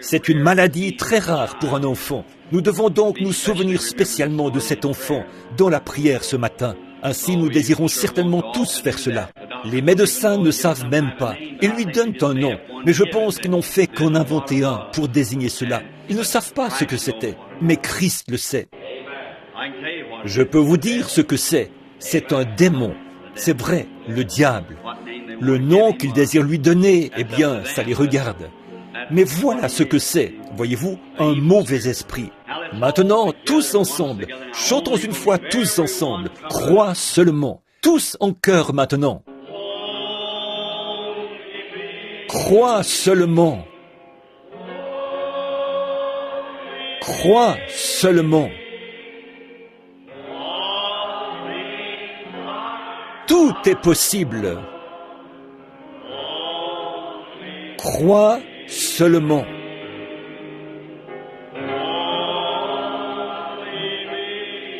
C'est une maladie très rare pour un enfant. Nous devons donc nous souvenir spécialement de cet enfant dans la prière ce matin. Ainsi, nous désirons certainement tous faire cela. Les médecins ne savent même pas. Ils lui donnent un nom, mais je pense qu'ils n'ont fait qu'en inventer un pour désigner cela. Ils ne savent pas ce que c'était, mais Christ le sait. Je peux vous dire ce que c'est. C'est un démon. C'est vrai, le diable. Le nom qu'ils désirent lui donner, eh bien, ça les regarde. Mais voilà ce que c'est, voyez-vous, un mauvais esprit. Maintenant, tous ensemble, chantons une fois tous ensemble, crois seulement, tous en chœur maintenant. Crois seulement. Crois seulement. Tout est possible. Crois seulement.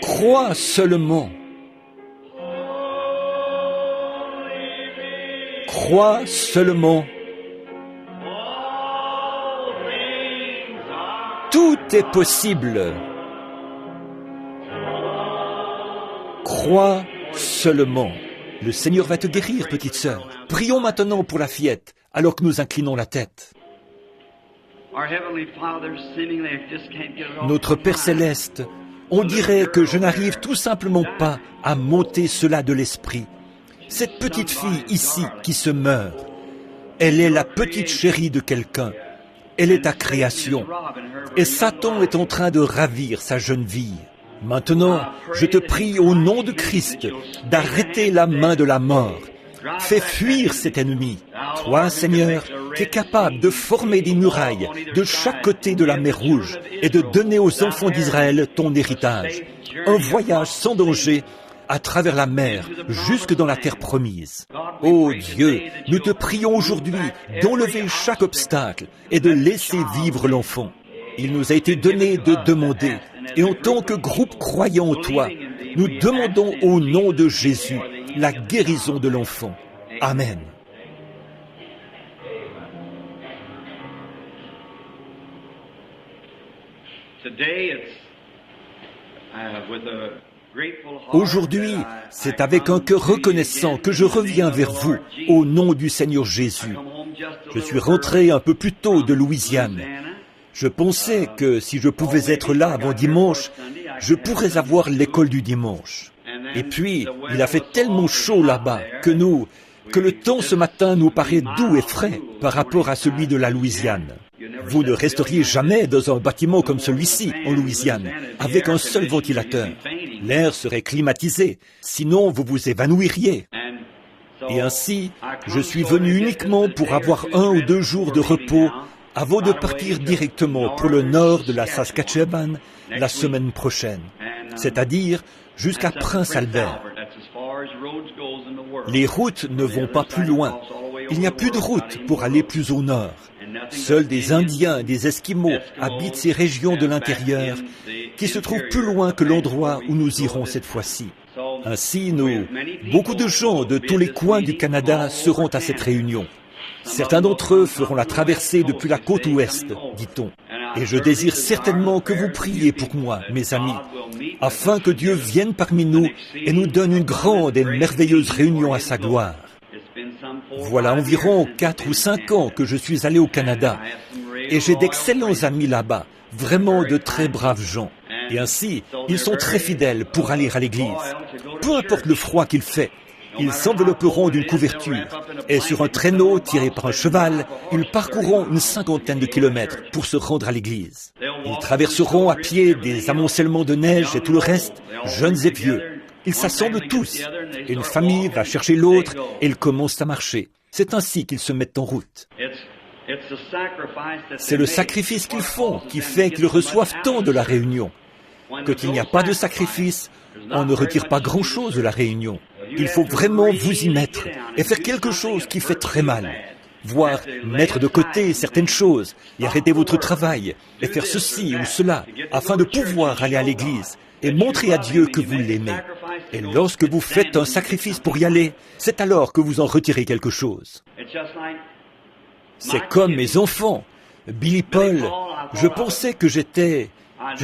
Crois seulement. Crois seulement. Tout est possible. Crois seulement. Le Seigneur va te guérir, petite sœur. Prions maintenant pour la fillette, alors que nous inclinons la tête. Notre Père Céleste, on dirait que je n'arrive tout simplement pas à m'ôter cela de l'esprit. Cette petite fille ici qui se meurt, elle est la petite chérie de quelqu'un. Elle est ta création. Et Satan est en train de ravir sa jeune fille. Maintenant, je te prie au nom de Christ d'arrêter la main de la mort. Fais fuir cet ennemi. Toi, Seigneur, qui es capable de former des murailles de chaque côté de la mer Rouge et de donner aux enfants d'Israël ton héritage. Un voyage sans danger à travers la mer jusque dans la terre promise. Ô Dieu, nous te prions aujourd'hui d'enlever chaque obstacle et de laisser vivre l'enfant. Il nous a été donné de demander, et en tant que groupe croyant en toi, nous demandons au nom de Jésus la guérison de l'enfant. Amen. Aujourd'hui, c'est avec un cœur reconnaissant que je reviens vers vous au nom du Seigneur Jésus. Je suis rentré un peu plus tôt de Louisiane. Je pensais que si je pouvais être là avant dimanche, je pourrais avoir l'école du dimanche. Et puis, il a fait tellement chaud là-bas que le temps ce matin nous paraît doux et frais par rapport à celui de la Louisiane. Vous ne resteriez jamais dans un bâtiment comme celui-ci, en Louisiane, avec un seul ventilateur. L'air serait climatisé, sinon vous vous évanouiriez. Et ainsi, je suis venu uniquement pour avoir 1 ou 2 jours de repos avant de partir directement pour le nord de la Saskatchewan la semaine prochaine, c'est-à-dire jusqu'à Prince Albert. Les routes ne vont pas plus loin. Il n'y a plus de route pour aller plus au nord. Seuls des Indiens et des Esquimaux habitent ces régions de l'intérieur qui se trouvent plus loin que l'endroit où nous irons cette fois-ci. Ainsi, beaucoup de gens de tous les coins du Canada seront à cette réunion. Certains d'entre eux feront la traversée depuis la côte ouest, dit-on. Et je désire certainement que vous priez pour moi, mes amis, afin que Dieu vienne parmi nous et nous donne une grande et merveilleuse réunion à sa gloire. Voilà environ 4 ou 5 ans que je suis allé au Canada, et j'ai d'excellents amis là-bas, vraiment de très braves gens. Et ainsi, ils sont très fidèles pour aller à l'église. Peu importe le froid qu'il fait, ils s'envelopperont d'une couverture et sur un traîneau tiré par un cheval, ils parcourront une 50aine de kilomètres pour se rendre à l'église. Ils traverseront à pied des amoncellements de neige et tout le reste, jeunes et vieux. Ils s'assemblent tous. Et une famille va chercher l'autre et ils commencent à marcher. C'est ainsi qu'ils se mettent en route. C'est le sacrifice qu'ils font qui fait qu'ils reçoivent tant de la réunion. Quand il n'y a pas de sacrifice, on ne retire pas grand-chose de la réunion. Il faut vraiment vous y mettre et faire quelque chose qui fait très mal. Voire mettre de côté certaines choses et arrêter votre travail et faire ceci ou cela afin de pouvoir aller à l'église et montrer à Dieu que vous l'aimez. Et lorsque vous faites un sacrifice pour y aller, c'est alors que vous en retirez quelque chose. C'est comme mes enfants. Billy Paul, je pensais que je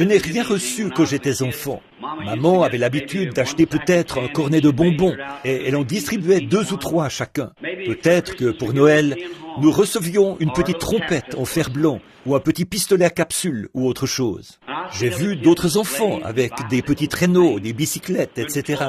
n'ai rien reçu quand j'étais enfant. Maman avait l'habitude d'acheter peut-être un cornet de bonbons et elle en distribuait 2 ou 3 à chacun. Peut-être que pour Noël, nous recevions une petite trompette en fer blanc ou un petit pistolet à capsule ou autre chose. J'ai vu d'autres enfants avec des petits traîneaux, des bicyclettes, etc.,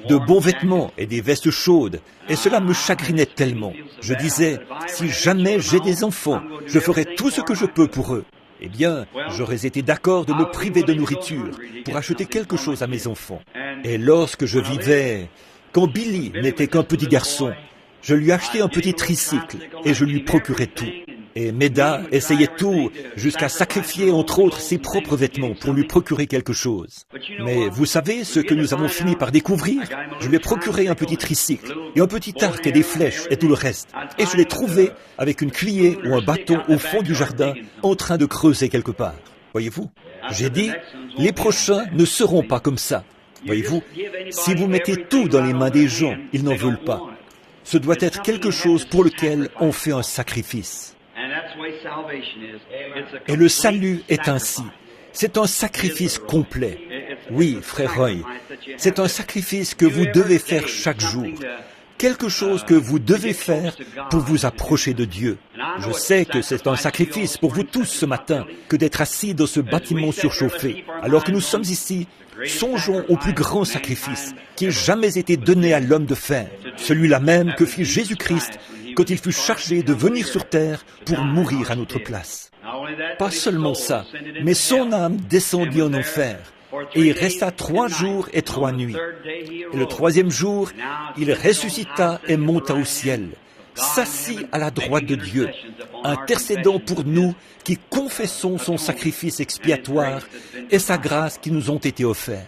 de bons vêtements et des vestes chaudes, et cela me chagrinait tellement. Je disais, si jamais j'ai des enfants, je ferai tout ce que je peux pour eux. Eh bien, j'aurais été d'accord de me priver de nourriture pour acheter quelque chose à mes enfants. Et lorsque je vivais, quand Billy n'était qu'un petit garçon, je lui achetais un petit tricycle et je lui procurais tout. Et Meda essayait tout, jusqu'à sacrifier entre autres ses propres vêtements pour lui procurer quelque chose. Mais vous savez ce que nous avons fini par découvrir? Je lui ai procuré un petit tricycle, et un petit arc et des flèches et tout le reste. Et je l'ai trouvé avec une cuillère ou un bâton au fond du jardin, en train de creuser quelque part. Voyez-vous? J'ai dit, les prochains ne seront pas comme ça. Voyez-vous? Si vous mettez tout dans les mains des gens, ils n'en veulent pas. Ce doit être quelque chose pour lequel on fait un sacrifice. Et le salut est ainsi. C'est un sacrifice complet. Oui, frère Roy, c'est un sacrifice que vous devez faire chaque jour. Quelque chose que vous devez faire pour vous approcher de Dieu. Je sais que c'est un sacrifice pour vous tous ce matin que d'être assis dans ce bâtiment surchauffé. Alors que nous sommes ici, songeons au plus grand sacrifice qui ait jamais été donné à l'homme de faire. Celui-là même que fit Jésus-Christ quand il fut chargé de venir sur terre pour mourir à notre place. Pas seulement ça, mais son âme descendit en enfer, et il resta 3 jours et 3 nuits. Et le 3e jour, il ressuscita et monta au ciel, s'assit à la droite de Dieu, intercédant pour nous qui confessons son sacrifice expiatoire et sa grâce qui nous ont été offerts.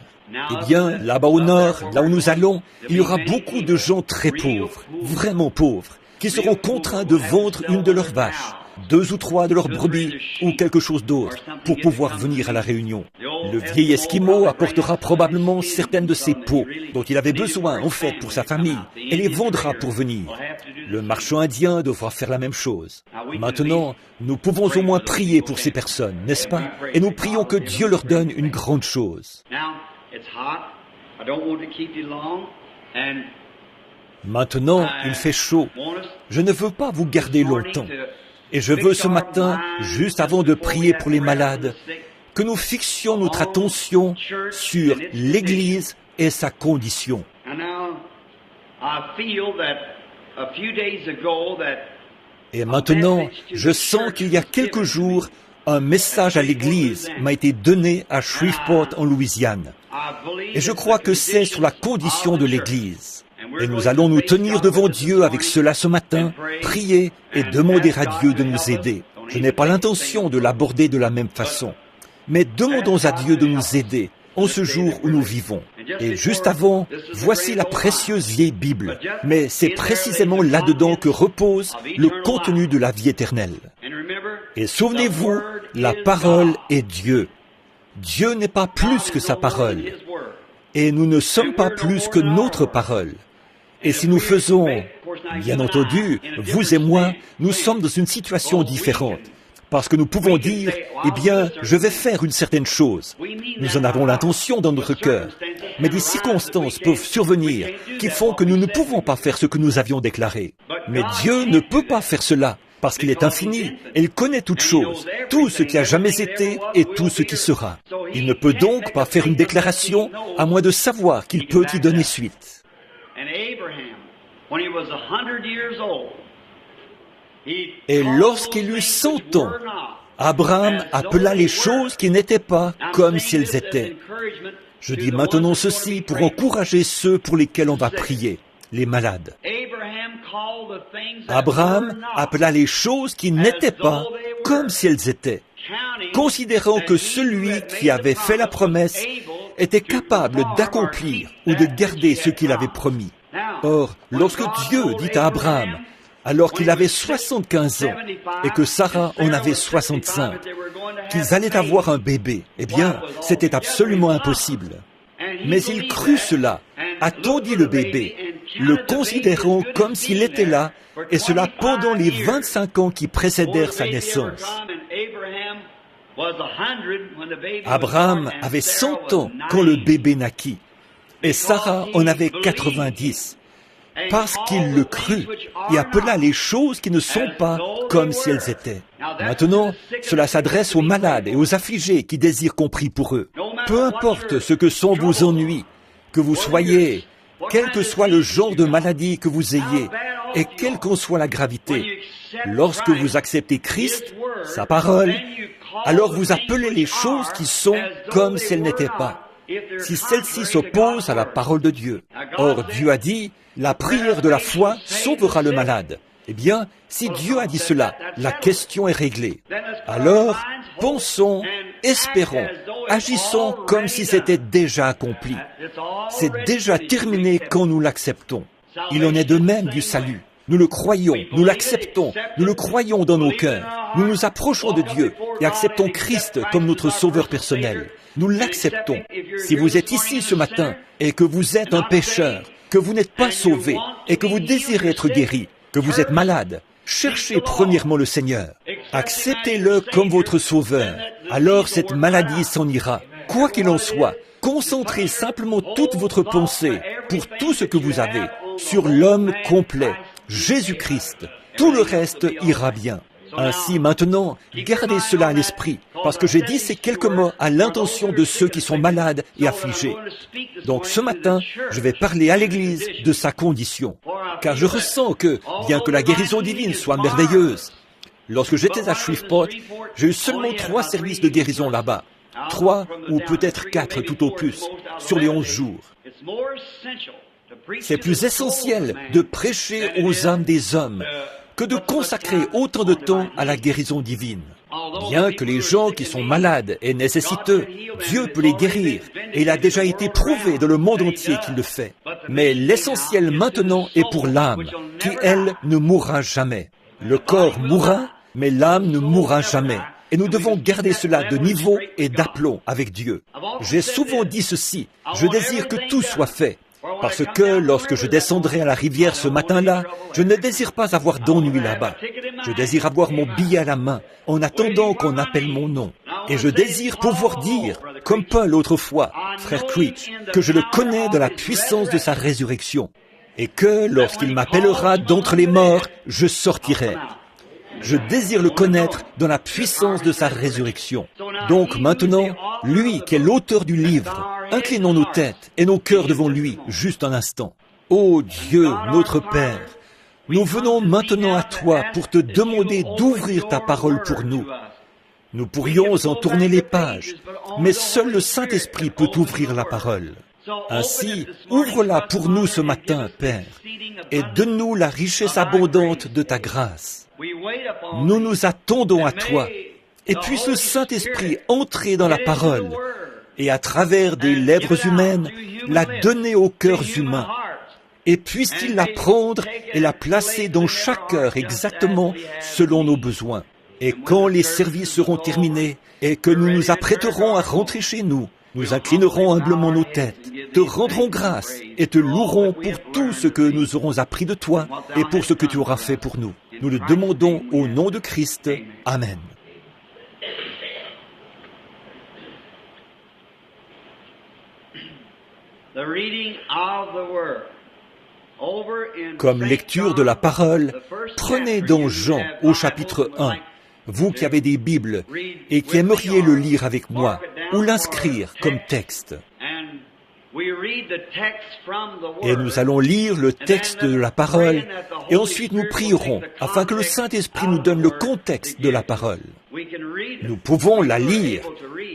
Eh bien, là-bas au nord, là où nous allons, il y aura beaucoup de gens très pauvres, vraiment pauvres, qui seront contraints de vendre une de leurs vaches, 2 ou 3 de leurs brebis ou quelque chose d'autre pour pouvoir venir à la réunion. Le vieil Esquimau apportera probablement certaines de ses peaux dont il avait besoin en fait pour sa famille et les vendra pour venir. Le marchand indien devra faire la même chose. Maintenant, nous pouvons au moins prier pour ces personnes, n'est-ce pas? Et nous prions que Dieu leur donne une grande chose. Maintenant, il fait chaud. Je ne veux pas vous garder longtemps. Et je veux ce matin, juste avant de prier pour les malades, que nous fixions notre attention sur l'Église et sa condition. Et maintenant, je sens qu'il y a quelques jours, un message à l'Église m'a été donné à Shreveport en Louisiane. Et je crois que c'est sur la condition de l'Église. Et nous allons nous tenir devant Dieu avec cela ce matin, prier et demander à Dieu de nous aider. Je n'ai pas l'intention de l'aborder de la même façon. Mais demandons à Dieu de nous aider en ce jour où nous vivons. Et juste avant, voici la précieuse vieille Bible. Mais c'est précisément là-dedans que repose le contenu de la vie éternelle. Et souvenez-vous, la parole est Dieu. Dieu n'est pas plus que sa parole. Et nous ne sommes pas plus que notre parole. Et si nous faisons, bien entendu, vous et moi, nous sommes dans une situation différente. Parce que nous pouvons dire, eh bien, je vais faire une certaine chose. Nous en avons l'intention dans notre cœur. Mais des circonstances peuvent survenir qui font que nous ne pouvons pas faire ce que nous avions déclaré. Mais Dieu ne peut pas faire cela, parce qu'il est infini et il connaît toutes choses, tout ce qui a jamais été et tout ce qui sera. Il ne peut donc pas faire une déclaration à moins de savoir qu'il peut y donner suite. Et lorsqu'il eut 100 ans, Abraham appela les choses qui n'étaient pas comme si elles étaient. Je dis maintenant ceci pour encourager ceux pour lesquels on va prier, les malades. Abraham appela les choses qui n'étaient pas comme si elles étaient, considérant que celui qui avait fait la promesse était capable d'accomplir ou de garder ce qu'il avait promis. Or, lorsque Dieu dit à Abraham, alors qu'il avait 75 ans et que Sarah en avait 65, qu'ils allaient avoir un bébé, eh bien, c'était absolument impossible. Mais il crut cela, attendit le bébé, le considérant comme s'il était là, et cela pendant les 25 ans qui précédèrent sa naissance. Abraham avait 100 ans quand le bébé naquit, et Sarah en avait 90, parce qu'il le crut et appela les choses qui ne sont pas comme si elles étaient. Maintenant, cela s'adresse aux malades et aux affligés qui désirent qu'on prie pour eux. Peu importe ce que sont vos ennuis, que vous soyez, quel que soit le genre de maladie que vous ayez, et quelle qu'en soit la gravité, lorsque vous acceptez Christ, sa parole, alors vous appelez les choses qui sont comme si elles n'étaient pas, si celles-ci s'opposent à la parole de Dieu. Or, Dieu a dit, la prière de la foi sauvera le malade. Eh bien, si Dieu a dit cela, la question est réglée. Alors, pensons, espérons, agissons comme si c'était déjà accompli. C'est déjà terminé quand nous l'acceptons. Il en est de même du salut. Nous le croyons, nous l'acceptons, nous le croyons dans nos cœurs. Nous nous approchons de Dieu et acceptons Christ comme notre sauveur personnel. Nous l'acceptons. Si vous êtes ici ce matin et que vous êtes un pécheur, que vous n'êtes pas sauvé et que vous désirez être guéri, que vous êtes malade, cherchez premièrement le Seigneur. Acceptez-le comme votre sauveur. Alors cette maladie s'en ira. Quoi qu'il en soit, concentrez simplement toute votre pensée pour tout ce que vous avez sur l'homme complet, Jésus-Christ. Tout le reste ira bien. Ainsi, maintenant, gardez cela à l'esprit, parce que j'ai dit ces quelques mots à l'intention de ceux qui sont malades et affligés. Donc ce matin, je vais parler à l'Église de sa condition, car je ressens que, bien que la guérison divine soit merveilleuse, lorsque j'étais à Shreveport, j'ai eu seulement 3 services de guérison là-bas, 3 ou peut-être 4 tout au plus, sur les 11 jours. C'est plus essentiel de prêcher aux âmes des hommes que de consacrer autant de temps à la guérison divine. Bien que les gens qui sont malades et nécessiteux, Dieu peut les guérir, et il a déjà été prouvé dans le monde entier qu'il le fait. Mais l'essentiel maintenant est pour l'âme, qui, elle, ne mourra jamais. Le corps mourra, mais l'âme ne mourra jamais. Et nous devons garder cela de niveau et d'aplomb avec Dieu. J'ai souvent dit ceci, je désire que tout soit fait. Parce que lorsque je descendrai à la rivière ce matin-là, je ne désire pas avoir d'ennui là-bas. Je désire avoir mon billet à la main, en attendant qu'on appelle mon nom. Et je désire pouvoir dire, comme Paul autrefois, frère Creech, que je le connais de la puissance de sa résurrection. Et que, lorsqu'il m'appellera d'entre les morts, je sortirai. Je désire le connaître dans la puissance de sa résurrection. Donc maintenant, lui qui est l'auteur du livre, inclinons nos têtes et nos cœurs devant lui, juste un instant. Ô Dieu, notre Père, nous venons maintenant à toi pour te demander d'ouvrir ta parole pour nous. Nous pourrions en tourner les pages, mais seul le Saint-Esprit peut ouvrir la parole. Ainsi, ouvre-la pour nous ce matin, Père, et donne-nous la richesse abondante de ta grâce. Nous nous attendons à toi, et puisse le Saint-Esprit entrer dans la parole, et à travers des lèvres humaines, la donner aux cœurs humains. Et puisse-t-il la prendre et la placer dans chaque cœur exactement selon nos besoins. Et quand les services seront terminés, et que nous nous apprêterons à rentrer chez nous, nous inclinerons humblement nos têtes, te rendrons grâce et te louerons pour tout ce que nous aurons appris de toi et pour ce que tu auras fait pour nous. Nous le demandons au nom de Christ. Amen. Comme lecture de la parole, prenez dans Jean au chapitre 1, vous qui avez des Bibles et qui aimeriez le lire avec moi ou l'inscrire comme texte. Et nous allons lire le texte de la parole et ensuite nous prierons afin que le Saint-Esprit nous donne le contexte de la parole. Nous pouvons la lire.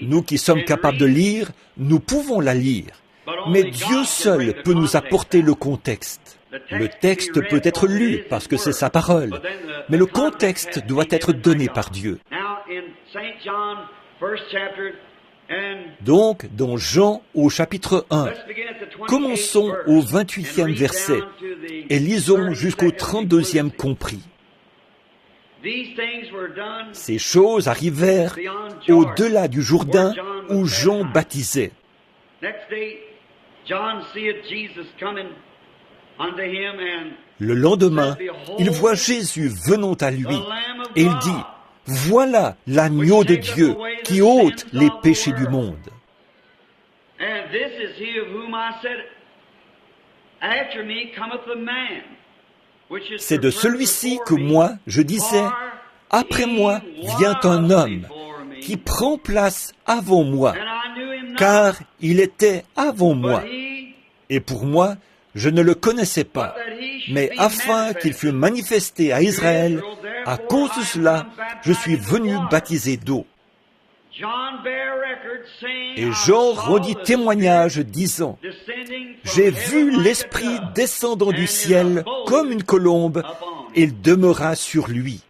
Nous qui sommes capables de lire, nous pouvons la lire. Mais Dieu seul peut nous apporter le contexte. Le texte peut être lu parce que c'est sa parole, mais le contexte doit être donné par Dieu. Donc, dans Jean au chapitre 1, commençons au 28e verset et lisons jusqu'au 32e compris. Ces choses arrivèrent au-delà du Jourdain où Jean baptisait. Le lendemain, il voit Jésus venant à lui et il dit, « Voilà l'agneau de Dieu qui ôte les péchés du monde. C'est de celui-ci que moi, je disais, après moi vient un homme qui prend place avant moi, car il était avant moi. Et pour moi, je ne le connaissais pas, mais afin qu'il fût manifesté à Israël, à cause de cela, je suis venu baptiser d'eau. Et Jean rendit témoignage disant, « J'ai vu l'Esprit descendant du ciel comme une colombe, et il demeura sur lui. »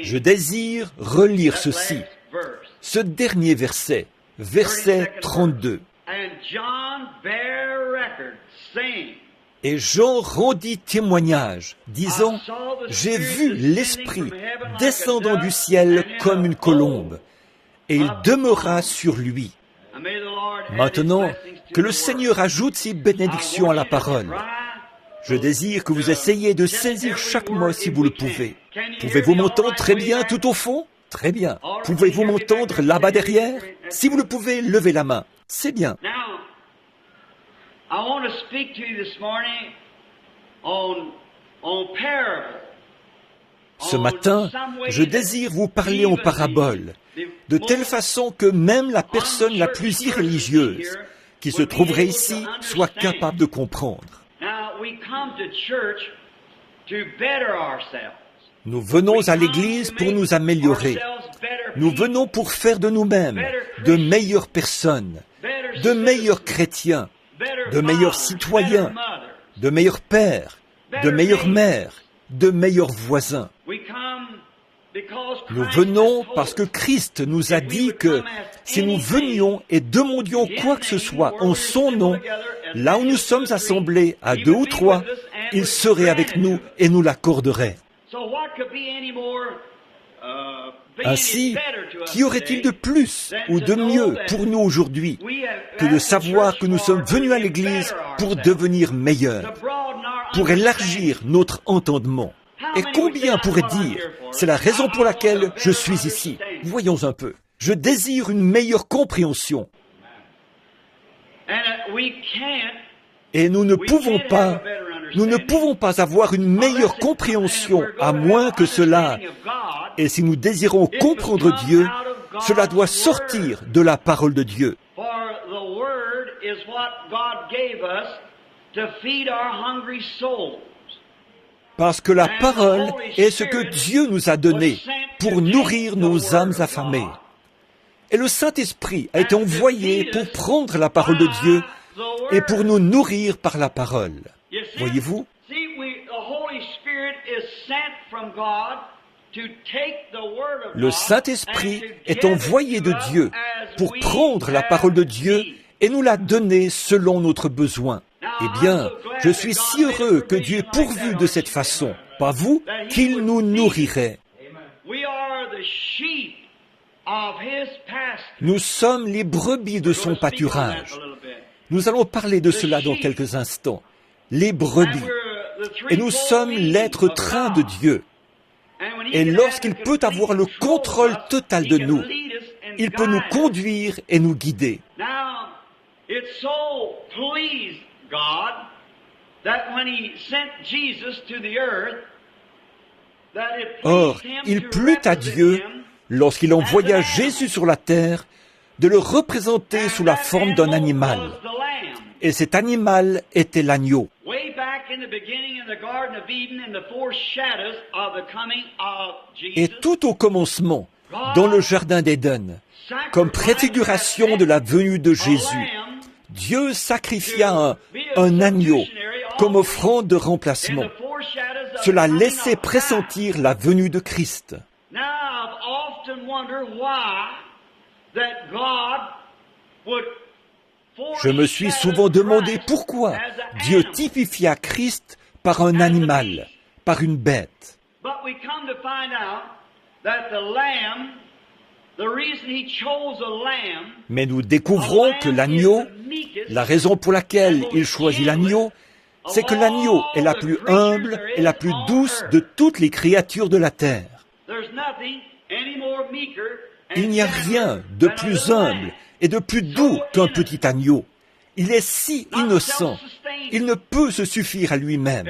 Je désire relire ceci, ce dernier verset, verset 32. Et Jean rendit témoignage, disant, « J'ai vu l'Esprit descendant du ciel comme une colombe, et il demeura sur lui. » Maintenant, que le Seigneur ajoute ses bénédictions à la parole. Je désire que vous essayiez de saisir chaque mot si vous le pouvez. Pouvez-vous m'entendre très bien tout au fond? Très bien. Pouvez-vous m'entendre là-bas derrière? Si vous le pouvez, levez la main. C'est bien. Ce matin, je désire vous parler en parabole, de telle façon que même la personne la plus irréligieuse qui se trouverait ici soit capable de comprendre. Nous venons à l'Église pour nous améliorer. Nous venons pour faire de nous-mêmes de meilleures personnes, de meilleurs chrétiens, de meilleurs citoyens, de meilleurs pères, de meilleures mères, de meilleurs voisins. Nous venons parce que Christ nous a dit que si nous venions et demandions quoi que ce soit en son nom, là où nous sommes assemblés à 2 ou 3, il serait avec nous et nous l'accorderait. Ainsi, qu'y aurait-il de plus ou de mieux pour nous aujourd'hui que de savoir que nous sommes venus à l'Église pour devenir meilleurs, pour élargir notre entendement? Et combien pourraient dire, c'est la raison pour laquelle je suis ici? Voyons un peu. Je désire une meilleure compréhension. Et nous ne pouvons pas avoir une meilleure compréhension à moins que cela. Et si nous désirons comprendre Dieu, cela doit sortir de la parole de Dieu. Parce que la parole est ce que Dieu nous a donné pour nourrir nos âmes affamées. Et le Saint-Esprit a été envoyé pour prendre la parole de Dieu et pour nous nourrir par la parole. Voyez-vous? Le Saint-Esprit est envoyé de Dieu pour prendre la parole de Dieu et nous la donner selon notre besoin. Eh bien, je suis si heureux que Dieu ait pourvu de cette façon, pas vous, qu'il nous nourrirait. Nous sommes les brebis de son pâturage. Nous allons parler de cela dans quelques instants. Les brebis. Et nous sommes l'être train de Dieu. Et lorsqu'il peut avoir le contrôle total de nous, il peut nous conduire et nous guider. Or, il plut à Dieu, lorsqu'il envoya Jésus sur la terre, de le représenter sous la forme d'un animal. Et cet animal était l'agneau. Et tout au commencement, dans le jardin d'Éden, comme préfiguration de la venue de Jésus, Dieu sacrifia un agneau comme offrande de remplacement. Cela laissait pressentir la venue de Christ. Je me suis souvent demandé pourquoi Dieu typifia Christ par un animal, par une bête. Mais nous découvrons que l'agneau, la raison pour laquelle il choisit l'agneau, c'est que l'agneau est la plus humble et la plus douce de toutes les créatures de la terre. Il n'y a rien de plus humble et de plus doux qu'un petit agneau. Il est si innocent. Il ne peut se suffire à lui-même.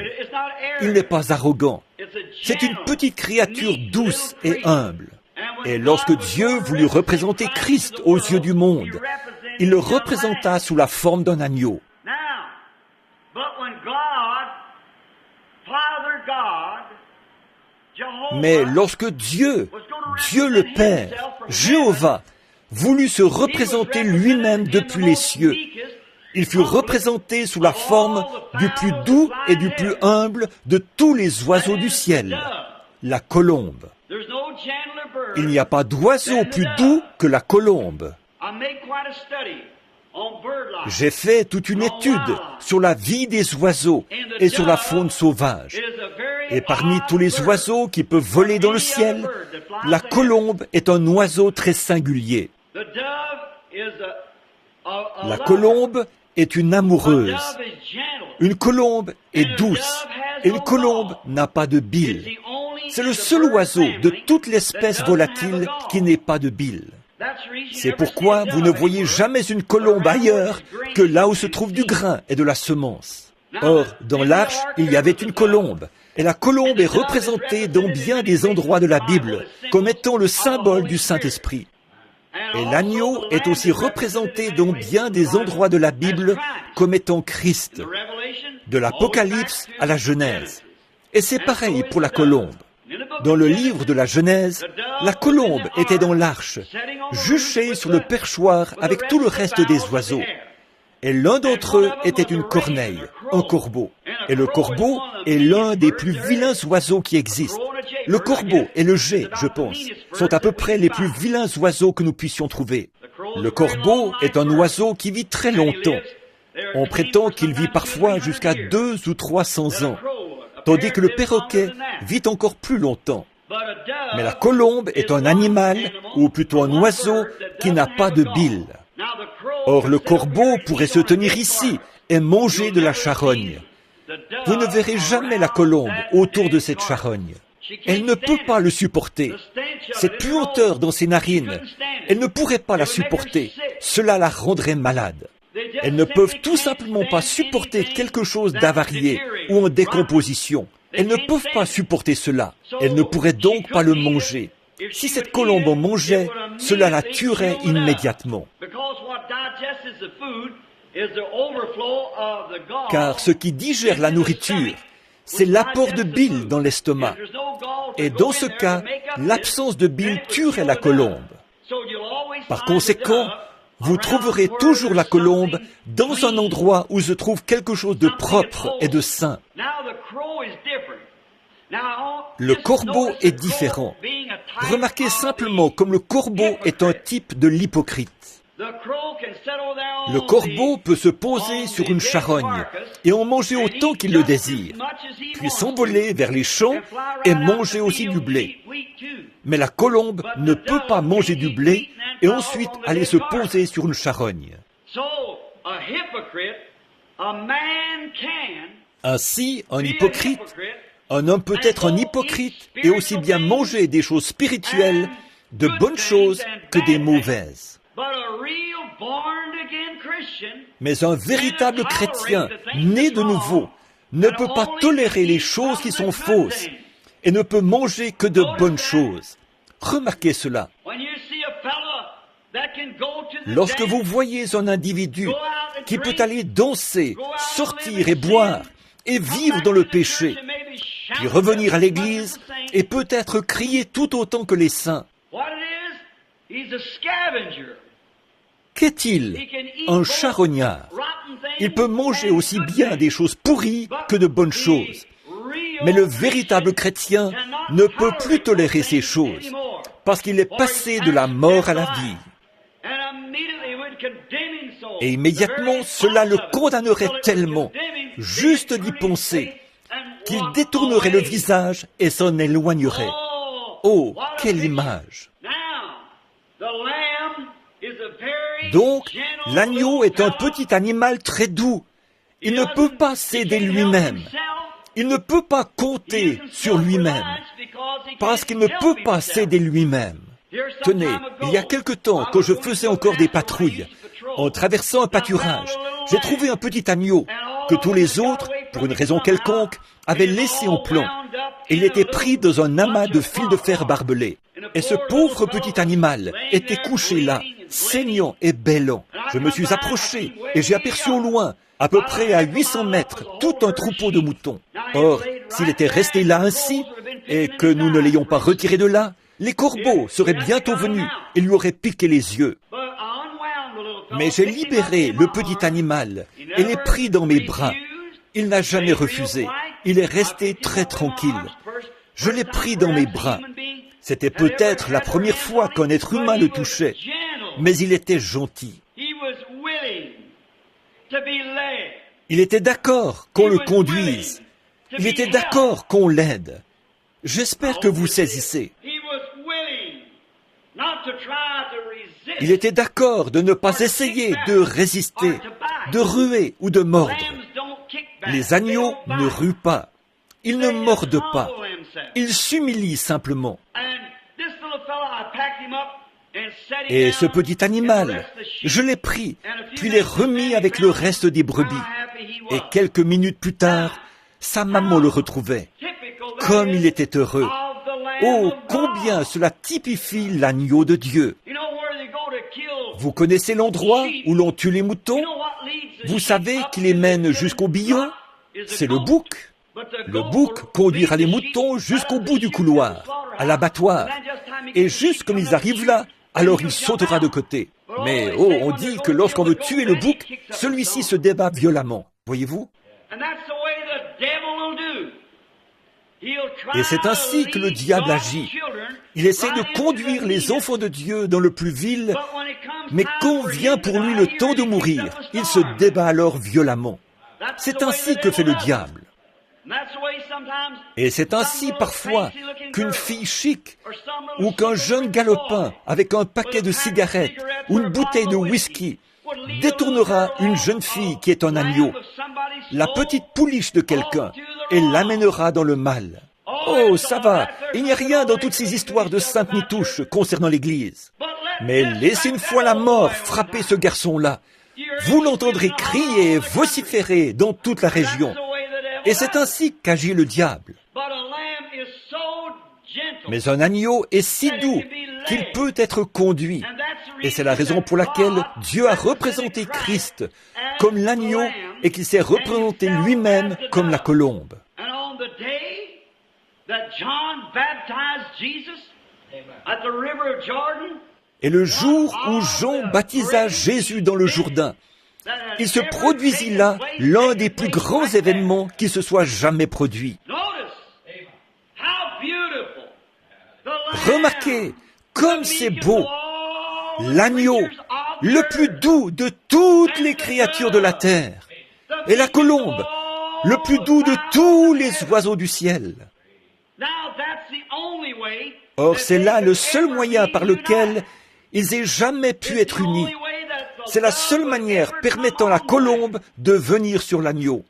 Il n'est pas arrogant. C'est une petite créature douce et humble. Et lorsque Dieu voulut représenter Christ aux yeux du monde, il le représenta sous la forme d'un agneau. Mais lorsque Dieu le Père, Jéhovah, voulut se représenter lui-même depuis les cieux, il fut représenté sous la forme du plus doux et du plus humble de tous les oiseaux du ciel, la colombe. Il n'y a pas d'oiseau plus doux que la colombe. J'ai fait toute une étude sur la vie des oiseaux et sur la faune sauvage. Et parmi tous les oiseaux qui peuvent voler dans le ciel, la colombe est un oiseau très singulier. La colombe est une amoureuse. Une colombe est douce. Et une colombe n'a pas de bile. C'est le seul oiseau de toute l'espèce volatile qui n'ait pas de bile. C'est pourquoi vous ne voyez jamais une colombe ailleurs que là où se trouve du grain et de la semence. Or, dans l'arche, il y avait une colombe. Et la colombe est représentée dans bien des endroits de la Bible comme étant le symbole du Saint-Esprit. Et l'agneau est aussi représenté dans bien des endroits de la Bible comme étant Christ, de l'Apocalypse à la Genèse. Et c'est pareil pour la colombe. Dans le livre de la Genèse, la colombe était dans l'arche, juchée sur le perchoir avec tout le reste des oiseaux. Et l'un d'entre eux était une corneille, un corbeau. Et le corbeau est l'un des plus vilains oiseaux qui existent. Le corbeau et le geai, je pense, sont à peu près les plus vilains oiseaux que nous puissions trouver. Le corbeau est un oiseau qui vit très longtemps. On prétend qu'il vit parfois jusqu'à 200 ou 300 ans, tandis que le perroquet vit encore plus longtemps. Mais la colombe est un animal, ou plutôt un oiseau, qui n'a pas de bile. Or, le corbeau pourrait se tenir ici et manger de la charogne. Vous ne verrez jamais la colombe autour de cette charogne. Elle ne peut pas le supporter. Cette puanteur dans ses narines, elle ne pourrait pas la supporter. Cela la rendrait malade. Elles ne peuvent tout simplement pas supporter quelque chose d'avarié ou en décomposition. Elles ne peuvent pas supporter cela. Elles ne pourraient donc pas le manger. Si cette colombe en mangeait, cela la tuerait immédiatement. Car ce qui digère la nourriture, c'est l'apport de bile dans l'estomac. Et dans ce cas, l'absence de bile tuerait la colombe. Par conséquent, vous trouverez toujours la colombe dans un endroit où se trouve quelque chose de propre et de sain. Le corbeau est différent. Remarquez simplement comme le corbeau est un type de l'hypocrite. Le corbeau peut se poser sur une charogne et en manger autant qu'il le désire, puis s'envoler vers les champs et manger aussi du blé. Mais la colombe ne peut pas manger du blé et ensuite aller se poser sur une charogne. Ainsi, un hypocrite, un homme peut être un hypocrite et aussi bien manger des choses spirituelles, de bonnes choses, que des mauvaises. Mais un véritable chrétien, né de nouveau, ne peut pas tolérer les choses qui sont fausses et ne peut manger que de bonnes choses. Remarquez cela. Lorsque vous voyez un individu qui peut aller danser, sortir et boire et vivre dans le péché, puis revenir à l'église et peut-être crier tout autant que les saints, qu'est-il? Un charognard. Il peut manger aussi bien des choses pourries que de bonnes choses. Mais le véritable chrétien ne peut plus tolérer ces choses, parce qu'il est passé de la mort à la vie. Et immédiatement, cela le condamnerait tellement, juste d'y penser, qu'il détournerait le visage et s'en éloignerait. Oh, quelle image! Donc, l'agneau est un petit animal très doux. Il ne peut pas s'aider lui-même. Il ne peut pas compter sur lui-même. parce qu'il ne peut pas s'aider lui-même. Tenez, il y a quelque temps, quand je faisais encore des patrouilles, en traversant un pâturage, j'ai trouvé un petit agneau que tous les autres, pour une raison quelconque, avaient laissé en plan. Il était pris dans un amas de fils de fer barbelés. Et ce pauvre petit animal était couché là, saignant et bêlant. Je me suis approché et j'ai aperçu au loin, à peu près à 800 mètres, tout un troupeau de moutons. Or, s'il était resté là ainsi, et que nous ne l'ayons pas retiré de là, les corbeaux seraient bientôt venus et lui auraient piqué les yeux. Mais j'ai libéré le petit animal et l'ai pris dans mes bras. Il n'a jamais refusé. Il est resté très tranquille. Je l'ai pris dans mes bras. C'était peut-être la première fois qu'un être humain le touchait, mais il était gentil. Il était d'accord qu'on le conduise. Il était d'accord qu'on l'aide. J'espère que vous saisissez. Il était d'accord de ne pas essayer de résister, de ruer ou de mordre. Les agneaux ne ruent pas. Ils ne mordent pas. Ils s'humilient simplement. Et ce petit animal, je l'ai pris, puis l'ai remis avec le reste des brebis. Et quelques minutes plus tard, sa maman le retrouvait. Comme il était heureux. Oh, combien cela typifie l'agneau de Dieu. Vous connaissez l'endroit où l'on tue les moutons? Vous savez qui les mène jusqu'au billon? C'est le bouc. Le bouc conduira les moutons jusqu'au bout du couloir, à l'abattoir. Et juste comme ils arrivent là, alors il sautera de côté. Mais oh, on dit que lorsqu'on veut tuer le bouc, celui-ci se débat violemment. Voyez-vous? Et c'est ainsi que le diable agit. Il essaie de conduire les enfants de Dieu dans le plus vil, mais quand vient pour lui le temps de mourir, il se débat alors violemment. C'est ainsi que fait le diable. Et c'est ainsi parfois qu'une fille chic ou qu'un jeune galopin avec un paquet de cigarettes ou une bouteille de whisky détournera une jeune fille qui est un agneau, la petite pouliche de quelqu'un, et l'amènera dans le mal. Oh, ça va, il n'y a rien dans toutes ces histoires de sainte nitouche concernant l'Église. Mais laissez une fois la mort frapper ce garçon-là. Vous l'entendrez crier et vociférer dans toute la région. Et c'est ainsi qu'agit le diable. Mais un agneau est si doux qu'il peut être conduit. Et c'est la raison pour laquelle Dieu a représenté Christ comme l'agneau et qu'il s'est représenté lui-même comme la colombe. Et le jour où Jean baptisa Jésus dans le Jourdain, il se produisit là l'un des plus grands événements qui se soit jamais produit. Remarquez comme c'est beau, l'agneau, le plus doux de toutes les créatures de la terre, et la colombe, le plus doux de tous les oiseaux du ciel. Or, c'est là le seul moyen par lequel ils aient jamais pu être unis. C'est la seule manière permettant à la colombe de venir sur l'agneau.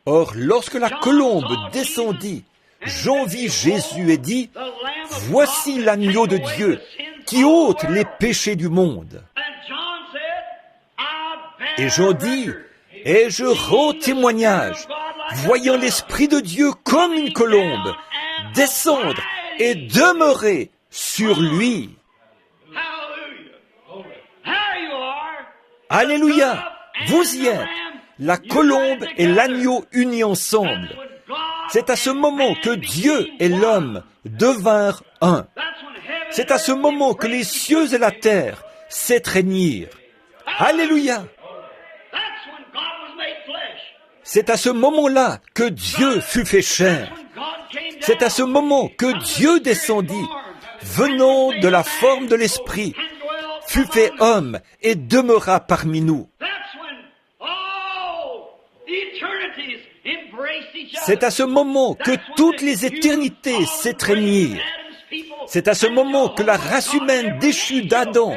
Or, lorsque la colombe descendit, Jean vit Jésus et dit, « Voici l'agneau de Dieu qui ôte les péchés du monde. » Et Jean dit, « Et je rends témoignage, voyant l'Esprit de Dieu comme une colombe, descendre et demeurer sur lui. » Alléluia! Vous y êtes! La colombe et l'agneau unis ensemble. C'est à ce moment que Dieu et l'homme devinrent un. C'est à ce moment que les cieux et la terre s'étreignirent. Alléluia! C'est à ce moment-là que Dieu fut fait chair. C'est à ce moment que Dieu descendit, venant de la forme de l'Esprit, fut fait homme et demeura parmi nous. C'est à ce moment que toutes les éternités s'étreignirent. C'est à ce moment que la race humaine déchue d'Adam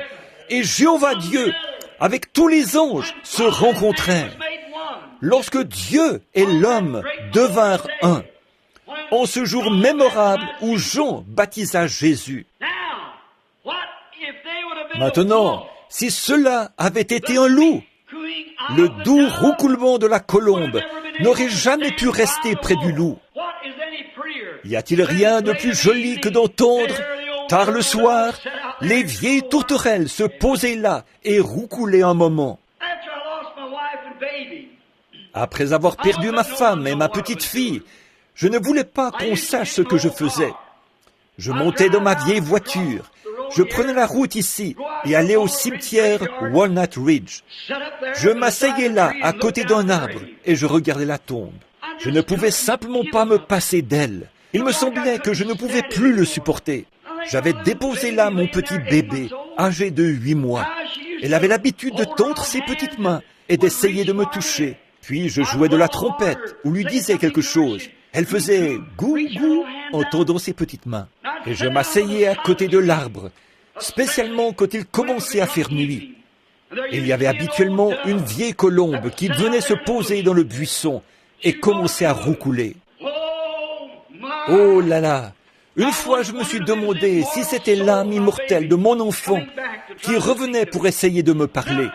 et Jéhovah Dieu, avec tous les anges, se rencontrèrent. lorsque Dieu et l'homme devinrent un, en ce jour mémorable où Jean baptisa Jésus. Maintenant, si cela avait été un loup, le doux roucoulement de la colombe n'aurait jamais pu rester près du loup. Y a-t-il rien de plus joli que d'entendre, tard le soir, les vieilles tourterelles se poser là et roucouler un moment? Après avoir perdu ma femme et ma petite fille, je ne voulais pas qu'on sache ce que je faisais. Je montais dans ma vieille voiture, je prenais la route ici et allais au cimetière Walnut Ridge. Je m'asseyais là, à côté d'un arbre, et je regardais la tombe. Je ne pouvais simplement pas me passer d'elle. Il me semblait que je ne pouvais plus le supporter. J'avais déposé là mon petit bébé, âgé de 8 mois. Elle avait l'habitude de tendre ses petites mains et d'essayer de me toucher. Puis je jouais de la trompette ou lui disais quelque chose. Elle faisait « gou, gou » en tendant ses petites mains. Et je m'asseyais à côté de l'arbre, spécialement quand il commençait à faire nuit. Il y avait habituellement une vieille colombe qui venait se poser dans le buisson et commençait à roucouler. Oh là là! Une fois, je me suis demandé si c'était l'âme immortelle de mon enfant qui revenait pour essayer de me parler.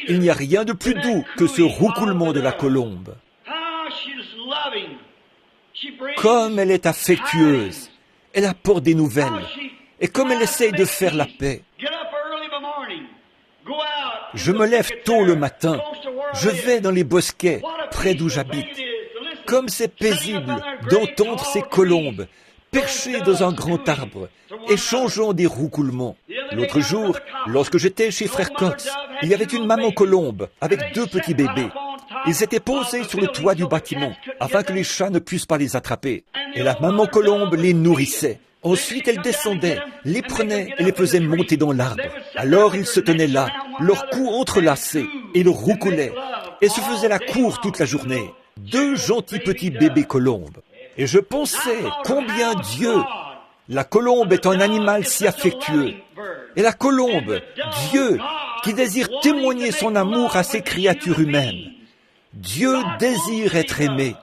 Il n'y a rien de plus doux que ce roucoulement de la colombe. Comme elle est affectueuse, elle apporte des nouvelles, et comme elle essaye de faire la paix. Je me lève tôt le matin, je vais dans les bosquets près d'où j'habite. Comme c'est paisible d'entendre ces colombes perchées dans un grand arbre, échangeant des roucoulements. L'autre jour, lorsque j'étais chez Frère Cox, il y avait une maman colombe avec 2 petits bébés. Ils étaient posés sur le toit du bâtiment, afin que les chats ne puissent pas les attraper. Et la maman colombe les nourrissait. Ensuite, elle descendait, les prenait et les faisait monter dans l'arbre. Alors ils se tenaient là, leurs cous entrelacés, et ils roucoulaient, et se faisaient la cour toute la journée. 2 gentils petits bébés colombes. Et je pensais combien Dieu, la colombe est un animal si affectueux. Et la colombe, Dieu, qui désire témoigner son amour à ses créatures humaines. Dieu désire être aimé.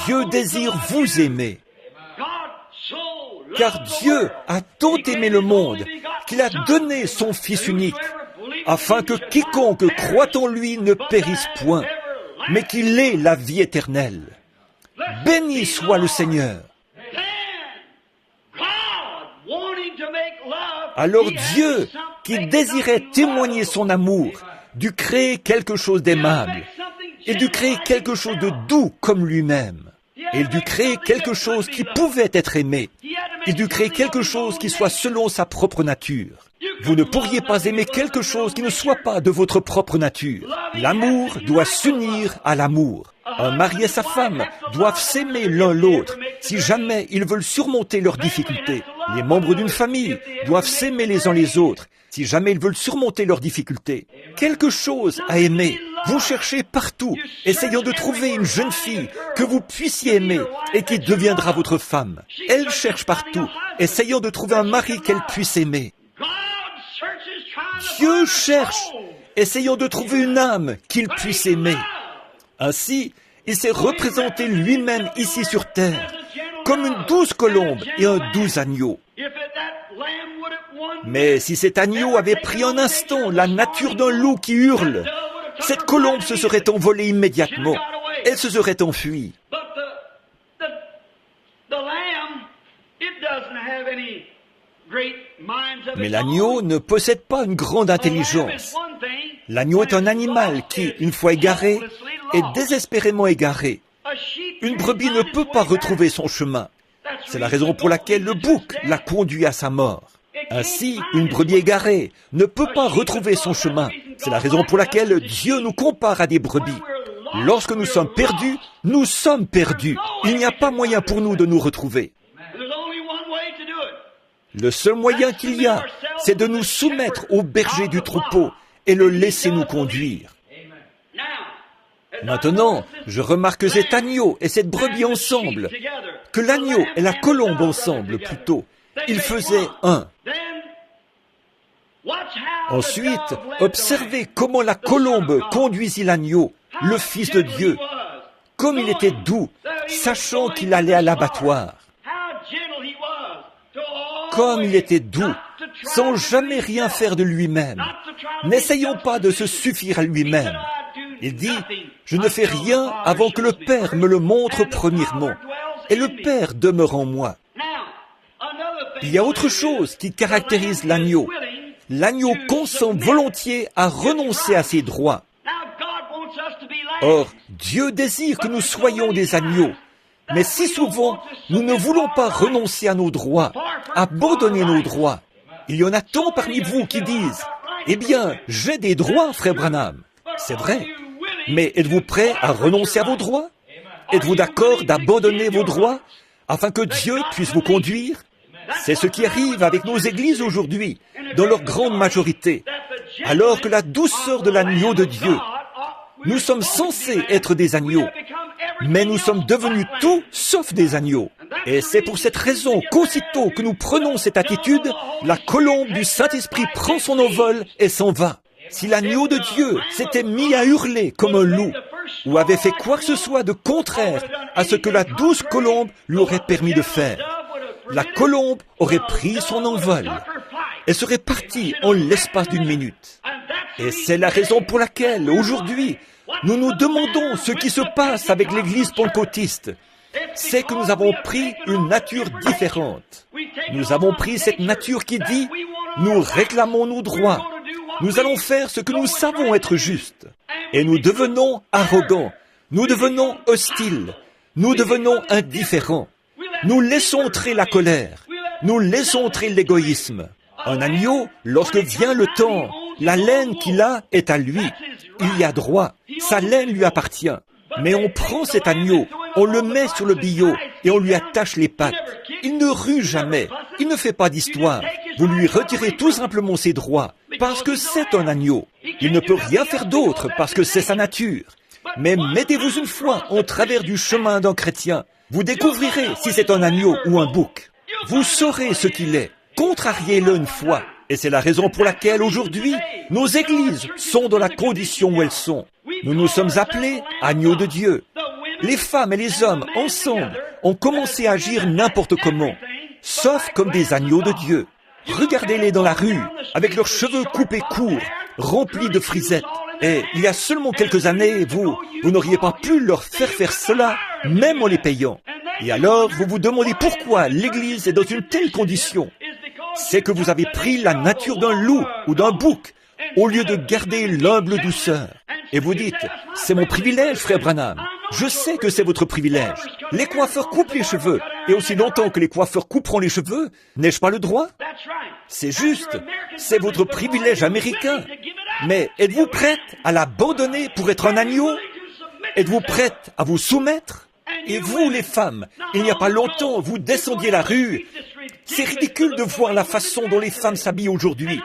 Dieu désire vous aimer. Car Dieu a tant aimé le monde qu'il a donné son Fils unique, afin que quiconque croit en lui ne périsse point, mais qu'il ait la vie éternelle. Béni soit le Seigneur. Alors Dieu, qui désirait témoigner son amour, dut créer quelque chose d'aimable. Il dut créer quelque chose de doux comme lui-même. Il dut créer quelque chose qui pouvait être aimé. Il dut créer quelque chose qui soit selon sa propre nature. Vous ne pourriez pas aimer quelque chose qui ne soit pas de votre propre nature. L'amour doit s'unir à l'amour. Un mari et sa femme doivent s'aimer l'un l'autre si jamais ils veulent surmonter leurs difficultés. Les membres d'une famille doivent s'aimer les uns les autres si jamais ils veulent surmonter leurs difficultés. Quelque chose à aimer. Vous cherchez partout, essayant de trouver une jeune fille que vous puissiez aimer et qui deviendra votre femme. Elle cherche partout, essayant de trouver un mari qu'elle puisse aimer. Dieu cherche, essayant de trouver une âme qu'il puisse aimer. Ainsi, il s'est représenté lui-même ici sur terre, comme une douce colombe et un doux agneau. Mais si cet agneau avait pris un instant la nature d'un loup qui hurle, cette colombe se serait envolée immédiatement. Elle se serait enfuie. Mais l'agneau ne possède pas une grande intelligence. L'agneau est un animal qui, une fois égaré, est désespérément égaré. Une brebis ne peut pas retrouver son chemin. C'est la raison pour laquelle le bouc l'a conduit à sa mort. Ainsi, une brebis égarée ne peut pas retrouver son chemin. C'est la raison pour laquelle Dieu nous compare à des brebis. Lorsque nous sommes perdus, nous sommes perdus. Il n'y a pas moyen pour nous de nous retrouver. Le seul moyen qu'il y a, c'est de nous soumettre au berger du troupeau et le laisser nous conduire. Maintenant, je remarque cet agneau et cette brebis ensemble, que l'agneau et la colombe ensemble, plutôt. Ils faisaient un. Ensuite, observez comment la colombe conduisit l'agneau le Fils de Dieu, comme il était doux, sachant qu'il allait à l'abattoir. Comme il était doux, sans jamais rien faire de lui-même, n'essayons pas de se suffire à lui-même. Il dit, je ne fais rien avant que le Père me le montre premièrement, et le Père demeure en moi. Il y a autre chose qui caractérise l'agneau. L'agneau consent volontiers à renoncer à ses droits. Or, Dieu désire que nous soyons des agneaux. Mais si souvent, nous ne voulons pas renoncer à nos droits, abandonner nos droits. Il y en a tant parmi vous qui disent, « Eh bien, j'ai des droits, frère Branham. » C'est vrai. Mais êtes-vous prêt à renoncer à vos droits? Êtes-vous d'accord d'abandonner vos droits afin que Dieu puisse vous conduire? C'est ce qui arrive avec nos églises aujourd'hui, dans leur grande majorité. Alors que la douceur de l'agneau de Dieu, nous sommes censés être des agneaux, mais nous sommes devenus tout sauf des agneaux. Et c'est pour cette raison qu'aussitôt que nous prenons cette attitude, la colombe du Saint-Esprit prend son envol et s'en va. Si l'agneau de Dieu s'était mis à hurler comme un loup, ou avait fait quoi que ce soit de contraire à ce que la douce colombe lui aurait permis de faire, la colombe aurait pris son envol et serait partie en l'espace d'une minute. Et c'est la raison pour laquelle, aujourd'hui, nous nous demandons ce qui se passe avec l'Église pentecôtiste. C'est que nous avons pris une nature différente. Nous avons pris cette nature qui dit, nous réclamons nos droits. Nous allons faire ce que nous savons être juste. Et nous devenons arrogants. Nous devenons hostiles. Nous devenons indifférents. Nous laissons entrer la colère. Nous laissons entrer l'égoïsme. Un agneau, lorsque vient le temps, la laine qu'il a est à lui. Il y a droit. Sa laine lui appartient. Mais on prend cet agneau, on le met sur le billot et on lui attache les pattes. Il ne rue jamais. Il ne fait pas d'histoire. Vous lui retirez tout simplement ses droits parce que c'est un agneau. Il ne peut rien faire d'autre parce que c'est sa nature. Mais mettez-vous une fois en travers du chemin d'un chrétien. Vous découvrirez si c'est un agneau ou un bouc. Vous saurez ce qu'il est. Contrariez-le une fois. Et c'est la raison pour laquelle aujourd'hui, nos églises sont dans la condition où elles sont. Nous nous sommes appelés agneaux de Dieu. Les femmes et les hommes, ensemble, ont commencé à agir n'importe comment, sauf comme des agneaux de Dieu. Regardez-les dans la rue, avec leurs cheveux coupés courts, remplis de frisettes. Et il y a seulement quelques années, vous n'auriez pas pu leur faire cela, même en les payant. Et alors, vous vous demandez pourquoi l'Église est dans une telle condition. C'est que vous avez pris la nature d'un loup ou d'un bouc, au lieu de garder l'humble douceur. Et vous dites, c'est mon privilège, frère Branham. Je sais que c'est votre privilège. Les coiffeurs coupent les cheveux. Et aussi longtemps que les coiffeurs couperont les cheveux, n'ai-je pas le droit? C'est juste. C'est votre privilège américain. Mais êtes-vous prête à l'abandonner pour être un agneau? Êtes-vous prête à vous soumettre? Et vous, les femmes, il n'y a pas longtemps, vous descendiez la rue. C'est ridicule de voir la façon dont les femmes s'habillent aujourd'hui.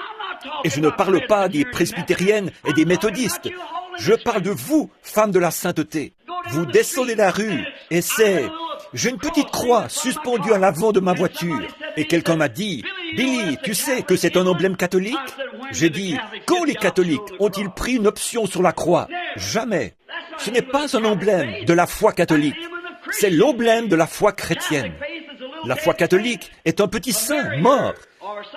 Et je ne parle pas des presbytériennes et des méthodistes. Je parle de vous, femmes de la sainteté. Vous descendez la rue et c'est... J'ai une petite croix suspendue à l'avant de ma voiture. Et quelqu'un m'a dit, « Billy, tu sais que c'est un emblème catholique ?» J'ai dit, « Quand les catholiques ont-ils pris une option sur la croix ?» Jamais. Ce n'est pas un emblème de la foi catholique. C'est l'emblème de la foi chrétienne. La foi catholique est un petit saint mort,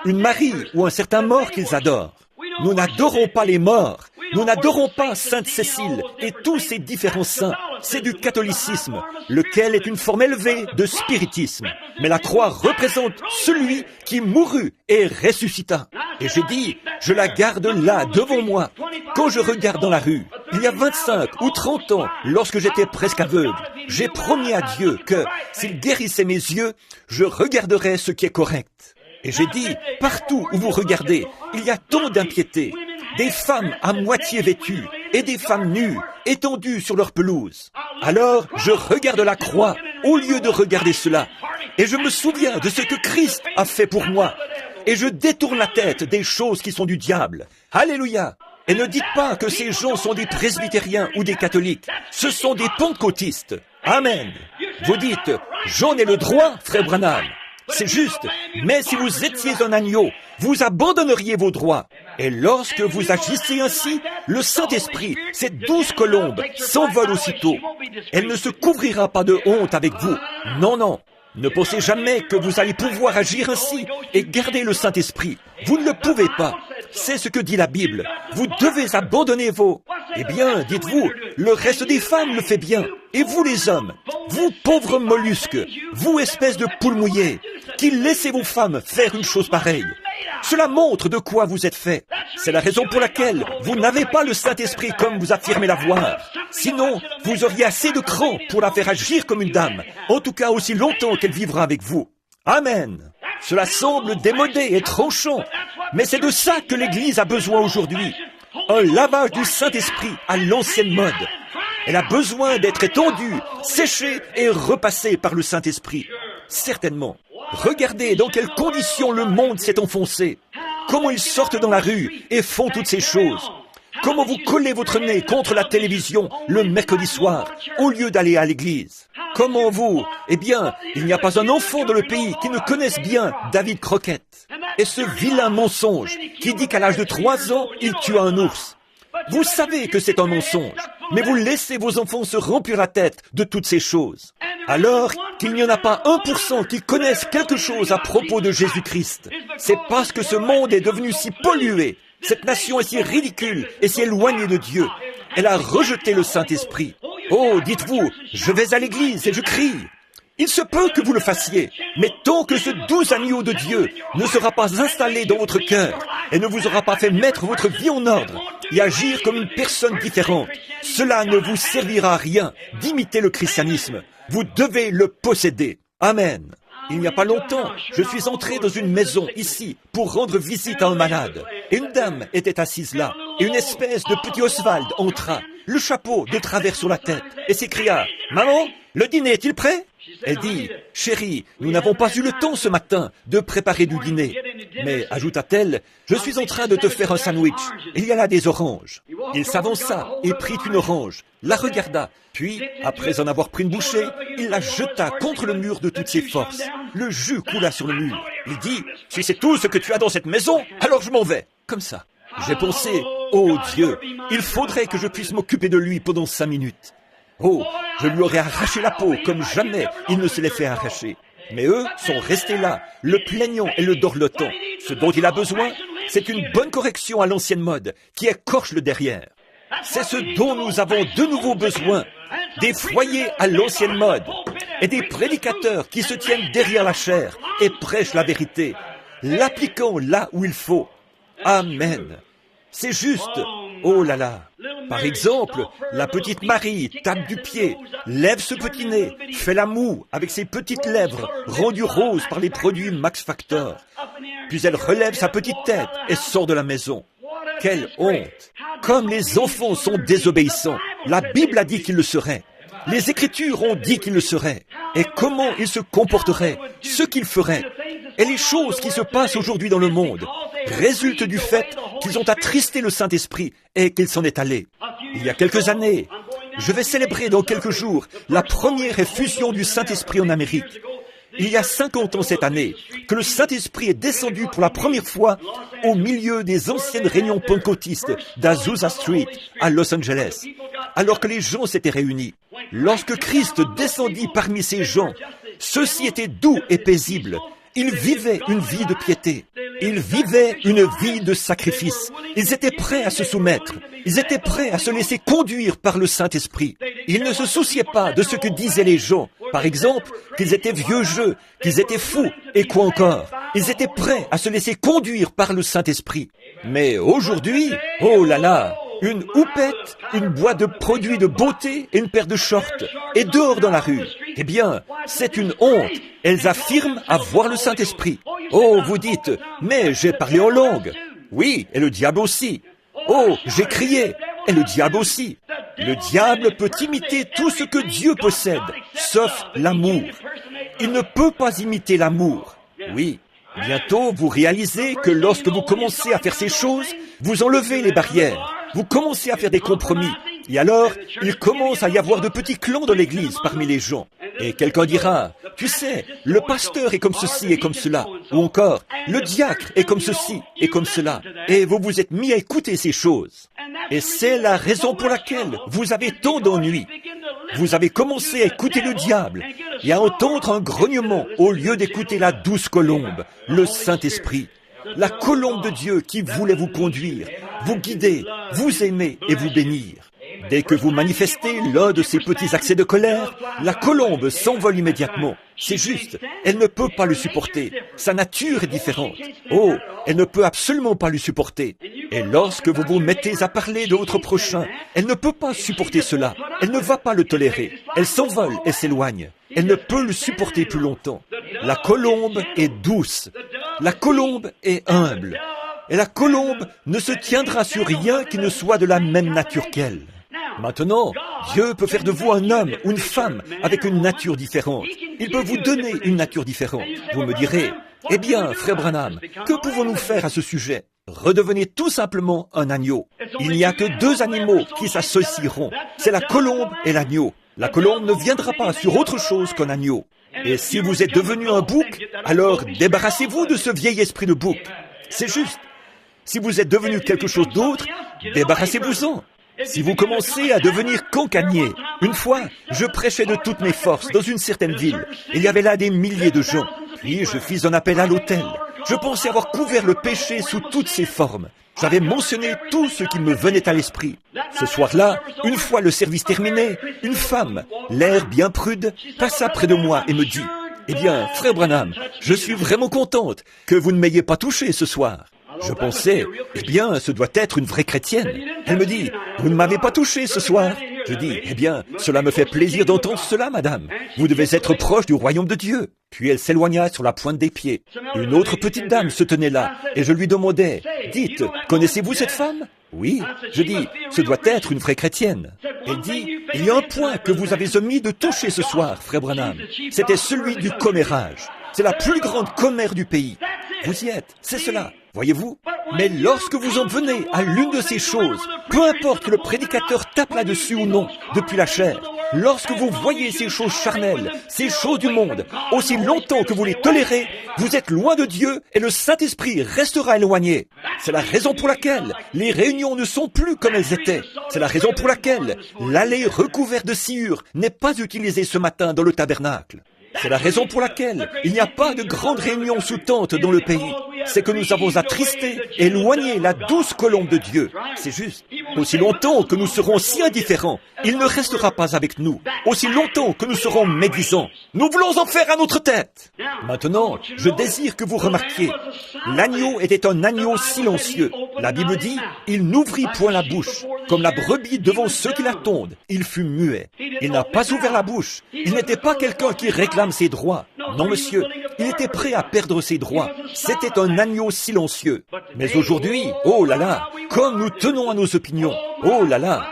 une Marie ou un certain mort qu'ils adorent. Nous n'adorons pas les morts. Nous n'adorons pas Sainte Cécile et tous ces différents saints. C'est du catholicisme, lequel est une forme élevée de spiritisme. Mais la croix représente celui qui mourut et ressuscita. Et j'ai dit, je la garde là, devant moi. Quand je regarde dans la rue, il y a 25 ou 30 ans, lorsque j'étais presque aveugle, j'ai promis à Dieu que, s'il guérissait mes yeux, je regarderais ce qui est correct. Et j'ai dit, partout où vous regardez, il y a tant d'impiété. Des femmes à moitié vêtues et des femmes nues, étendues sur leur pelouse. Alors, je regarde la croix au lieu de regarder cela. Et je me souviens de ce que Christ a fait pour moi. Et je détourne la tête des choses qui sont du diable. Alléluia! Et ne dites pas que ces gens sont des presbytériens ou des catholiques. Ce sont des pentecôtistes. Amen. Vous dites, j'en ai le droit, frère Branham. C'est juste. Mais si vous étiez un agneau, vous abandonneriez vos droits. Et lorsque vous agissez ainsi, le Saint-Esprit, ces 12 colombes, s'envolent aussitôt. Elle ne se couvrira pas de honte avec vous. Non, non. Ne pensez jamais que vous allez pouvoir agir ainsi et garder le Saint-Esprit. Vous ne le pouvez pas. C'est ce que dit la Bible. Vous devez abandonner vos... Eh bien, dites-vous, le reste des femmes le fait bien. Et vous les hommes, vous pauvres mollusques, vous espèces de poules mouillées, qui laissez vos femmes faire une chose pareille. Cela montre de quoi vous êtes fait. C'est la raison pour laquelle vous n'avez pas le Saint-Esprit comme vous affirmez l'avoir. Sinon, vous auriez assez de cran pour la faire agir comme une dame, en tout cas aussi longtemps qu'elle vivra avec vous. Amen. Cela semble démodé et tranchant, mais c'est de ça que l'Église a besoin aujourd'hui. Un lavage du Saint-Esprit à l'ancienne mode. Elle a besoin d'être étendue, séchée et repassée par le Saint-Esprit. Certainement. Regardez dans quelles conditions le monde s'est enfoncé. Comment ils sortent dans la rue et font toutes ces choses. Comment vous collez votre nez contre la télévision le mercredi soir au lieu d'aller à l'église. Comment vous... Eh bien, il n'y a pas un enfant dans le pays qui ne connaisse bien David Crockett. Et ce vilain mensonge qui dit qu'à l'âge de 3 ans, il tua un ours. Vous savez que c'est un mensonge, mais vous laissez vos enfants se remplir la tête de toutes ces choses. Alors qu'il n'y en a pas 1% qui connaissent quelque chose à propos de Jésus-Christ. C'est parce que ce monde est devenu si pollué, cette nation est si ridicule et si éloignée de Dieu. Elle a rejeté le Saint-Esprit. Oh, dites-vous, je vais à l'église et je crie. Il se peut que vous le fassiez, mais tant que ce doux agneau de Dieu ne sera pas installé dans votre cœur et ne vous aura pas fait mettre votre vie en ordre et agir comme une personne différente, cela ne vous servira à rien d'imiter le christianisme. Vous devez le posséder. Amen. Il n'y a pas longtemps, je suis entré dans une maison ici pour rendre visite à un malade. Et une dame était assise là, et une espèce de petit Oswald entra, le chapeau de travers sur la tête, et s'écria « Maman, le dîner est-il prêt ?» Elle dit « Chérie, nous n'avons pas eu le temps ce matin de préparer du dîner. » Mais, ajouta-t-elle, « Je suis en train de te faire un sandwich. Il y a là des oranges. » Il s'avança et prit une orange, la regarda, puis, après en avoir pris une bouchée, il la jeta contre le mur de toutes ses forces. Le jus coula sur le mur. Il dit « Si c'est tout ce que tu as dans cette maison, alors je m'en vais. » Comme ça. J'ai pensé « Oh Dieu, il faudrait que je puisse m'occuper de lui pendant 5 minutes. » Oh, je lui aurais arraché la peau comme jamais il ne se l'est fait arracher. Mais eux sont restés là, le plaignant et le dorlotant. Ce dont il a besoin, c'est une bonne correction à l'ancienne mode qui écorche le derrière. C'est ce dont nous avons de nouveau besoin. Des foyers à l'ancienne mode et des prédicateurs qui se tiennent derrière la chair et prêchent la vérité, l'appliquant là où il faut. Amen. C'est juste. Oh là là. Par exemple, la petite Marie tape du pied, lève ce petit nez, fait la moue avec ses petites lèvres rendues roses par les produits Max Factor. Puis elle relève sa petite tête et sort de la maison. Quelle honte! Comme les enfants sont désobéissants, la Bible a dit qu'ils le seraient. Les Écritures ont dit qu'ils le seraient. Et comment ils se comporteraient, ce qu'ils feraient. Et les choses qui se passent aujourd'hui dans le monde résultent du fait qu'ils ont attristé le Saint-Esprit et qu'il s'en est allé. Il y a quelques années, je vais célébrer dans quelques jours la première effusion du Saint-Esprit en Amérique. Il y a 50 ans cette année que le Saint-Esprit est descendu pour la première fois au milieu des anciennes réunions pentecôtistes d'Azusa Street à Los Angeles, alors que les gens s'étaient réunis. Lorsque Christ descendit parmi ces gens, ceux-ci étaient doux et paisibles. Ils vivaient une vie de piété. Ils vivaient une vie de sacrifice. Ils étaient prêts à se soumettre. Ils étaient prêts à se laisser conduire par le Saint-Esprit. Ils ne se souciaient pas de ce que disaient les gens. Par exemple, qu'ils étaient vieux jeux, qu'ils étaient fous, et quoi encore. Ils étaient prêts à se laisser conduire par le Saint-Esprit. Mais aujourd'hui, oh là là, une houppette, une boîte de produits de beauté et une paire de shorts, et dehors dans la rue. Eh bien, c'est une honte. Elles affirment avoir le Saint-Esprit. Oh, vous dites, mais j'ai parlé en langue. Oui, et le diable aussi. Oh, j'ai crié, et le diable aussi. Le diable peut imiter tout ce que Dieu possède, sauf l'amour. Il ne peut pas imiter l'amour. Oui. Bientôt, vous réalisez que lorsque vous commencez à faire ces choses, vous enlevez les barrières. Vous commencez à faire des compromis. Et alors, il commence à y avoir de petits clans dans l'église parmi les gens. Et quelqu'un dira, Tu sais, le pasteur est comme ceci et comme cela. Ou encore, le diacre est comme ceci et comme cela. Et vous vous êtes mis à écouter ces choses. Et c'est la raison pour laquelle vous avez tant d'ennuis. Vous avez commencé à écouter le diable et à entendre un grognement au lieu d'écouter la douce colombe, le Saint-Esprit. La colombe de Dieu qui voulait vous conduire, vous guider, vous aimer et vous bénir. Dès que vous manifestez l'un de ces petits accès de colère, la colombe s'envole immédiatement. C'est juste, elle ne peut pas le supporter. Sa nature est différente. Oh, elle ne peut absolument pas le supporter. Et lorsque vous vous mettez à parler de votre prochain, elle ne peut pas supporter cela. Elle ne va pas le tolérer. Elle s'envole et s'éloigne. Elle ne peut le supporter plus longtemps. La colombe est douce. La colombe est humble. Et la colombe ne se tiendra sur rien qui ne soit de la même nature qu'elle. Maintenant, Dieu peut faire de vous un homme ou une femme avec une nature différente. Il peut vous donner une nature différente. Vous me direz, eh bien, frère Branham, que pouvons-nous faire à ce sujet? Redevenez tout simplement un agneau. Il n'y a que deux animaux qui s'associeront. C'est la colombe et l'agneau. La colombe ne viendra pas sur autre chose qu'un agneau. Et si vous êtes devenu un bouc, alors débarrassez-vous de ce vieil esprit de bouc. C'est juste. Si vous êtes devenu quelque chose d'autre, débarrassez-vous-en. Si vous commencez à devenir cancanier, une fois, je prêchais de toutes mes forces dans une certaine ville. Il y avait là des milliers de gens. Puis je fis un appel à l'autel. Je pensais avoir couvert le péché sous toutes ses formes. J'avais mentionné tout ce qui me venait à l'esprit. Ce soir-là, une fois le service terminé, une femme, l'air bien prude, passa près de moi et me dit « Eh bien, frère Branham, je suis vraiment contente que vous ne m'ayez pas touché ce soir. » Je pensais, eh bien, ce doit être une vraie chrétienne. Elle me dit, vous ne m'avez pas touché ce soir. Je dis, eh bien, cela me fait plaisir d'entendre cela, madame. Vous devez être proche du royaume de Dieu. Puis elle s'éloigna sur la pointe des pieds. Une autre petite dame se tenait là, et je lui demandais, dites, connaissez-vous cette femme? Oui. Je dis, ce doit être une vraie chrétienne. Elle dit, il y a un point que vous avez omis de toucher ce soir, frère Branham. C'était celui du commérage. C'est la plus grande commère du pays. Vous y êtes, c'est cela. Voyez-vous? Mais lorsque vous en venez à l'une de ces choses, peu importe que le prédicateur tape là-dessus ou non, depuis la chair, lorsque vous voyez ces choses charnelles, ces choses du monde, aussi longtemps que vous les tolérez, vous êtes loin de Dieu et le Saint-Esprit restera éloigné. C'est la raison pour laquelle les réunions ne sont plus comme elles étaient. C'est la raison pour laquelle l'allée recouverte de sciure n'est pas utilisée ce matin dans le tabernacle. C'est la raison pour laquelle il n'y a pas de grande réunion sous tente dans le pays. C'est que nous avons attristé, éloigné la douce colombe de Dieu. C'est juste. Aussi longtemps que nous serons si indifférents, il ne restera pas avec nous. Aussi longtemps que nous serons médisants, nous voulons en faire à notre tête. Maintenant, je désire que vous remarquiez. L'agneau était un agneau silencieux. La Bible dit, il n'ouvrit point la bouche. Comme la brebis devant ceux qui la tondent, il fut muet. Il n'a pas ouvert la bouche. Il n'était pas quelqu'un qui réclame ses droits. Non, monsieur. Il était prêt à perdre ses droits. C'était un agneau silencieux. Mais aujourd'hui, oh là là, comme nous tenons à nos opinions, oh là là,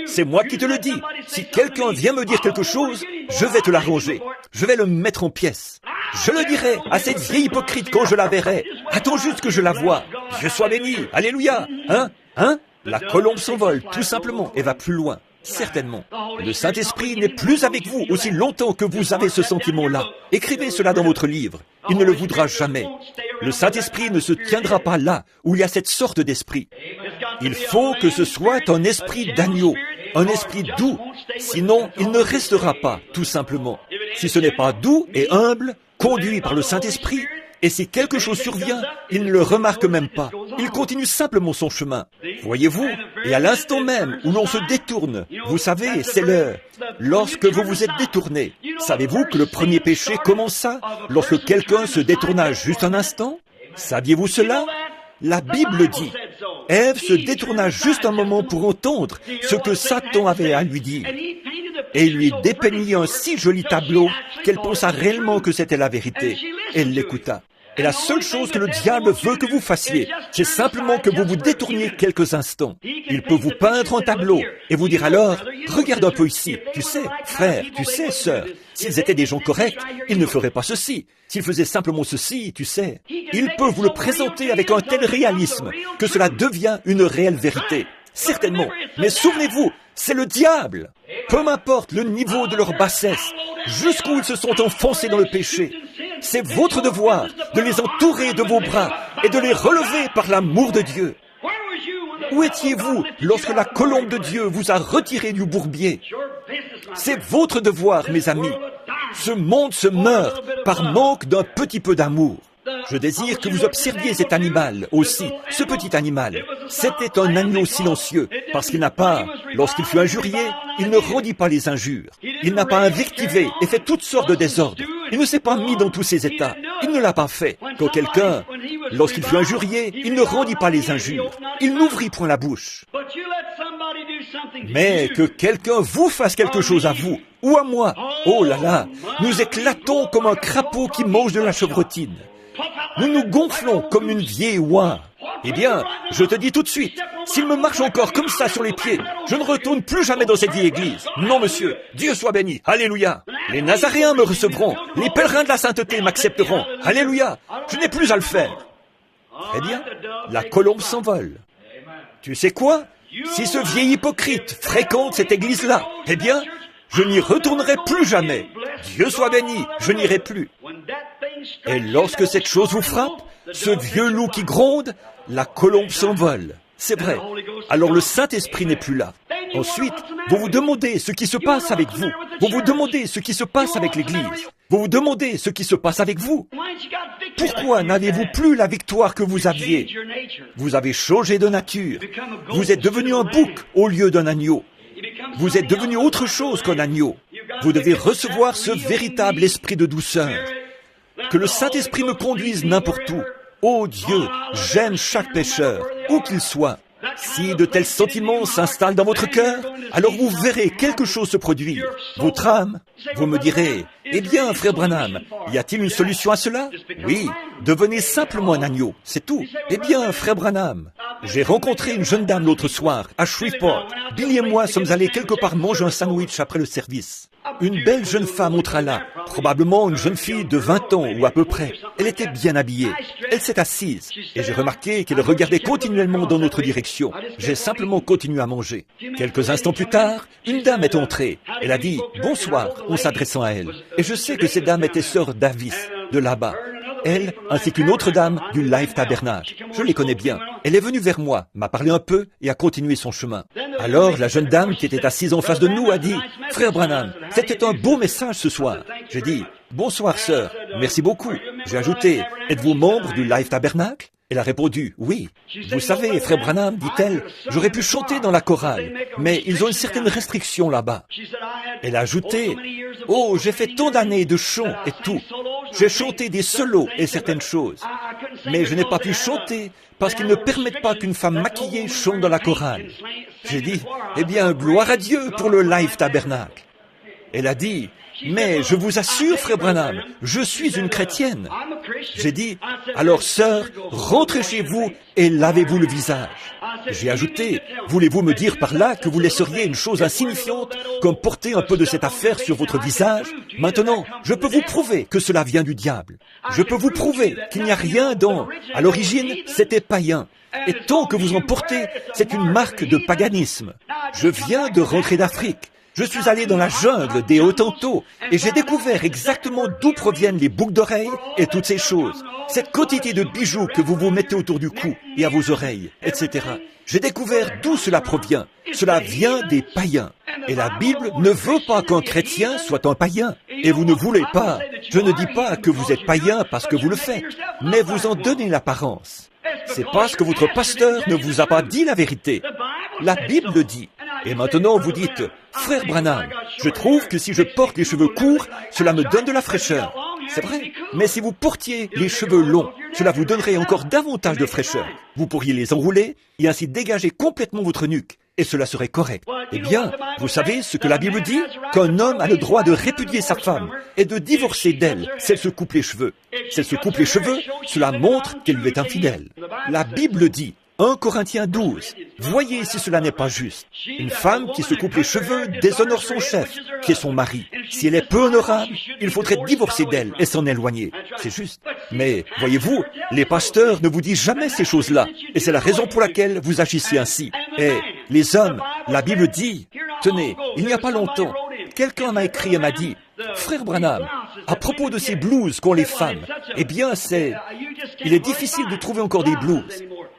c'est moi qui te le dis. Si quelqu'un vient me dire quelque chose, je vais te l'arranger. Je vais le mettre en pièces. Je le dirai à cette vieille hypocrite quand je la verrai. Attends juste que je la voie. Dieu soit béni. Alléluia. Hein? La colombe s'envole, tout simplement, et va plus loin. Certainement. Le Saint-Esprit n'est plus avec vous aussi longtemps que vous avez ce sentiment-là. Écrivez cela dans votre livre. Il ne le voudra jamais. Le Saint-Esprit ne se tiendra pas là où il y a cette sorte d'esprit. Il faut que ce soit un esprit d'agneau, un esprit doux. Sinon, il ne restera pas, tout simplement. Si ce n'est pas doux et humble, conduit par le Saint-Esprit, et si quelque chose survient, il ne le remarque même pas. Il continue simplement son chemin. Voyez-vous? Et à l'instant même où l'on se détourne, vous savez, c'est l'heure. Lorsque vous vous êtes détourné, savez-vous que le premier péché commença lorsque quelqu'un se détourna juste un instant? Saviez-vous cela? La Bible dit, Ève se détourna juste un moment pour entendre ce que Satan avait à lui dire. Et il lui dépeignit un si joli tableau qu'elle pensa réellement que c'était la vérité. Elle l'écouta. Et la seule chose que le diable veut que vous fassiez, c'est simplement que vous vous détourniez quelques instants. Il peut vous peindre un tableau et vous dire alors, regarde un peu ici, tu sais, frère, tu sais, sœur, s'ils étaient des gens corrects, ils ne feraient pas ceci. S'ils faisaient simplement ceci, tu sais, il peut vous le présenter avec un tel réalisme que cela devient une réelle vérité. Certainement. Mais souvenez-vous, c'est le diable. peu m'importe le niveau de leur bassesse, jusqu'où ils se sont enfoncés dans le péché. C'est votre devoir de les entourer de vos bras et de les relever par l'amour de Dieu. Où étiez-vous lorsque la colombe de Dieu vous a retiré du bourbier? C'est votre devoir, mes amis. Ce monde se meurt par manque d'un petit peu d'amour. Je désire que vous observiez cet animal aussi, ce petit animal. C'était un agneau silencieux, parce qu'il n'a pas, lorsqu'il fut injurié, il ne redit pas les injures. Il n'a pas invectivé et fait toutes sortes de désordres. Il ne s'est pas mis dans tous ces états. Il ne l'a pas fait. Quand quelqu'un, lorsqu'il fut injurié, il ne rendit pas les injures. Il n'ouvrit point la bouche. Mais que quelqu'un vous fasse quelque chose à vous, ou à moi, oh là là, nous éclatons comme un crapaud qui mange de la chevrotine. Nous nous gonflons comme une vieille oie. Eh bien, je te dis tout de suite, s'il me marche encore comme ça sur les pieds, je ne retourne plus jamais dans cette vieille église. Non, monsieur, Dieu soit béni. Alléluia. Les Nazaréens me recevront. Les pèlerins de la sainteté m'accepteront. Alléluia. Je n'ai plus à le faire. Eh bien, la colombe s'envole. Tu sais quoi? Si ce vieil hypocrite fréquente cette église-là, eh bien, je n'y retournerai plus jamais. Dieu soit béni, je n'irai plus. Et lorsque cette chose vous frappe, ce vieux loup qui gronde, la colombe s'envole. C'est vrai. Alors le Saint-Esprit n'est plus là. Ensuite, vous vous demandez ce qui se passe avec vous. Vous vous demandez ce qui se passe avec l'Église. Vous vous demandez ce qui se passe avec vous. Pourquoi n'avez-vous plus la victoire que vous aviez? Vous avez changé de nature. Vous êtes devenu un bouc au lieu d'un agneau. Vous êtes devenu autre chose qu'un agneau. Vous devez recevoir ce véritable esprit de douceur. Que le Saint-Esprit me conduise n'importe où. Ô Dieu, j'aime chaque pécheur, où qu'il soit. Si de tels sentiments s'installent dans votre cœur, alors vous verrez quelque chose se produire. Votre âme, vous me direz, eh bien, frère Branham, y a-t-il une solution à cela? Oui, devenez simplement un agneau, c'est tout. Eh bien, frère Branham, j'ai rencontré une jeune dame l'autre soir, à Shreveport. Billy et moi sommes allés quelque part manger un sandwich après le service. Une belle jeune femme entra là, probablement une jeune fille de 20 ans ou à peu près. Elle était bien habillée. Elle s'est assise et j'ai remarqué qu'elle regardait continuellement dans notre direction. J'ai simplement continué à manger. Quelques instants plus tard, une dame est entrée. Elle a dit « Bonsoir » en s'adressant à elle. Et je sais que cette dame était sœur Davis, de là-bas. Elle, ainsi qu'une autre dame du Life Tabernacle. Je les connais bien. Elle est venue vers moi, m'a parlé un peu et a continué son chemin. Alors, la jeune dame qui était assise en face de nous a dit « Frère Branham, c'était un beau message ce soir. » J'ai dit « Bonsoir, sœur. Merci beaucoup. » J'ai ajouté « Êtes-vous membre du Life Tabernacle ?» Elle a répondu « Oui. » Vous savez, frère Branham, dit-elle, j'aurais pu chanter dans la chorale, mais ils ont une certaine restriction là-bas. Elle a ajouté « Oh, j'ai fait tant d'années de chant et tout. J'ai chanté des solos et certaines choses. Mais je n'ai pas pu chanter parce qu'ils ne permettent pas qu'une femme maquillée chante dans la chorale. » J'ai dit « Eh bien, gloire à Dieu pour le Life Tabernacle. » Elle a dit « Mais je vous assure, frère Branham, je suis une chrétienne. » J'ai dit « Alors, sœur, rentrez chez vous et lavez-vous le visage. » J'ai ajouté « Voulez-vous me dire par là que vous laisseriez une chose insignifiante comme porter un peu de cette affaire sur votre visage? Maintenant, je peux vous prouver que cela vient du diable. Je peux vous prouver qu'il n'y a rien dans... À l'origine, c'était païen. Et tant que vous en portez, c'est une marque de paganisme. Je viens de rentrer d'Afrique. Je suis allé dans la jungle des Hottentots et j'ai découvert exactement d'où proviennent les boucles d'oreilles et toutes ces choses. Cette quantité de bijoux que vous vous mettez autour du cou et à vos oreilles, etc. J'ai découvert d'où cela provient. Cela vient des païens. Et la Bible ne veut pas qu'un chrétien soit un païen. Et vous ne voulez pas. Je ne dis pas que vous êtes païen parce que vous le faites, mais vous en donnez l'apparence. C'est parce que votre pasteur ne vous a pas dit la vérité. La Bible le dit. Et maintenant, vous dites, frère Branham, je trouve que si je porte les cheveux courts, cela me donne de la fraîcheur. C'est vrai, mais si vous portiez les cheveux longs, cela vous donnerait encore davantage de fraîcheur. Vous pourriez les enrouler et ainsi dégager complètement votre nuque. Et cela serait correct. Eh bien, vous savez ce que la Bible dit? Qu'un homme a le droit de répudier sa femme et de divorcer d'elle si elle se coupe les cheveux. Si elle se coupe les cheveux, cela montre qu'elle lui est infidèle. La Bible dit, 1 Corinthiens 12, voyez si cela n'est pas juste. Une femme qui se coupe les cheveux déshonore son chef, qui est son mari. Si elle est peu honorable, il faudrait divorcer d'elle et s'en éloigner. C'est juste. Mais, voyez-vous, les pasteurs ne vous disent jamais ces choses-là. Et c'est la raison pour laquelle vous agissez ainsi. Et les hommes, la Bible dit Tenez, il n'y a pas longtemps, quelqu'un m'a écrit et m'a dit, « Frère Branham, à propos de ces blues qu'ont les femmes, eh bien il est difficile de trouver encore des blues.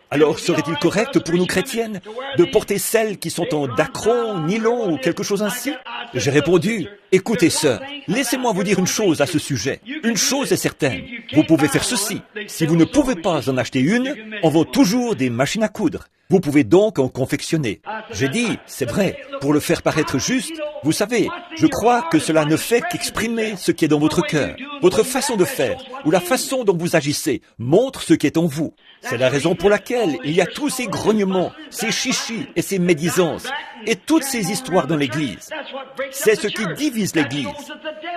Alors serait-il correct pour nous chrétiennes de porter celles qui sont en dacron, nylon ou quelque chose ainsi ?» J'ai répondu, « Écoutez sœur, laissez-moi vous dire une chose à ce sujet. Une chose est certaine, vous pouvez faire ceci. Si vous ne pouvez pas en acheter une, on vend toujours des machines à coudre. Vous pouvez donc en confectionner. » J'ai dit, c'est vrai, pour le faire paraître juste, vous savez, je crois que cela ne fait qu'exprimer ce qui est dans votre cœur. Votre façon de faire, ou la façon dont vous agissez, montre ce qui est en vous. C'est la raison pour laquelle il y a tous ces grognements, ces chichis et ces médisances, et toutes ces histoires dans l'Église. C'est ce qui divise l'Église.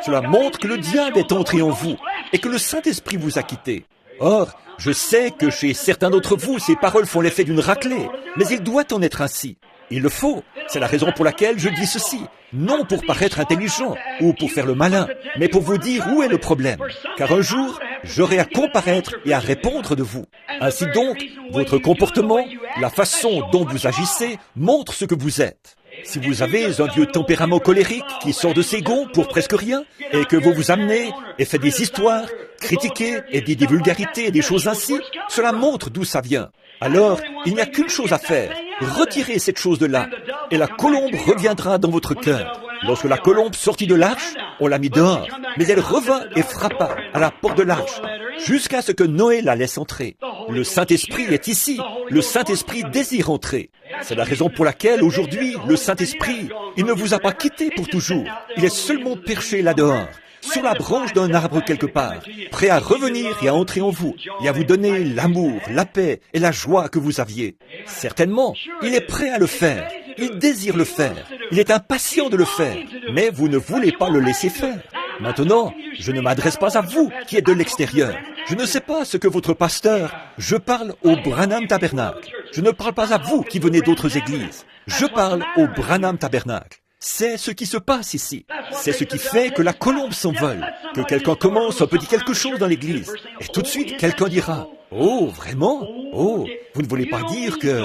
Cela montre que le diable est entré en vous, et que le Saint-Esprit vous a quitté. Or, je sais que chez certains d'entre vous, ces paroles font l'effet d'une raclée, mais il doit en être ainsi. Il le faut. C'est la raison pour laquelle je dis ceci. Non pour paraître intelligent ou pour faire le malin, mais pour vous dire où est le problème. Car un jour, j'aurai à comparaître et à répondre de vous. Ainsi donc, votre comportement, la façon dont vous agissez, montre ce que vous êtes. Si vous avez un vieux tempérament colérique qui sort de ses gonds pour presque rien, et que vous vous amenez et faites des histoires, critiquez et dites des vulgarités et des choses ainsi, cela montre d'où ça vient. Alors, il n'y a qu'une chose à faire. Retirez cette chose de là, et la colombe reviendra dans votre cœur. Lorsque la colombe sortit de l'arche, on l'a mis dehors, mais elle revint et frappa à la porte de l'arche, jusqu'à ce que Noé la laisse entrer. Le Saint-Esprit est ici. Le Saint-Esprit désire entrer. C'est la raison pour laquelle, aujourd'hui, le Saint-Esprit, il ne vous a pas quitté pour toujours. Il est seulement perché là-dehors, sur la branche d'un arbre quelque part, prêt à revenir et à entrer en vous, et à vous donner l'amour, la paix et la joie que vous aviez. Certainement, il est prêt à le faire. Il désire le faire. Il est impatient de le faire. Mais vous ne voulez pas le laisser faire. Maintenant, je ne m'adresse pas à vous qui êtes de l'extérieur. Je ne sais pas ce que votre pasteur... Je parle au Branham Tabernacle. Je ne parle pas à vous qui venez d'autres églises. Je parle au Branham Tabernacle. C'est ce qui se passe ici. C'est ce qui fait que la colombe s'envole, que quelqu'un commence un petit quelque chose dans l'église, et tout de suite quelqu'un dira « Oh, vraiment? Oh, vous ne voulez pas dire que... »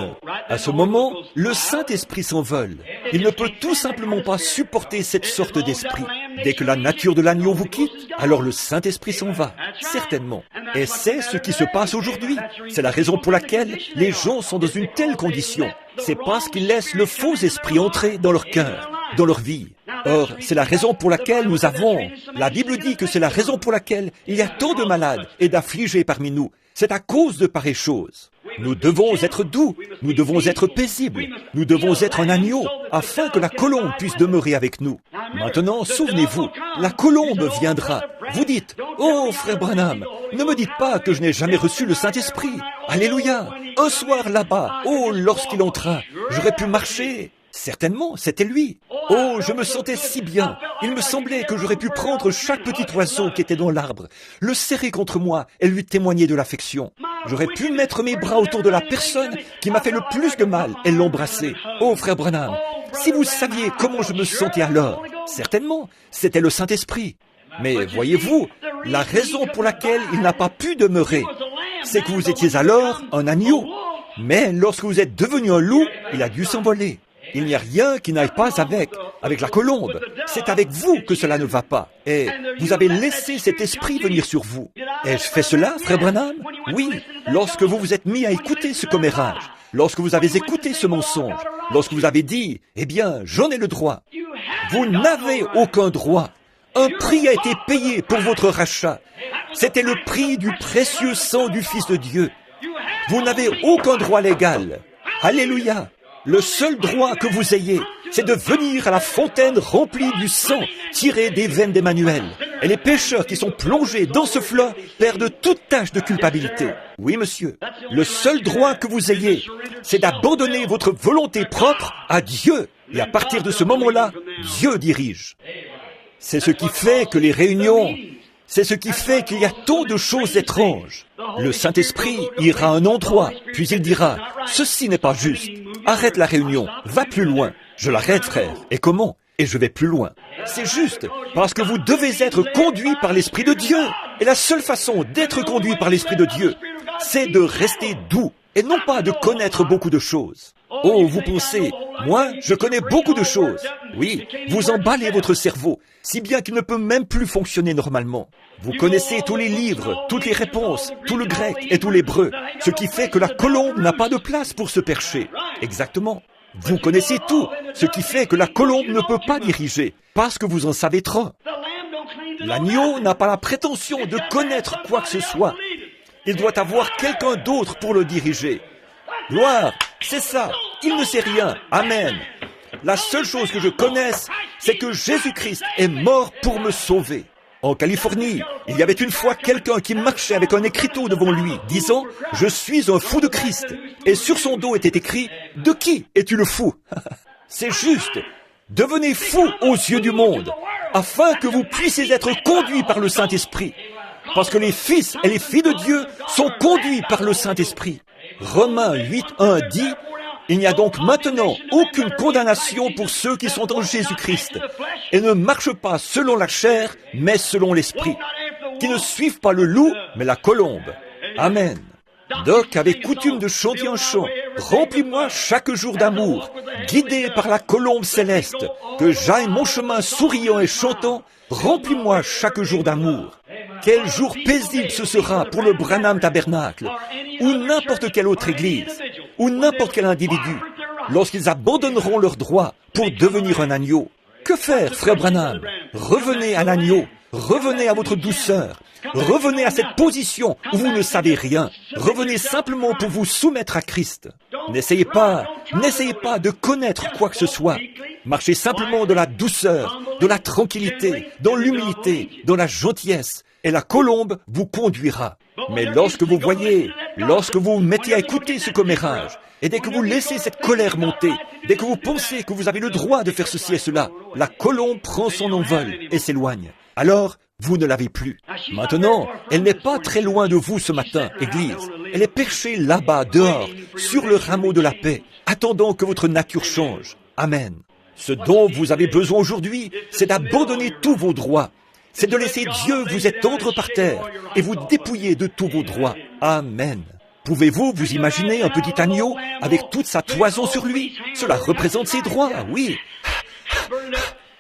À ce moment, le Saint-Esprit s'envole. Il ne peut tout simplement pas supporter cette sorte d'esprit. Dès que la nature de l'agneau vous quitte, alors le Saint-Esprit s'en va, certainement. Et c'est ce qui se passe aujourd'hui. C'est la raison pour laquelle les gens sont dans une telle condition. C'est parce qu'ils laissent le faux esprit entrer dans leur cœur, dans leur vie. Or, c'est la raison pour laquelle nous avons... La Bible dit que c'est la raison pour laquelle il y a tant de malades et d'affligés parmi nous. C'est à cause de pareilles choses. Nous devons être doux, nous devons être paisibles, nous devons être un agneau, afin que la colombe puisse demeurer avec nous. Maintenant, souvenez-vous, la colombe viendra. Vous dites, « Oh, frère Branham, ne me dites pas que je n'ai jamais reçu le Saint-Esprit. Alléluia! Un soir là-bas, oh, lorsqu'il entra, j'aurais pu marcher. » Certainement, c'était lui. Oh, je me sentais si bien. Il me semblait que j'aurais pu prendre chaque petit oiseau qui était dans l'arbre, le serrer contre moi et lui témoigner de l'affection. J'aurais pu mettre mes bras autour de la personne qui m'a fait le plus de mal et l'embrasser. Oh, frère Branham, si vous saviez comment je me sentais alors, certainement, c'était le Saint-Esprit. Mais voyez-vous, la raison pour laquelle il n'a pas pu demeurer, c'est que vous étiez alors un agneau. Mais lorsque vous êtes devenu un loup, il a dû s'envoler. Il n'y a rien qui n'aille pas avec la colombe. C'est avec vous que cela ne va pas. Et vous avez laissé cet esprit venir sur vous. Ai-je fait cela, frère Branham? Oui, lorsque vous vous êtes mis à écouter ce commérage, lorsque vous avez écouté ce mensonge, lorsque vous avez dit, eh bien, j'en ai le droit. Vous n'avez aucun droit. Un prix a été payé pour votre rachat. C'était le prix du précieux sang du Fils de Dieu. Vous n'avez aucun droit légal. Alléluia. Le seul droit que vous ayez, c'est de venir à la fontaine remplie du sang tiré des veines d'Emmanuel. Et les pécheurs qui sont plongés dans ce fleuve perdent toute tache de culpabilité. Oui, monsieur. Le seul droit que vous ayez, c'est d'abandonner votre volonté propre à Dieu. Et à partir de ce moment-là, Dieu dirige. C'est ce qui fait que les réunions... C'est ce qui fait qu'il y a tant de choses étranges. Le Saint-Esprit ira à un endroit, puis il dira, « Ceci n'est pas juste. Arrête la réunion, va plus loin. » Je l'arrête, frère. Et comment? Et je vais plus loin. C'est juste, parce que vous devez être conduit par l'Esprit de Dieu. Et la seule façon d'être conduit par l'Esprit de Dieu, c'est de rester doux, et non pas de connaître beaucoup de choses. Oh, vous pensez, moi, je connais beaucoup de choses. Oui, vous emballez votre cerveau, si bien qu'il ne peut même plus fonctionner normalement. Vous connaissez tous les livres, toutes les réponses, tout le grec et tout l'hébreu, ce qui fait que la colombe n'a pas de place pour se percher. Exactement. Vous connaissez tout, ce qui fait que la colombe ne peut pas diriger, parce que vous en savez trop. L'agneau n'a pas la prétention de connaître quoi que ce soit. Il doit avoir quelqu'un d'autre pour le diriger. Gloire, c'est ça, il ne sait rien. Amen. La seule chose que je connaisse, c'est que Jésus-Christ est mort pour me sauver. En Californie, il y avait une fois quelqu'un qui marchait avec un écriteau devant lui, disant « Je suis un fou de Christ ». Et sur son dos était écrit « De qui es-tu le fou ?» C'est juste. Devenez fou aux yeux du monde, afin que vous puissiez être conduits par le Saint-Esprit. Parce que les fils et les filles de Dieu sont conduits par le Saint-Esprit. Romains 8:1 dit « Il n'y a donc maintenant aucune condamnation pour ceux qui sont en Jésus-Christ et ne marchent pas selon la chair, mais selon l'Esprit, qui ne suivent pas le loup, mais la colombe. » Amen. Doc avait coutume de chanter un chant « Remplis-moi chaque jour d'amour, guidé par la colombe céleste, que j'aille mon chemin souriant et chantant, remplis-moi chaque jour d'amour. » Quel jour paisible ce sera pour le Branham Tabernacle, ou n'importe quelle autre église, ou n'importe quel individu, lorsqu'ils abandonneront leurs droits pour devenir un agneau. Que faire, frère Branham? Revenez à l'agneau, revenez à votre douceur, revenez à cette position où vous ne savez rien, revenez simplement pour vous soumettre à Christ. N'essayez pas de connaître quoi que ce soit. Marchez simplement dans la douceur, dans la tranquillité, dans l'humilité, dans la gentillesse, et la colombe vous conduira. Mais lorsque vous vous mettez à écouter ce commérage, et dès que vous laissez cette colère monter, dès que vous pensez que vous avez le droit de faire ceci et cela, la colombe prend son envol et s'éloigne. Alors, vous ne l'avez plus. Maintenant, elle n'est pas très loin de vous ce matin, Église. Elle est perchée là-bas, dehors, sur le rameau de la paix, attendant que votre nature change. Amen. Ce dont vous avez besoin aujourd'hui, c'est d'abandonner tous vos droits. C'est de laisser Dieu vous étendre par terre et vous dépouiller de tous vos droits. Amen. Pouvez-vous vous imaginer un petit agneau avec toute sa toison sur lui? Cela représente ses droits, oui.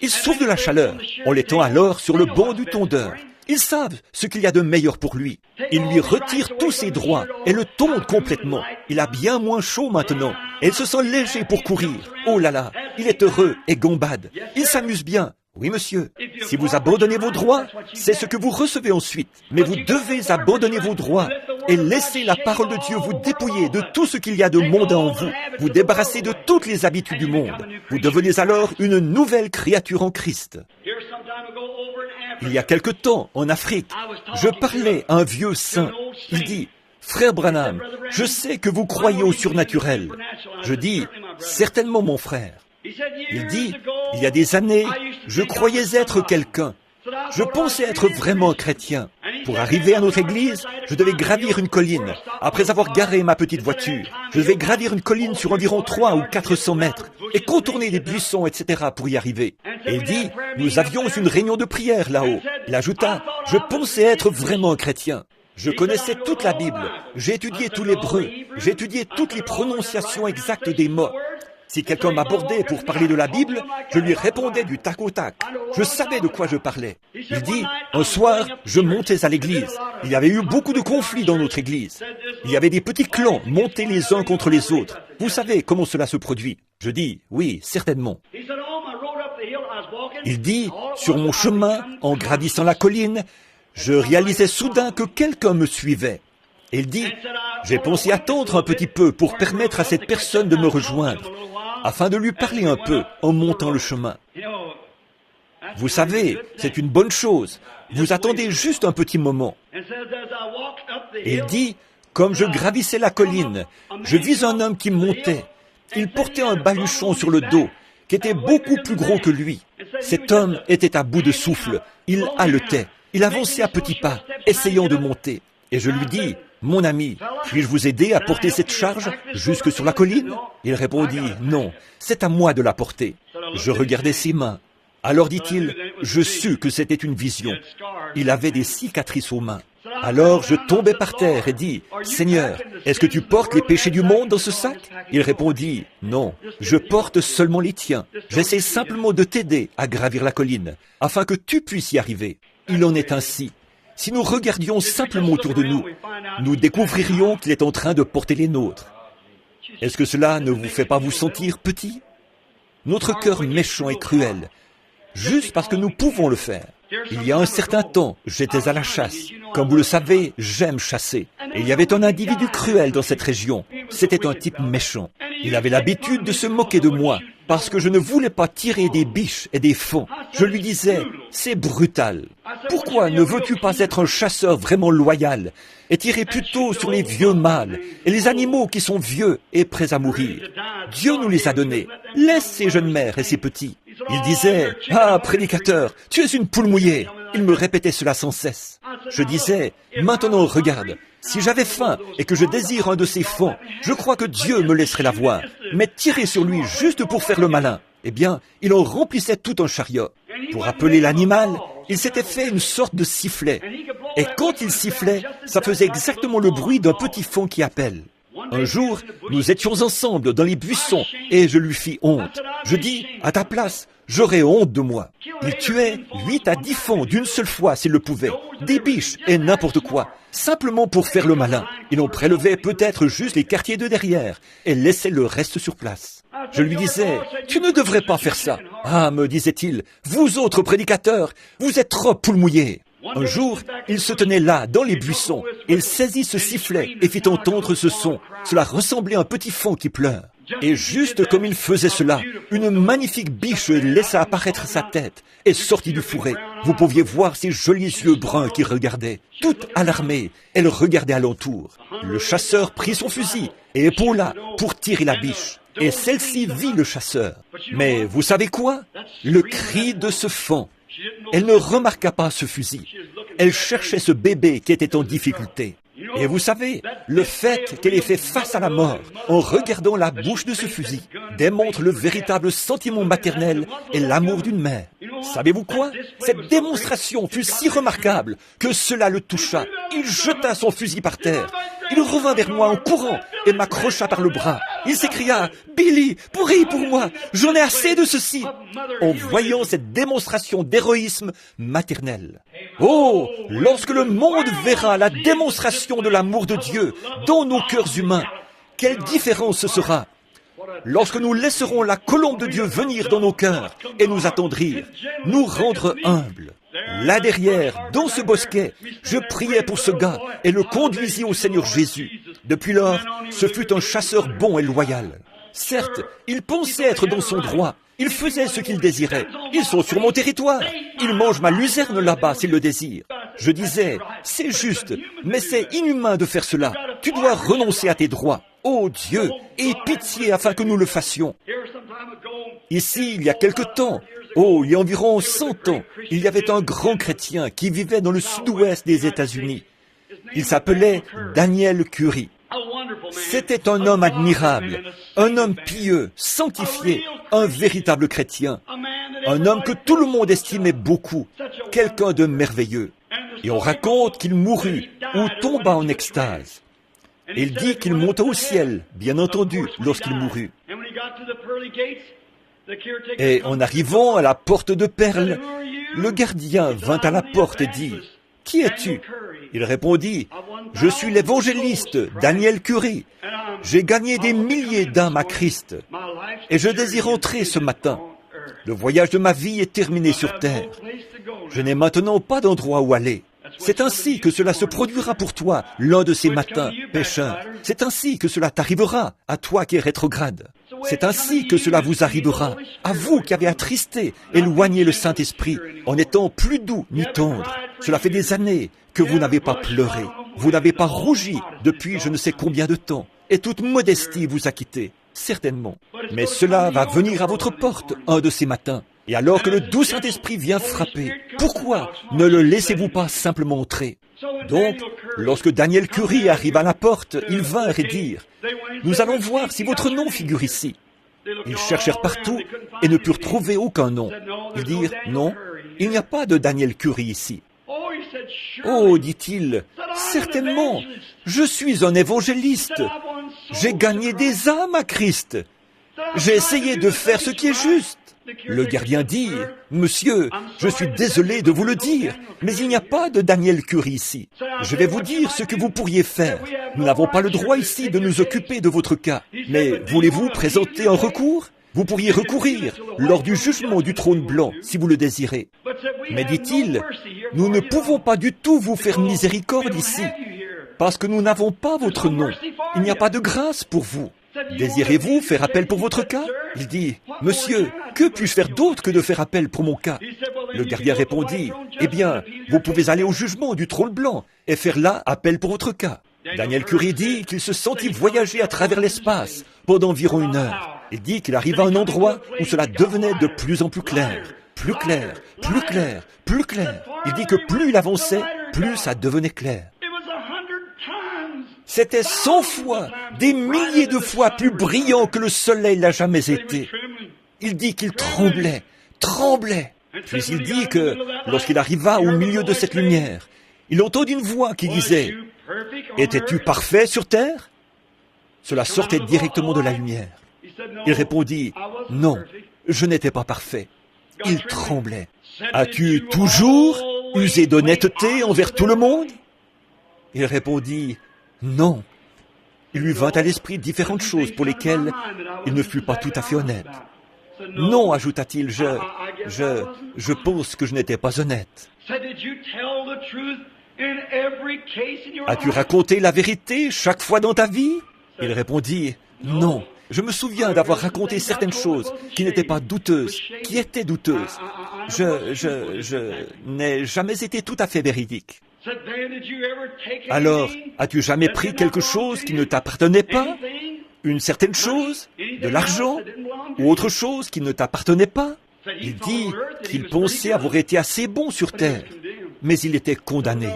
Il souffre de la chaleur. On l'étend alors sur le banc du tondeur. Ils savent ce qu'il y a de meilleur pour lui. Ils lui retirent tous ses droits et le tondent complètement. Il a bien moins chaud maintenant et il se sent léger pour courir. Oh là là, il est heureux et gambade. Il s'amuse bien. Oui, monsieur. Si vous abandonnez vos droits, c'est ce que vous recevez ensuite. Mais vous devez abandonner vos droits et laisser la parole de Dieu vous dépouiller de tout ce qu'il y a de mondain en vous, vous débarrasser de toutes les habitudes du monde. Vous devenez alors une nouvelle créature en Christ. Il y a quelque temps, en Afrique, je parlais à un vieux saint. Il dit, « Frère Branham, je sais que vous croyez au surnaturel. » Je dis, « Certainement, mon frère. » Il dit, « Il y a des années, je croyais être quelqu'un. Je pensais être vraiment chrétien. Pour arriver à notre église, je devais gravir une colline. Après avoir garé ma petite voiture, je devais gravir une colline sur environ 300 ou 400 mètres et contourner des buissons, etc. pour y arriver. » Et il dit, « Nous avions une réunion de prière là-haut. » Il ajouta, « Je pensais être vraiment chrétien. Je connaissais toute la Bible. J'ai étudié tout l'hébreu. J'ai étudié toutes les prononciations exactes des mots. Si quelqu'un m'abordait pour parler de la Bible, je lui répondais du tac au tac. Je savais de quoi je parlais. Il dit, un soir, je montais à l'église. Il y avait eu beaucoup de conflits dans notre église. Il y avait des petits clans montés les uns contre les autres. Vous savez comment cela se produit? Je dis, oui, certainement. Il dit, sur mon chemin, en gravissant la colline, je réalisais soudain que quelqu'un me suivait. Et il dit, j'ai pensé attendre un petit peu pour permettre à cette personne de me rejoindre, afin de lui parler un peu en montant le chemin. Vous savez, c'est une bonne chose. Vous attendez juste un petit moment. Et il dit, comme je gravissais la colline, je vis un homme qui montait. Il portait un baluchon sur le dos, qui était beaucoup plus gros que lui. Cet homme était à bout de souffle. Il haletait. Il avançait à petits pas, essayant de monter. Et je lui dis, mon ami, puis-je vous aider à porter cette charge jusque sur la colline? Il répondit, non, c'est à moi de la porter. Je regardais ses mains. Alors dit-il, je sus que c'était une vision. Il avait des cicatrices aux mains. Alors je tombai par terre et dis, « Seigneur, est-ce que tu portes les péchés du monde dans ce sac ?» Il répondit, « Non, je porte seulement les tiens. J'essaie simplement de t'aider à gravir la colline, afin que tu puisses y arriver. » Il en est ainsi. Si nous regardions simplement autour de nous, nous découvririons qu'il est en train de porter les nôtres. Est-ce que cela ne vous fait pas vous sentir petit? Notre cœur méchant et cruel, juste parce que nous pouvons le faire. Il y a un certain temps, j'étais à la chasse. Comme vous le savez, j'aime chasser. Et il y avait un individu cruel dans cette région. C'était un type méchant. Il avait l'habitude de se moquer de moi, parce que je ne voulais pas tirer des biches et des fauns. Je lui disais, c'est brutal. Pourquoi ne veux-tu pas être un chasseur vraiment loyal et tirer plutôt sur les vieux mâles et les animaux qui sont vieux et prêts à mourir? Dieu nous les a donnés. Laisse ces jeunes mères et ces petits. Il disait, « Ah, prédicateur, tu es une poule mouillée !» Il me répétait cela sans cesse. Je disais, « Maintenant, regarde, si j'avais faim et que je désire un de ces fauns, je crois que Dieu me laisserait l'avoir. Mais tirer sur lui juste pour faire le malin, eh bien, il en remplissait tout un chariot. Pour appeler l'animal, il s'était fait une sorte de sifflet. Et quand il sifflait, ça faisait exactement le bruit d'un petit faon qui appelle. Un jour, nous étions ensemble dans les buissons et je lui fis honte. Je dis, à ta place, j'aurais honte de moi. Il tuait 8 à 10 fauns d'une seule fois s'il le pouvait, des biches et n'importe quoi, simplement pour faire le malin. Il en prélevait peut-être juste les quartiers de derrière et laissait le reste sur place. Je lui disais, tu ne devrais pas faire ça. Ah, me disait-il, vous autres prédicateurs, vous êtes trop poules mouillées. Un jour, il se tenait là, dans les buissons. Il saisit ce sifflet et fit entendre ce son. Cela ressemblait à un petit faon qui pleure. Et juste comme il faisait cela, une magnifique biche laissa apparaître sa tête et sortit du fourré. Vous pouviez voir ses jolis yeux bruns qui regardaient. Toute alarmée, elle regardait alentour. Le chasseur prit son fusil et épaula pour tirer la biche. Et celle-ci vit le chasseur. Mais vous savez quoi? Le cri de ce faon. Elle ne remarqua pas ce fusil. Elle cherchait ce bébé qui était en difficulté. Et vous savez, le fait qu'elle ait fait face à la mort en regardant la bouche de ce fusil démontre le véritable sentiment maternel et l'amour d'une mère. Savez-vous quoi? Cette démonstration fut si remarquable que cela le toucha. Il jeta son fusil par terre. Il revint vers moi en courant et m'accrocha par le bras. Il s'écria, « Billy, prie pour moi, j'en ai assez de ceci !» en voyant cette démonstration d'héroïsme maternel. Oh, lorsque le monde verra la démonstration de l'amour de Dieu dans nos cœurs humains, quelle différence ce sera! Lorsque nous laisserons la colombe de Dieu venir dans nos cœurs et nous attendrir, nous rendre humbles. Là derrière, dans ce bosquet, je priais pour ce gars et le conduisis au Seigneur Jésus. Depuis lors, ce fut un chasseur bon et loyal. Certes, il pensait être dans son droit. Il faisait ce qu'il désirait. Ils sont sur mon territoire. Ils mangent ma luzerne là-bas s'ils le désirent. Je disais, c'est juste, mais c'est inhumain de faire cela. Tu dois renoncer à tes droits. Ô Dieu, aie pitié afin que nous le fassions. Ici, il y a quelque temps, il y a environ 100 ans, il y avait un grand chrétien qui vivait dans le sud-ouest des États-Unis. Il s'appelait Daniel Curry. C'était un homme admirable, un homme pieux, sanctifié, un véritable chrétien, un homme que tout le monde estimait beaucoup, quelqu'un de merveilleux. Et on raconte qu'il mourut ou tomba en extase. Il dit qu'il monta au ciel, bien entendu, lorsqu'il mourut. Et en arrivant à la porte de perles, le gardien vint à la porte et dit, « Qui es-tu » Il répondit, « Je suis l'évangéliste Daniel Curry. J'ai gagné des milliers d'âmes à Christ et je désire entrer ce matin. Le voyage de ma vie est terminé sur terre. Je n'ai maintenant pas d'endroit où aller. C'est ainsi que cela se produira pour toi l'un de ces matins, pécheur. C'est ainsi que cela t'arrivera, à toi qui es rétrograde. C'est ainsi que cela vous arrivera, à vous qui avez attristé, éloigné le Saint-Esprit, en n'étant plus doux ni tendre. Cela fait des années que vous n'avez pas pleuré, vous n'avez pas rougi depuis je ne sais combien de temps, et toute modestie vous a quitté, certainement. Mais cela va venir à votre porte un de ces matins. Et alors que le doux Saint-Esprit vient frapper, pourquoi ne le laissez-vous pas simplement entrer? Donc, lorsque Daniel Curry arriva à la porte, ils vinrent et dirent, « Nous allons voir si votre nom figure ici. » Ils cherchèrent partout et ne purent trouver aucun nom. Ils dirent, « Non, il n'y a pas de Daniel Curry ici. » « Oh, dit-il, Certainement, je suis un évangéliste. J'ai gagné des âmes à Christ. J'ai essayé de faire ce qui est juste. Le gardien dit, « Monsieur, je suis désolé de vous le dire, mais il n'y a pas de Daniel Curry ici. Je vais vous dire ce que vous pourriez faire. Nous n'avons pas le droit ici de nous occuper de votre cas. Mais voulez-vous présenter un recours? Vous pourriez recourir lors du jugement du trône blanc, si vous le désirez. Mais dit-il, nous ne pouvons pas du tout vous faire miséricorde ici, parce que nous n'avons pas votre nom. Il n'y a pas de grâce pour vous. Désirez-vous faire appel pour votre cas? Il dit, Monsieur, que puis-je faire d'autre que de faire appel pour mon cas? Le gardien répondit, eh bien, vous pouvez aller au jugement du trône blanc et faire là appel pour votre cas. Daniel Curry dit qu'il se sentit voyager à travers l'espace pendant environ 1 heure. Il dit qu'il arriva à un endroit où cela devenait de plus en plus clair. Plus clair, plus clair, plus clair. Il dit que plus il avançait, plus ça devenait clair. C'était 100 fois, des milliers de fois plus brillant que le soleil n'a jamais été. Il dit qu'il tremblait, tremblait. Puis il dit que, lorsqu'il arriva au milieu de cette lumière, il entendit une voix qui disait, « Étais-tu parfait sur terre ?» Cela sortait directement de la lumière. Il répondit, « Non, je n'étais pas parfait. » Il tremblait. « As-tu toujours usé d'honnêteté envers tout le monde ?» Il répondit, « Non. » Il lui vint à l'esprit différentes choses pour lesquelles il ne fut pas tout à fait honnête. « Non, ajouta-t-il, je pense que je n'étais pas honnête. » As-tu raconté la vérité chaque fois dans ta vie? Il répondit, « Non. Je me souviens d'avoir raconté certaines choses qui n'étaient pas douteuses, qui étaient douteuses. Je n'ai jamais été tout à fait véridique. » Alors, as-tu jamais pris quelque chose qui ne t'appartenait pas? Une certaine chose? De l'argent? Ou autre chose qui ne t'appartenait pas? Il dit qu'il pensait avoir été assez bon sur terre, mais il était condamné.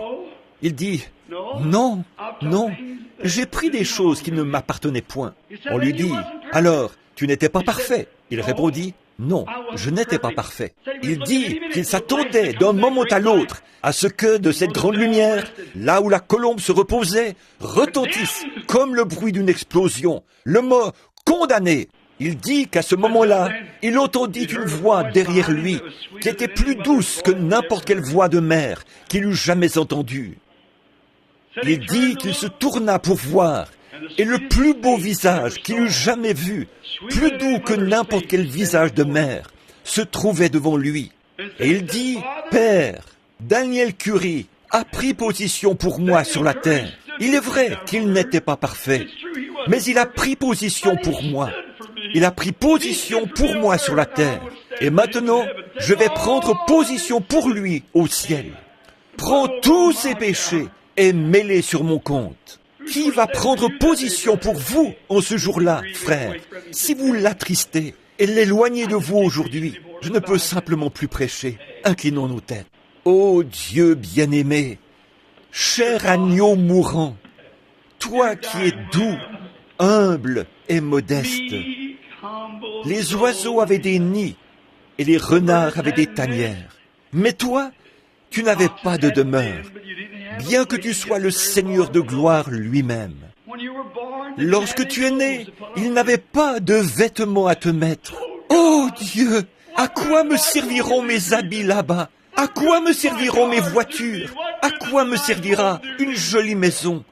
Il dit, non, non, j'ai pris des choses qui ne m'appartenaient point. On lui dit, alors, tu n'étais pas parfait. Il répondit, non, je n'étais pas parfait. Il dit qu'il s'attendait d'un moment à l'autre à ce que de cette grande lumière, là où la colombe se reposait, retentisse comme le bruit d'une explosion, le mot condamné. Il dit qu'à ce moment-là, il entendit une voix derrière lui qui était plus douce que n'importe quelle voix de mère qu'il eût jamais entendue. Il dit qu'il se tourna pour voir, et le plus beau visage qu'il eût jamais vu, plus doux que n'importe quel visage de mère, se trouvait devant lui. Et il dit, « Père, Daniel Curry a pris position pour moi sur la terre. Il est vrai qu'il n'était pas parfait, mais il a pris position pour moi. Il a pris position pour moi sur la terre. Et maintenant, je vais prendre position pour lui au ciel. Prends tous ses péchés et mets-les sur mon compte. » Qui va prendre position pour vous en ce jour-là, frère? Si vous l'attristez et l'éloignez de vous aujourd'hui, je ne peux simplement plus prêcher. Inclinons nos têtes. Ô Dieu bien-aimé, cher agneau mourant, toi qui es doux, humble et modeste, les oiseaux avaient des nids et les renards avaient des tanières. Mais toi, tu n'avais pas de demeure, bien que tu sois le Seigneur de gloire lui-même. Lorsque tu es né, il n'avait pas de vêtements à te mettre. Oh Dieu, à quoi me serviront mes habits là-bas? À quoi me serviront mes voitures? À quoi me servira une jolie maison?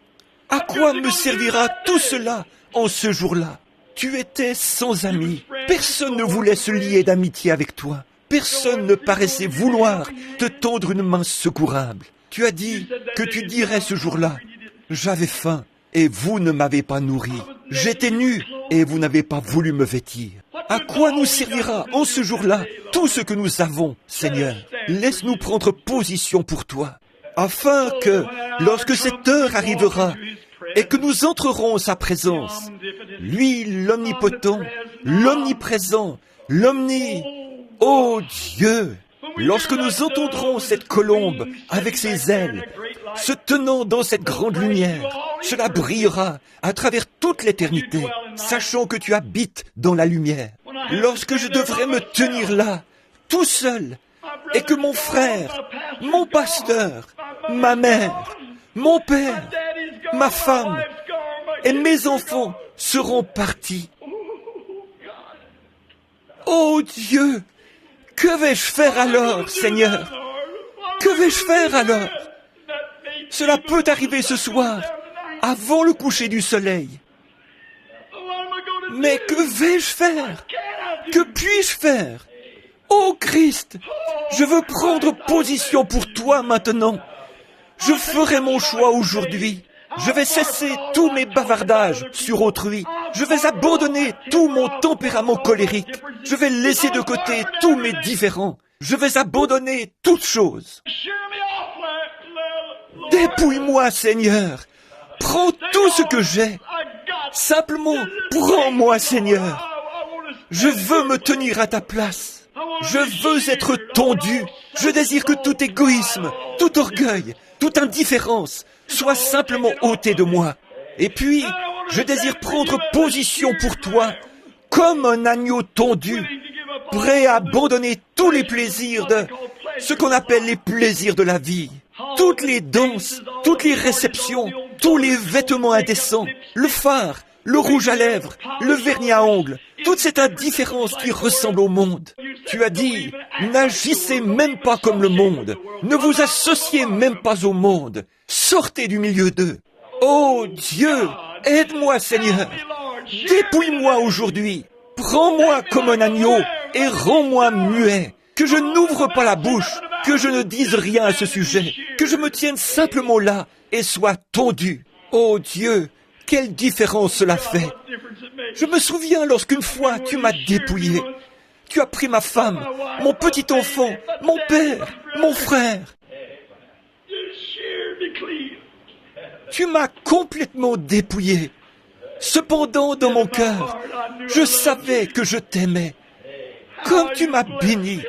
À quoi me servira tout cela en ce jour-là? Tu étais sans amis. Personne ne voulait se lier d'amitié avec toi. Personne ne paraissait vouloir te tendre une main secourable. Tu as dit que tu dirais ce jour-là, « J'avais faim et vous ne m'avez pas nourri. J'étais nu et vous n'avez pas voulu me vêtir. » À quoi nous servira en ce jour-là tout ce que nous avons, Seigneur? Laisse-nous prendre position pour toi, afin que, lorsque cette heure arrivera et que nous entrerons en sa présence, lui, l'omnipotent, l'omniprésent, ô Dieu, lorsque nous entendrons cette colombe avec ses ailes, se tenant dans cette grande lumière, cela brillera à travers toute l'éternité, sachant que tu habites dans la lumière. Lorsque je devrais me tenir là, tout seul, et que mon frère, mon pasteur, ma mère, mon père, ma femme et mes enfants seront partis. Oh Dieu, que vais-je faire alors, Seigneur? Que vais-je faire alors? Cela peut arriver ce soir, avant le coucher du soleil. Mais que vais-je faire? Que puis-je faire? Ô Christ, je veux prendre position pour toi maintenant. Je ferai mon choix aujourd'hui. Je vais cesser tous mes bavardages sur autrui. Je vais abandonner tout mon tempérament colérique. Je vais laisser de côté tous mes différends. Je vais abandonner toutes choses. Dépouille-moi, Seigneur. Prends tout ce que j'ai. Simplement, prends-moi, Seigneur. Je veux me tenir à ta place. Je veux être tondu. Je désire que tout égoïsme, tout orgueil, toute indifférence soit simplement ôté de moi. Et puis, je désire prendre position pour toi, comme un agneau tondu, prêt à abandonner tous les plaisirs de ce qu'on appelle les plaisirs de la vie. Toutes les danses, toutes les réceptions, tous les vêtements indécents, le fard, le rouge à lèvres, le vernis à ongles, toute cette indifférence qui ressemble au monde. Tu as dit, n'agissez même pas comme le monde, ne vous associez même pas au monde, sortez du milieu d'eux. Oh Dieu, aide-moi Seigneur, dépouille-moi aujourd'hui, prends-moi comme un agneau et rends-moi muet, que je n'ouvre pas la bouche, que je ne dise rien à ce sujet, que je me tienne simplement là et sois tondu. Oh Dieu, quelle différence cela fait! Je me souviens lorsqu'une fois tu m'as dépouillé. Tu as pris ma femme, mon petit enfant, mon père, mon frère. Tu m'as complètement dépouillé. Cependant, dans mon cœur, je savais que je t'aimais. Comme tu m'as béni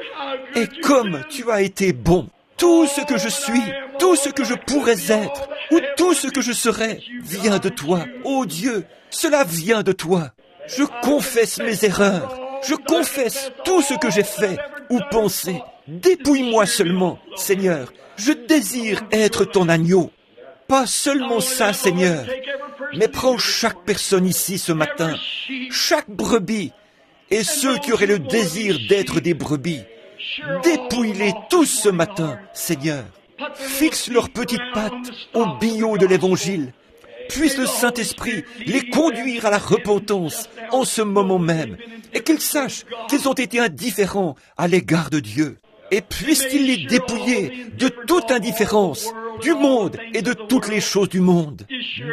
et comme tu as été bon. Tout ce que je suis, tout ce que je pourrais être, ou tout ce que je serai, vient de toi. Oh Dieu, cela vient de toi. Je confesse mes erreurs. Je confesse tout ce que j'ai fait ou pensé. Dépouille-moi seulement, Seigneur. Je désire être ton agneau. Pas seulement ça, Seigneur, mais prends chaque personne ici ce matin, chaque brebis, et ceux qui auraient le désir d'être des brebis. Dépouille-les tous ce matin, Seigneur. Fixe leurs petites pattes au billot de l'Évangile. Puisse le Saint-Esprit les conduire à la repentance en ce moment même, et qu'ils sachent qu'ils ont été indifférents à l'égard de Dieu. Et puisse-t-il les dépouiller de toute indifférence, du monde et de toutes les choses du monde.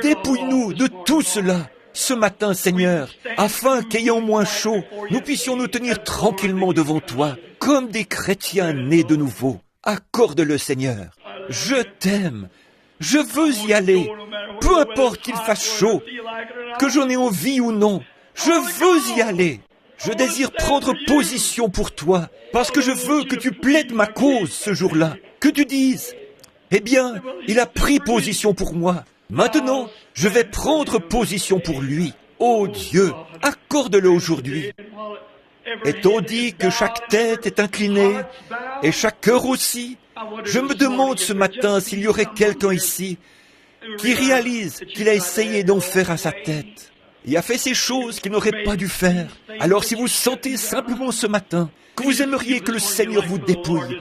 Dépouille-nous de tout cela ce matin, Seigneur, afin qu'ayant moins chaud, nous puissions nous tenir tranquillement devant toi, comme des chrétiens nés de nouveau. Accorde-le, Seigneur. Je t'aime. Je veux y aller. Peu importe qu'il fasse chaud, que j'en ai envie ou non. Je veux y aller. Je désire prendre position pour toi, parce que je veux que tu plaides ma cause ce jour-là. Que tu dises, eh bien, il a pris position pour moi. Maintenant, je vais prendre position pour lui. Oh Dieu, accorde-le aujourd'hui. Et tandis que chaque tête est inclinée, et chaque cœur aussi, je me demande ce matin s'il y aurait quelqu'un ici qui réalise qu'il a essayé d'en faire à sa tête. Il a fait ces choses qu'il n'aurait pas dû faire. Alors si vous sentez simplement ce matin que vous aimeriez que le Seigneur vous dépouille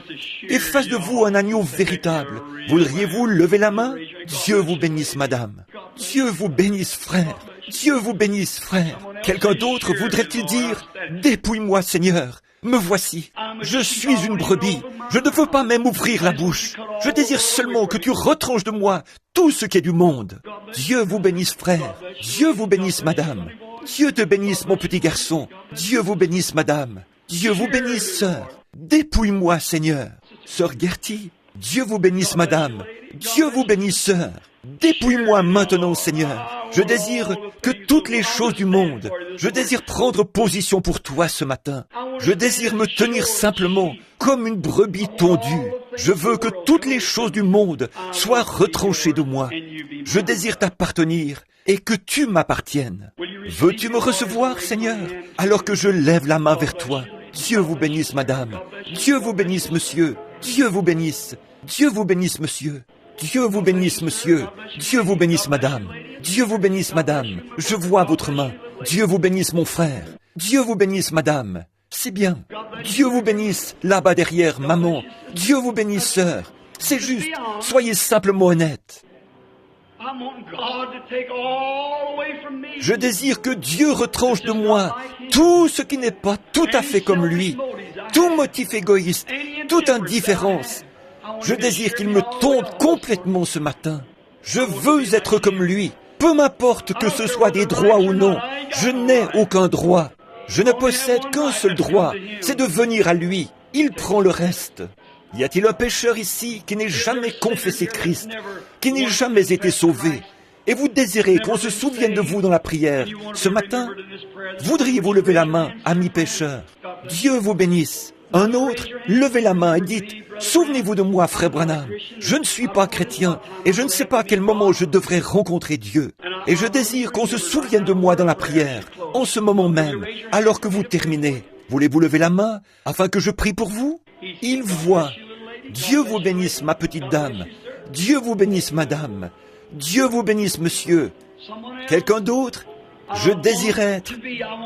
et fasse de vous un agneau véritable, voudriez-vous lever la main? Dieu vous bénisse, madame. Dieu vous bénisse, frère. Dieu vous bénisse, frère. Quelqu'un d'autre voudrait-il dire, dépouille-moi, Seigneur. Me voici. Je suis une brebis. Je ne veux pas même ouvrir la bouche. Je désire seulement que tu retranches de moi tout ce qui est du monde. Dieu vous bénisse, frère. Dieu vous bénisse, madame. Dieu te bénisse, mon petit garçon. Dieu vous bénisse, madame. Dieu vous bénisse, sœur. Dépouille-moi, Seigneur. Sœur Gertie, Dieu vous bénisse, madame. Dieu vous bénisse, sœur. Dépouille-moi maintenant, Seigneur. Je désire que toutes les choses du monde, je désire prendre position pour toi ce matin. Je désire me tenir simplement comme une brebis tondue. Je veux que toutes les choses du monde soient retranchées de moi. Je désire t'appartenir et que tu m'appartiennes. Veux-tu me recevoir, Seigneur, alors que je lève la main vers toi? Dieu vous bénisse, madame. Dieu vous bénisse, monsieur. Dieu vous bénisse. Dieu vous bénisse, monsieur. Dieu vous bénisse, monsieur. Dieu vous bénisse, madame. Dieu vous bénisse, madame. Je vois votre main. Dieu vous bénisse, mon frère. Dieu vous bénisse, madame. C'est bien. Dieu vous bénisse, là-bas derrière, maman. Dieu vous bénisse, sœur. C'est juste. Soyez simplement honnête. Je désire que Dieu retranche de moi tout ce qui n'est pas tout à fait comme lui, tout motif égoïste, toute indifférence. Je désire qu'il me tonde complètement ce matin. Je veux être comme lui, peu m'importe que ce soit des droits ou non. Je n'ai aucun droit. Je ne possède qu'un seul droit, c'est de venir à lui. Il prend le reste. Y a-t-il un pécheur ici qui n'ait jamais confessé Christ, qui n'ait jamais été sauvé? Et vous désirez qu'on se souvienne de vous dans la prière ce matin? Voudriez-vous lever la main, ami pécheur? Dieu vous bénisse. Un autre, levez la main et dites, souvenez-vous de moi, frère Branham. Je ne suis pas chrétien et je ne sais pas à quel moment je devrais rencontrer Dieu. Et je désire qu'on se souvienne de moi dans la prière, en ce moment même, alors que vous terminez. Voulez-vous lever la main afin que je prie pour vous? Il voit. Dieu vous bénisse, ma petite dame. Dieu vous bénisse, madame. Dieu vous bénisse, monsieur. Quelqu'un d'autre? Je désire être.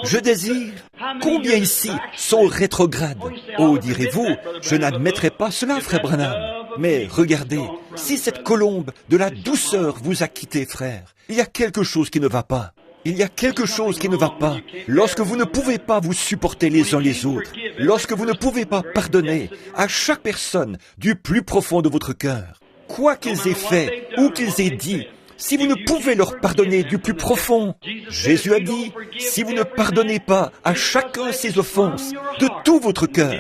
Je désire. Combien ici sont rétrogrades? Oh, direz-vous, je n'admettrai pas cela, frère Branham. Mais regardez, si cette colombe de la douceur vous a quitté, frère, il y a quelque chose qui ne va pas. Il y a quelque chose qui ne va pas. Lorsque vous ne pouvez pas vous supporter les uns les autres, lorsque vous ne pouvez pas pardonner à chaque personne du plus profond de votre cœur, quoi qu'ils aient fait ou qu'ils aient dit, si vous ne pouvez leur pardonner du plus profond, Jésus a dit, si vous ne pardonnez pas à chacun ses offenses de tout votre cœur,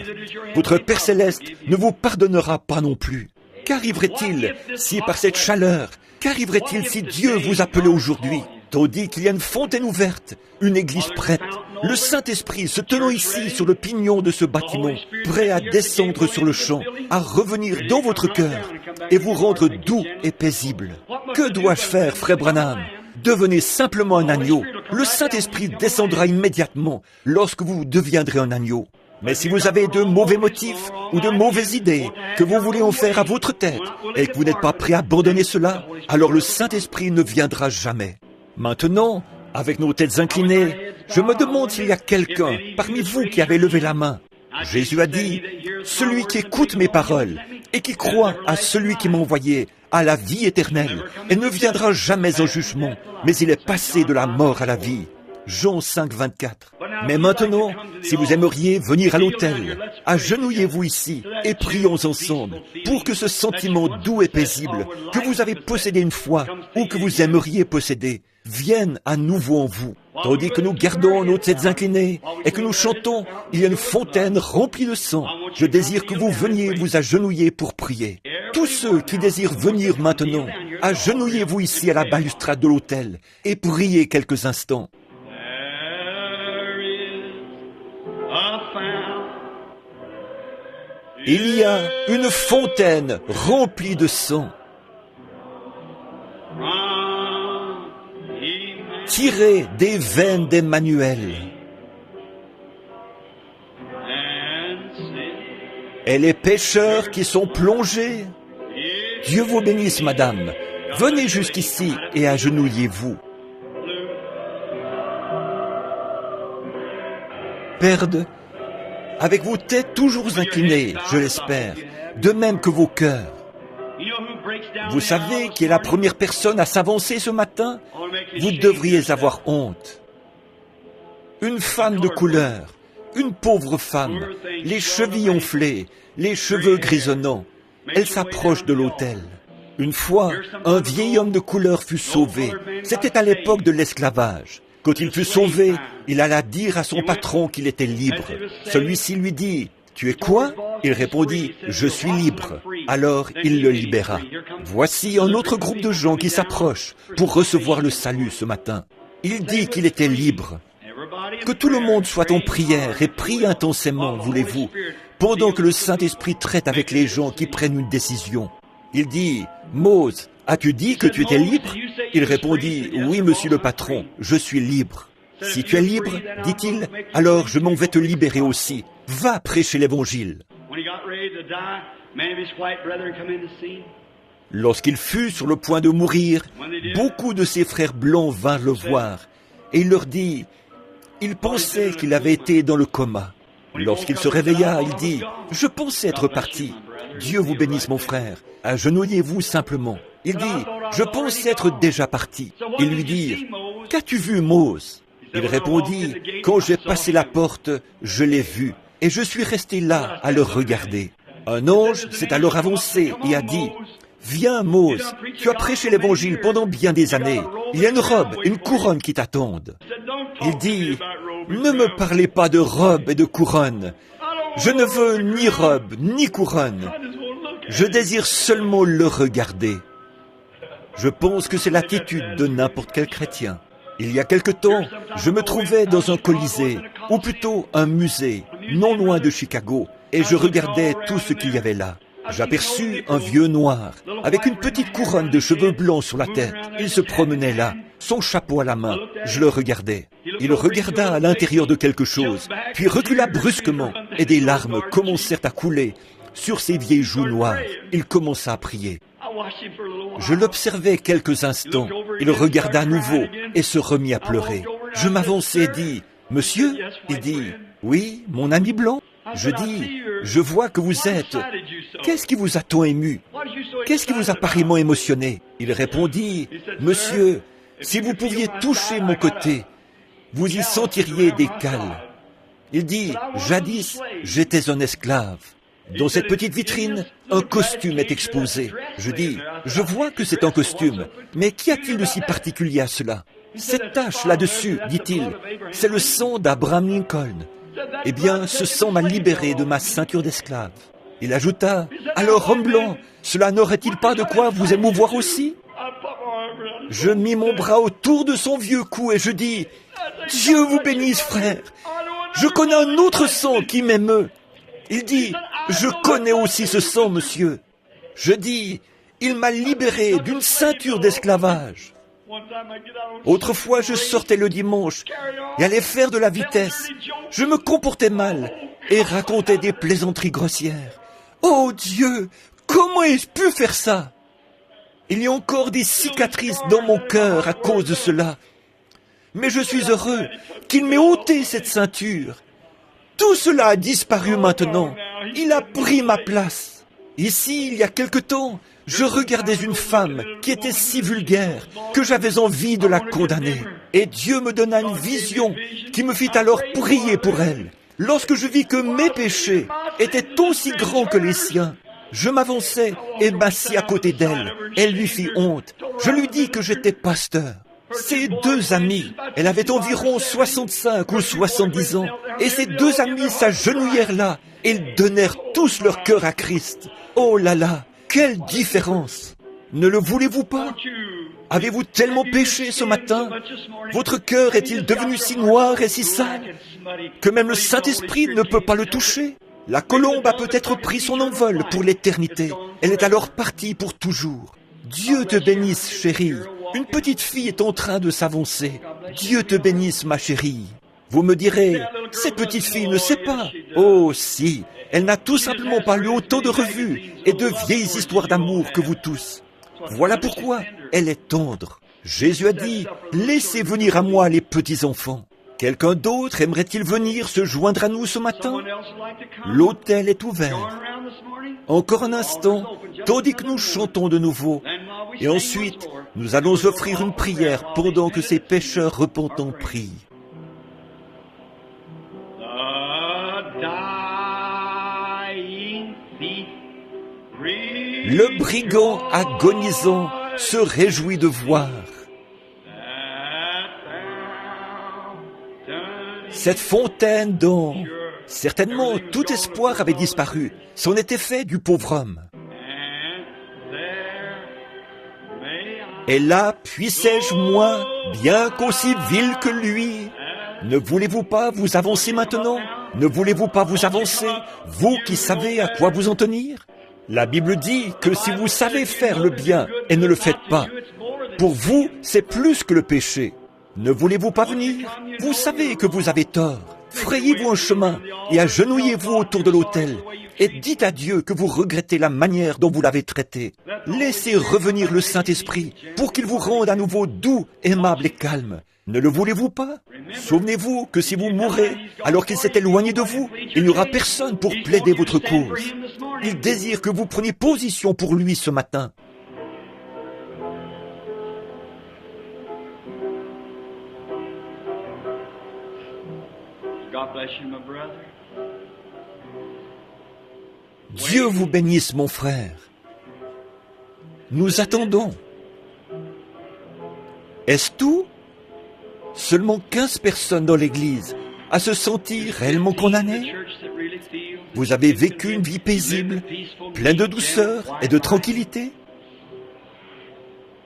votre Père Céleste ne vous pardonnera pas non plus. Qu'arriverait-il si par cette chaleur, qu'arriverait-il si Dieu vous appelait aujourd'hui, tandis qu'il y a une fontaine ouverte, une église prête, le Saint-Esprit se tenant ici sur le pignon de ce bâtiment, prêt à descendre sur le champ, à revenir dans votre cœur et vous rendre doux et paisible. Que dois-je faire, frère Branham? Devenez simplement un agneau. Le Saint-Esprit descendra immédiatement lorsque vous deviendrez un agneau. Mais si vous avez de mauvais motifs ou de mauvaises idées que vous voulez en faire à votre tête et que vous n'êtes pas prêt à abandonner cela, alors le Saint-Esprit ne viendra jamais. Maintenant, avec nos têtes inclinées, je me demande s'il y a quelqu'un parmi vous qui avait levé la main. Jésus a dit, « Celui qui écoute mes paroles et qui croit à celui qui m'a envoyé a la vie éternelle et ne viendra jamais en jugement, mais il est passé de la mort à la vie. » Jean 5, 24. Mais maintenant, si vous aimeriez venir à l'autel, agenouillez-vous ici et prions ensemble pour que ce sentiment doux et paisible que vous avez possédé une fois ou que vous aimeriez posséder vienne à nouveau en vous. Tandis que nous gardons nos têtes inclinées et que nous chantons, il y a une fontaine remplie de sang. Je désire que vous veniez vous agenouiller pour prier. Tous ceux qui désirent venir maintenant, agenouillez-vous ici à la balustrade de l'autel et priez quelques instants. Il y a une fontaine remplie de sang, tirée des veines d'Emmanuel. Et les pécheurs qui sont plongés, Dieu vous bénisse, madame. Venez jusqu'ici et agenouillez-vous. Perde, avec vos têtes toujours inclinées, je l'espère, de même que vos cœurs. Vous savez qui est la première personne à s'avancer ce matin? Vous devriez avoir honte. Une femme de couleur, une pauvre femme, les chevilles enflées, les cheveux grisonnants. Elle s'approche de l'autel. Une fois, un vieil homme de couleur fut sauvé. C'était à l'époque de l'esclavage. Quand il fut sauvé, il alla dire à son patron qu'il était libre. Celui-ci lui dit, « Tu es quoi ?» Il répondit, « Je suis libre. » Alors il le libéra. Voici un autre groupe de gens qui s'approchent pour recevoir le salut ce matin. Il dit qu'il était libre. Que tout le monde soit en prière et prie intensément, voulez-vous, pendant que le Saint-Esprit traite avec les gens qui prennent une décision. Il dit, « Mose, as-tu dit que tu étais libre ?» Il répondit, « Oui, monsieur le patron, je suis libre. » « Si tu es libre, dit-il, alors je m'en vais te libérer aussi. Va prêcher l'Évangile. » Lorsqu'il fut sur le point de mourir, beaucoup de ses frères blancs vinrent le voir, et il leur dit, il pensait qu'il avait été dans le coma. Lorsqu'il se réveilla, il dit, je pensais être parti. Dieu vous bénisse mon frère, agenouillez-vous simplement. Il dit, je pensais être déjà parti. Ils lui dirent, qu'as-tu vu, Mose? Il répondit, quand j'ai passé la porte, je l'ai vu, et je suis resté là à le regarder. Un ange s'est alors avancé et a dit, viens, Mose, tu as prêché l'évangile pendant bien des années. Il y a une robe, une couronne qui t'attendent. Il dit, ne me parlez pas de robe et de couronne. Je ne veux ni robe, ni couronne. Je désire seulement le regarder. Je pense que c'est l'attitude de n'importe quel chrétien. Il y a quelque temps, je me trouvais dans un colisée, ou plutôt un musée, non loin de Chicago, et je regardais tout ce qu'il y avait là. J'aperçus un vieux noir, avec une petite couronne de cheveux blancs sur la tête. Il se promenait là, son chapeau à la main. Je le regardais. Il regarda à l'intérieur de quelque chose, puis recula brusquement, et des larmes commencèrent à couler sur ses vieilles joues noires. Il commença à prier. Je l'observai quelques instants. Il regarda à nouveau et se remit à pleurer. Je m'avançai et dis, « Monsieur ?» Il dit, « Oui, mon ami blanc. » Je dis, « Je vois que vous êtes... Qu'est-ce qui vous a tant ému? Qu'est-ce qui vous a pareillement émotionné ?» Il répondit, « Monsieur, si vous pouviez toucher mon côté, vous y sentiriez des cales. » Il dit, « Jadis, j'étais un esclave. Dans cette petite vitrine, un costume est exposé. » Je dis, « Je vois que c'est un costume, mais qu'y a-t-il de si particulier à cela? Cette tache là-dessus, dit-il, c'est le sang d'Abraham Lincoln. Eh bien, ce sang m'a libéré de ma ceinture d'esclave. » Il ajouta, « Alors, homme blanc, cela n'aurait-il pas de quoi vous émouvoir aussi ?» Je mis mon bras autour de son vieux cou et je dis, « Dieu vous bénisse, frère. Je connais un autre sang qui m'émeut. » Il dit, « Je connais aussi ce sang, monsieur. » Je dis, « Il m'a libéré d'une ceinture d'esclavage. » Autrefois, je sortais le dimanche et allais faire de la vitesse. Je me comportais mal et racontais des plaisanteries grossières. Oh Dieu, comment ai-je pu faire ça? Il y a encore des cicatrices dans mon cœur à cause de cela. Mais je suis heureux qu'il m'ait ôté cette ceinture. Tout cela a disparu maintenant. Il a pris ma place. Ici, il y a quelque temps, je regardais une femme qui était si vulgaire que j'avais envie de la condamner. Et Dieu me donna une vision qui me fit alors prier pour elle. Lorsque je vis que mes péchés étaient aussi grands que les siens, je m'avançai et m'assis à côté d'elle. Elle lui fit honte. Je lui dis que j'étais pasteur. Ses deux amis, elle avait environ 65 ou 70 ans, et ses deux amis s'agenouillèrent là, et ils donnèrent tous leur cœur à Christ. Oh là là, quelle différence! Ne le voulez-vous pas? Avez-vous tellement péché ce matin? Votre cœur est-il devenu si noir et si sale que même le Saint-Esprit ne peut pas le toucher? La colombe a peut-être pris son envol pour l'éternité. Elle est alors partie pour toujours. Dieu te bénisse, chérie. Une petite fille est en train de s'avancer. Dieu te bénisse, ma chérie. Vous me direz, cette petite fille ne sait pas. Oh, si, elle n'a tout simplement pas lu autant de revues et de vieilles histoires d'amour que vous tous. Voilà pourquoi elle est tendre. Jésus a dit, laissez venir à moi les petits enfants. Quelqu'un d'autre aimerait-il venir se joindre à nous ce matin? L'autel est ouvert. Encore un instant, tandis que nous chantons de nouveau. Et ensuite, nous allons offrir une prière pendant que ces pécheurs repentants prient. Le brigand agonisant se réjouit de voir cette fontaine dont, certainement, tout espoir avait disparu. C'en était fait du pauvre homme. Et là, puissais-je, moi, bien qu'aussi vil que lui, ne voulez-vous pas vous avancer maintenant? Ne voulez-vous pas vous avancer, vous qui savez à quoi vous en tenir? La Bible dit que si vous savez faire le bien et ne le faites pas, pour vous, c'est plus que le péché. Ne voulez-vous pas venir? Vous savez que vous avez tort. Frayez-vous un chemin et agenouillez-vous autour de l'autel et dites à Dieu que vous regrettez la manière dont vous l'avez traité. Laissez revenir le Saint-Esprit pour qu'il vous rende à nouveau doux, aimable et calme. Ne le voulez-vous pas? Souvenez-vous que si vous mourrez alors qu'il s'est éloigné de vous, il n'y aura personne pour plaider votre cause. Il désire que vous preniez position pour lui ce matin. Dieu vous bénisse, mon frère. Nous attendons. Est-ce tout? Seulement 15 personnes dans l'Église à se sentir réellement condamnées? Vous avez vécu une vie paisible, pleine de douceur et de tranquillité?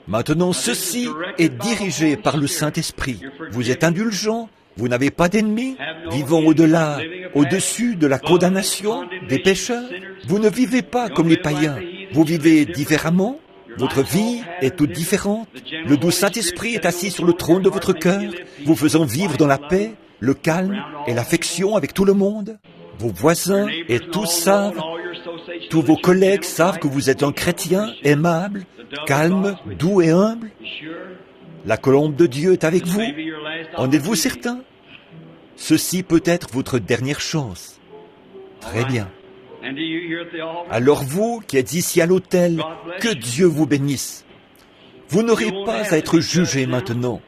Maintenant, ceci est dirigé par le Saint-Esprit. Vous êtes indulgent, vous n'avez pas d'ennemis, vivant au-delà, au-dessus de la condamnation des pécheurs. Vous ne vivez pas comme les païens, vous vivez différemment. Votre vie est toute différente. Le doux Saint-Esprit est assis sur le trône de votre cœur, vous faisant vivre dans la paix, le calme et l'affection avec tout le monde. Vos voisins et tous savent, tous vos collègues savent que vous êtes un chrétien aimable, calme, doux et humble. La colombe de Dieu est avec vous. En êtes-vous certain? Ceci peut être votre dernière chance. Très bien. Alors vous qui êtes ici à l'autel, que Dieu vous bénisse. Vous n'aurez pas à être jugé maintenant.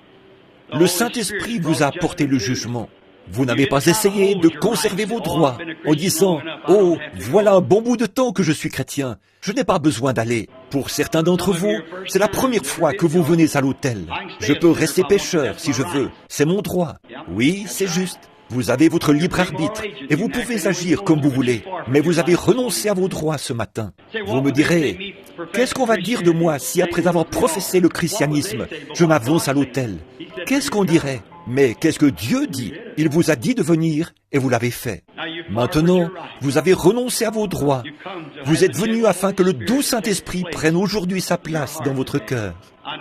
Le Saint-Esprit vous a apporté le jugement. Vous n'avez pas essayé de conserver vos droits en disant « Oh, voilà un bon bout de temps que je suis chrétien. Je n'ai pas besoin d'aller. » Pour certains d'entre vous, c'est la première fois que vous venez à l'autel. Je peux rester pécheur si je veux. C'est mon droit. Oui, c'est juste. Vous avez votre libre arbitre et vous pouvez agir comme vous voulez. Mais vous avez renoncé à vos droits ce matin. Vous me direz, qu'est-ce qu'on va dire de moi si après avoir professé le christianisme, je m'avance à l'autel? Qu'est-ce qu'on dirait? Mais qu'est-ce que Dieu dit? Il vous a dit de venir et vous l'avez fait. Maintenant, vous avez renoncé à vos droits. Vous êtes venu afin que le doux Saint-Esprit prenne aujourd'hui sa place dans votre cœur.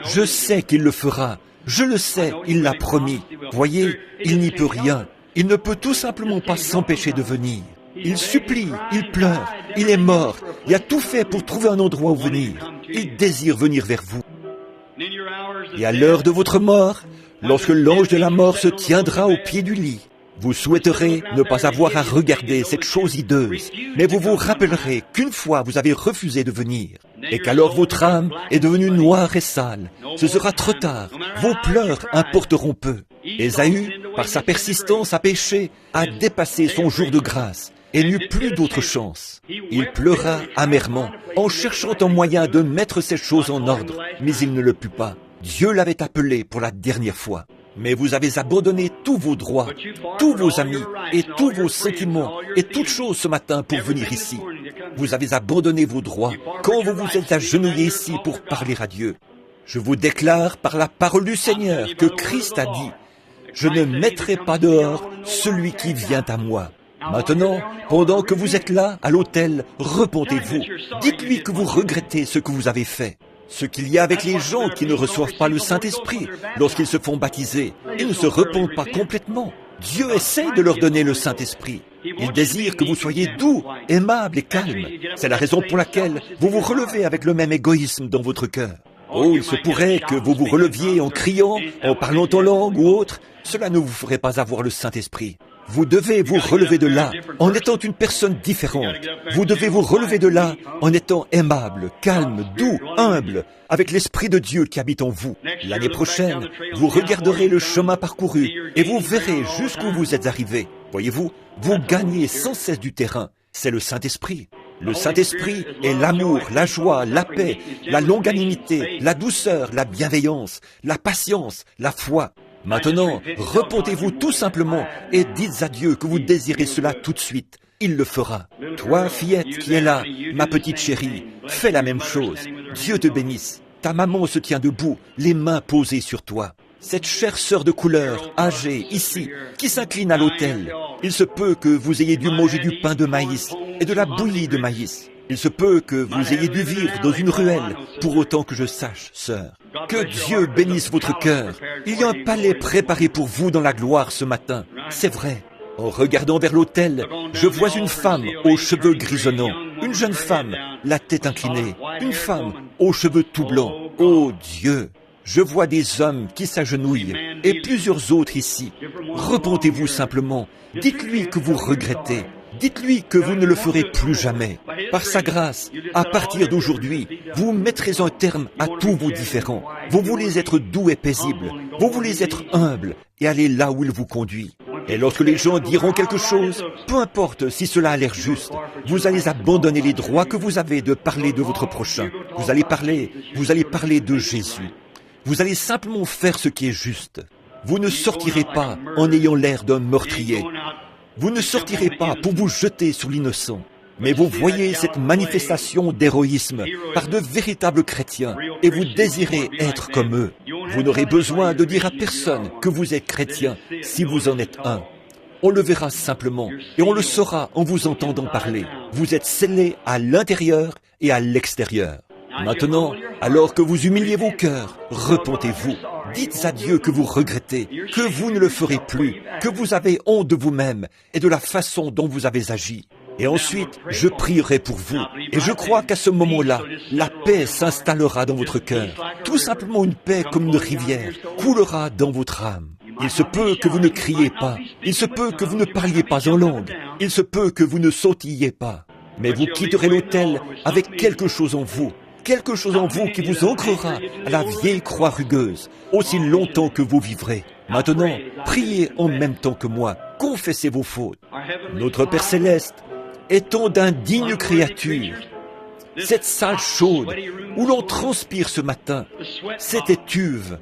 Je sais qu'il le fera. Je le sais, il l'a promis. Voyez, il n'y peut rien. Il ne peut tout simplement pas s'empêcher de venir. Il supplie, il pleure, il est mort. Il a tout fait pour trouver un endroit où venir. Il désire venir vers vous. Et à l'heure de votre mort, lorsque l'ange de la mort se tiendra au pied du lit, vous souhaiterez ne pas avoir à regarder cette chose hideuse, mais vous vous rappellerez qu'une fois vous avez refusé de venir, et qu'alors votre âme est devenue noire et sale. Ce sera trop tard, vos pleurs importeront peu. Ésaü, par sa persistance à pécher, a dépassé son jour de grâce et n'eut plus d'autre chance. Il pleura amèrement, en cherchant un moyen de mettre ces choses en ordre, mais il ne le put pas. Dieu l'avait appelé pour la dernière fois. Mais vous avez abandonné tous vos droits, tous vos amis et tous vos sentiments et toutes choses ce matin pour venir ici. Vous avez abandonné vos droits quand vous vous êtes agenouillés ici pour parler à Dieu. Je vous déclare par la parole du Seigneur que Christ a dit « Je ne mettrai pas dehors celui qui vient à moi ». Maintenant, pendant que vous êtes là, à l'autel, repentez-vous. Dites-lui que vous regrettez ce que vous avez fait. Ce qu'il y a avec les gens qui ne reçoivent pas le Saint-Esprit lorsqu'ils se font baptiser, ils ne se repentent pas complètement. Dieu essaie de leur donner le Saint-Esprit. Il désire que vous soyez doux, aimables et calmes. C'est la raison pour laquelle vous vous relevez avec le même égoïsme dans votre cœur. Oh, il se pourrait que vous vous releviez en criant, en parlant en langue ou autre. Cela ne vous ferait pas avoir le Saint-Esprit. Vous devez vous relever de là en étant une personne différente. Vous devez vous relever de là en étant aimable, calme, doux, humble, avec l'Esprit de Dieu qui habite en vous. L'année prochaine, vous regarderez le chemin parcouru et vous verrez jusqu'où vous êtes arrivé. Voyez-vous, vous gagnez sans cesse du terrain. C'est le Saint-Esprit. Le Saint-Esprit est l'amour, la joie, la paix, la longanimité, la douceur, la bienveillance, la patience, la foi. Maintenant, repentez-vous tout simplement et dites à Dieu que vous désirez cela tout de suite. Il le fera. Toi, fillette qui est là, ma petite chérie, fais la même chose. Dieu te bénisse. Ta maman se tient debout, les mains posées sur toi. Cette chère sœur de couleur, âgée, ici, qui s'incline à l'autel. Il se peut que vous ayez dû manger du pain de maïs et de la bouillie de maïs. Il se peut que vous ayez dû vivre dans une ruelle, pour autant que je sache, sœur. Que Dieu bénisse votre cœur. Il y a un palais préparé pour vous dans la gloire ce matin. C'est vrai. En regardant vers l'autel, je vois une femme aux cheveux grisonnants, une jeune femme, la tête inclinée, une femme aux cheveux tout blancs. Oh Dieu! Je vois des hommes qui s'agenouillent et plusieurs autres ici. Repentez-vous simplement. Dites-lui que vous regrettez. Dites-lui que vous ne le ferez plus jamais. Par sa grâce, à partir d'aujourd'hui, vous mettrez un terme à tous vos différends. Vous voulez être doux et paisible. Vous voulez être humble et aller là où il vous conduit. Et lorsque les gens diront quelque chose, peu importe si cela a l'air juste, vous allez abandonner les droits que vous avez de parler de votre prochain. Vous allez parler de Jésus. Vous allez simplement faire ce qui est juste. Vous ne sortirez pas en ayant l'air d'un meurtrier. Vous ne sortirez pas pour vous jeter sur l'innocent. Mais vous voyez cette manifestation d'héroïsme par de véritables chrétiens et vous désirez être comme eux. Vous n'aurez besoin de dire à personne que vous êtes chrétien si vous en êtes un. On le verra simplement et on le saura en vous entendant parler. Vous êtes scellés à l'intérieur et à l'extérieur. Maintenant, alors que vous humiliez vos cœurs, repentez-vous. Dites à Dieu que vous regrettez, que vous ne le ferez plus, que vous avez honte de vous-même et de la façon dont vous avez agi. Et ensuite, je prierai pour vous. Et je crois qu'à ce moment-là, la paix s'installera dans votre cœur. Tout simplement une paix comme une rivière coulera dans votre âme. Il se peut que vous ne criez pas. Il se peut que vous ne parliez pas en langue. Il se peut que vous ne sautilliez pas. Mais vous quitterez l'autel avec quelque chose en vous. Quelque chose en vous qui vous ancrera à la vieille croix rugueuse, aussi longtemps que vous vivrez. Maintenant, priez en même temps que moi. Confessez vos fautes. Notre Père Céleste, étant d'indignes créatures, cette salle chaude où l'on transpire ce matin, cette étuve,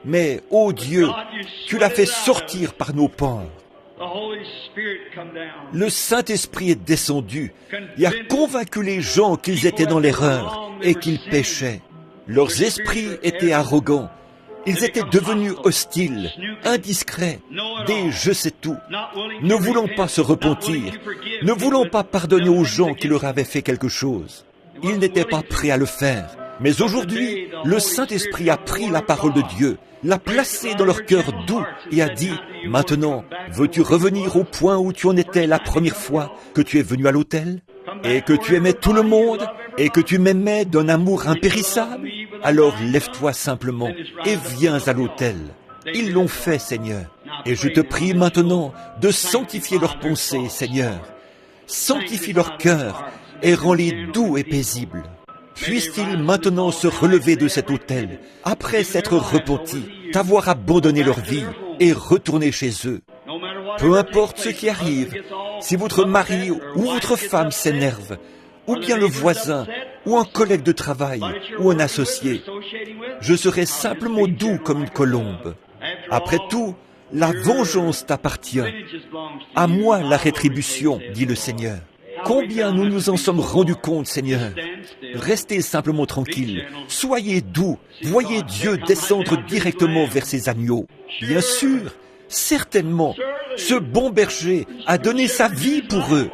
mais, ô Dieu, tu l'as fait sortir par nos pores. Le Saint-Esprit est descendu et a convaincu les gens qu'ils étaient dans l'erreur et qu'ils péchaient. Leurs esprits étaient arrogants. Ils étaient devenus hostiles, indiscrets, des je sais tout, ne voulant pas se repentir, ne voulant pas pardonner aux gens qui leur avaient fait quelque chose. Ils n'étaient pas prêts à le faire. Mais aujourd'hui, le Saint-Esprit a pris la parole de Dieu, l'a placée dans leur cœur doux et a dit, « Maintenant, veux-tu revenir au point où tu en étais la première fois que tu es venu à l'autel? Et que tu aimais tout le monde? Et que tu m'aimais d'un amour impérissable? Alors lève-toi simplement et viens à l'autel. » Ils l'ont fait, Seigneur. Et je te prie maintenant de sanctifier leurs pensées, Seigneur. Sanctifie leur cœur et rends-les doux et paisibles. Puissent-ils maintenant se relever de cet autel, après s'être repentis, t'avoir abandonné leur vie et retourner chez eux. Peu importe ce qui arrive, si votre mari ou votre femme s'énerve, ou bien le voisin, ou un collègue de travail, ou un associé, je serai simplement doux comme une colombe. Après tout, la vengeance t'appartient. À moi la rétribution, dit le Seigneur. Combien nous nous en sommes rendus compte, Seigneur. Restez simplement tranquilles, soyez doux, voyez Dieu descendre directement vers ses agneaux. Bien sûr, certainement, ce bon berger a donné sa vie pour eux.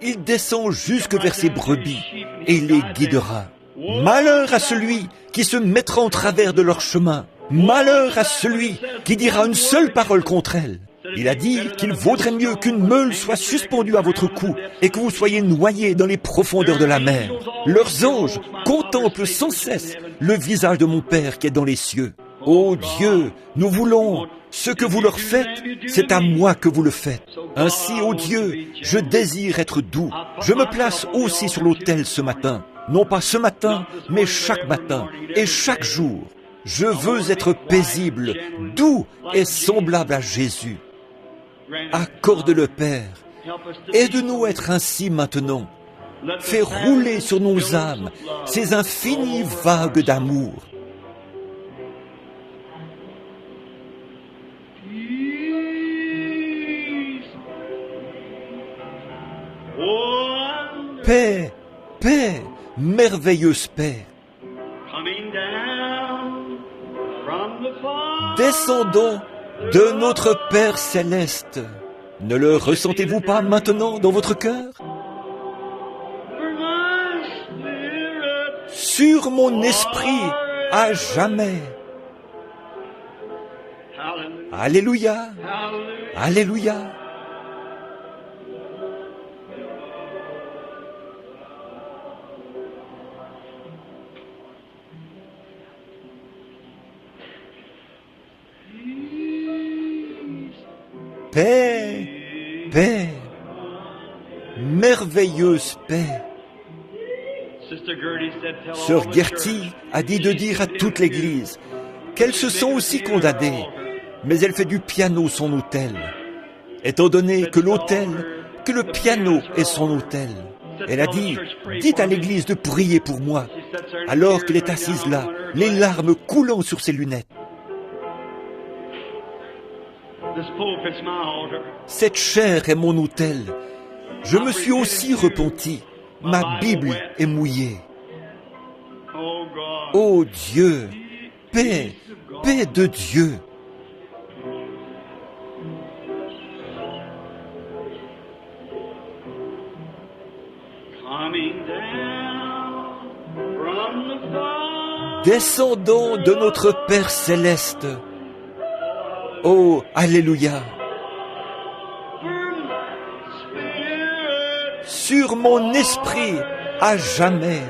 Il descend jusque vers ses brebis et il les guidera. Malheur à celui qui se mettra en travers de leur chemin. Malheur à celui qui dira une seule parole contre elles. Il a dit qu'il vaudrait mieux qu'une meule soit suspendue à votre cou et que vous soyez noyés dans les profondeurs de la mer. Leurs anges contemplent sans cesse le visage de mon Père qui est dans les cieux. Ô Dieu, nous voulons, ce que vous leur faites, c'est à moi que vous le faites. Ainsi, ô Dieu, je désire être doux. Je me place aussi sur l'autel ce matin. Non pas ce matin, mais chaque matin et chaque jour. Je veux être paisible, doux et semblable à Jésus. Accorde-le, Père. Aide-nous à être ainsi maintenant. Fais rouler sur nos âmes ces infinies vagues d'amour. Paix, paix, merveilleuse paix. Descendons de notre Père Céleste. Ne le ressentez-vous pas maintenant dans votre cœur? Sur mon esprit à jamais. Alléluia, alléluia. Paix, paix, merveilleuse paix. Sœur Gertie a dit de dire à toute l'Église qu'elle se sent aussi condamnée, mais elle fait du piano son autel, étant donné que le piano est son autel. Elle a dit, dites à l'Église de prier pour moi, alors qu'elle est assise là, les larmes coulant sur ses lunettes. Cette chair est mon autel. Je me suis aussi repenti. Ma Bible est mouillée. Ô Dieu, paix, paix de Dieu. Descendant de notre Père céleste. Oh, Alléluia. Sur mon esprit à jamais.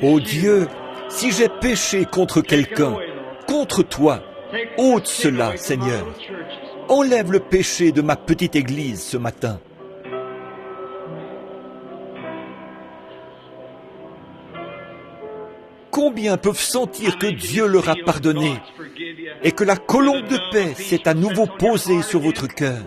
Ô Dieu, si j'ai péché contre quelqu'un, contre toi, ôte cela, Seigneur. Enlève le péché de ma petite église ce matin. Combien peuvent sentir que Dieu leur a pardonné et que la colombe de paix s'est à nouveau posée sur votre cœur?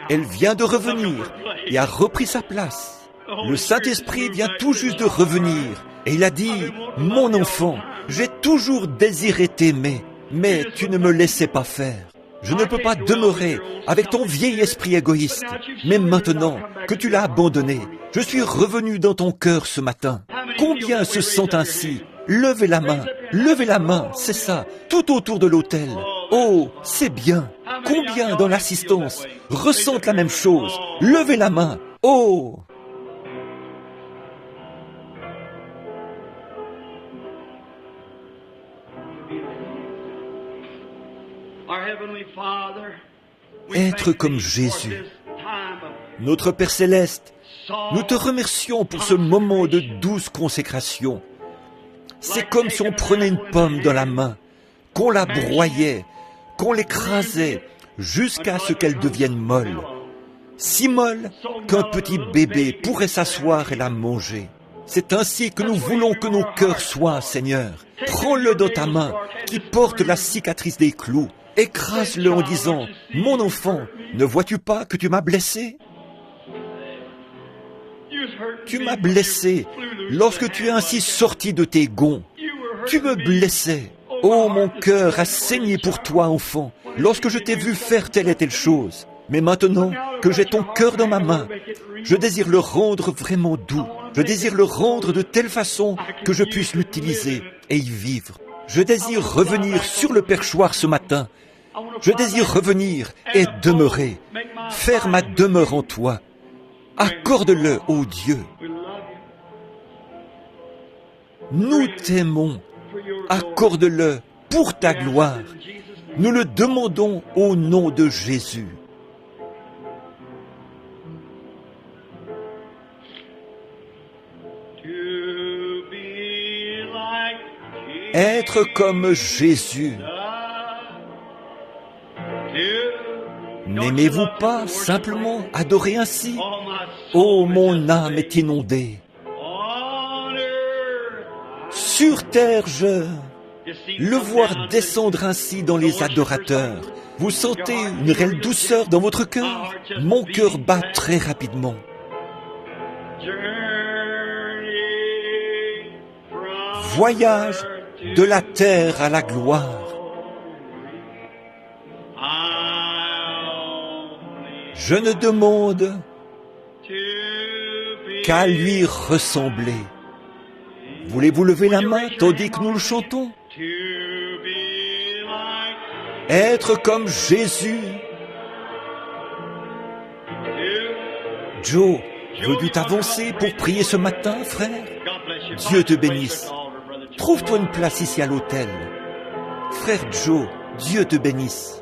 Elle vient de revenir et a repris sa place. Le Saint-Esprit vient tout juste de revenir et il a dit, « Mon enfant, j'ai toujours désiré t'aimer, mais tu ne me laissais pas faire. Je ne peux pas demeurer avec ton vieil esprit égoïste, mais maintenant que tu l'as abandonné, je suis revenu dans ton cœur ce matin. Combien se sentent ainsi? Levez la main, c'est ça, tout autour de l'autel. Oh, c'est bien. Combien dans l'assistance ressentent la même chose? Levez la main. Oh! Être comme Jésus. Notre Père Céleste, nous te remercions pour ce moment de douce consécration. C'est comme si on prenait une pomme dans la main, qu'on la broyait, qu'on l'écrasait jusqu'à ce qu'elle devienne molle. Si molle qu'un petit bébé pourrait s'asseoir et la manger. C'est ainsi que nous voulons que nos cœurs soient, Seigneur. Prends-le dans ta main qui porte la cicatrice des clous. Écrase-le en disant, « Mon enfant, ne vois-tu pas que tu m'as blessé ? Tu m'as blessé lorsque tu es ainsi sorti de tes gonds. Tu me blessais. Oh, mon cœur a saigné pour toi, enfant, lorsque je t'ai vu faire telle et telle chose. Mais maintenant que j'ai ton cœur dans ma main, je désire le rendre vraiment doux. Je désire le rendre de telle façon que je puisse l'utiliser et y vivre. Je désire revenir sur le perchoir ce matin. Je désire revenir et demeurer, faire ma demeure en toi. Accorde-le, ô Dieu. Nous t'aimons. Accorde-le pour ta gloire. Nous le demandons au nom de Jésus. Être comme Jésus. N'aimez-vous pas simplement adorer ainsi? Oh, mon âme est inondée. Sur terre, le voir descendre ainsi dans les adorateurs. Vous sentez une réelle douceur dans votre cœur? Mon cœur bat très rapidement. Voyage de la terre à la gloire. Je ne demande qu'à lui ressembler. Voulez-vous lever la main tandis que nous le chantons? Être comme Jésus. Joe, veux-tu t'avancer pour prier ce matin, frère? Dieu te bénisse. Trouve-toi une place ici à l'autel. Frère Joe, Dieu te bénisse.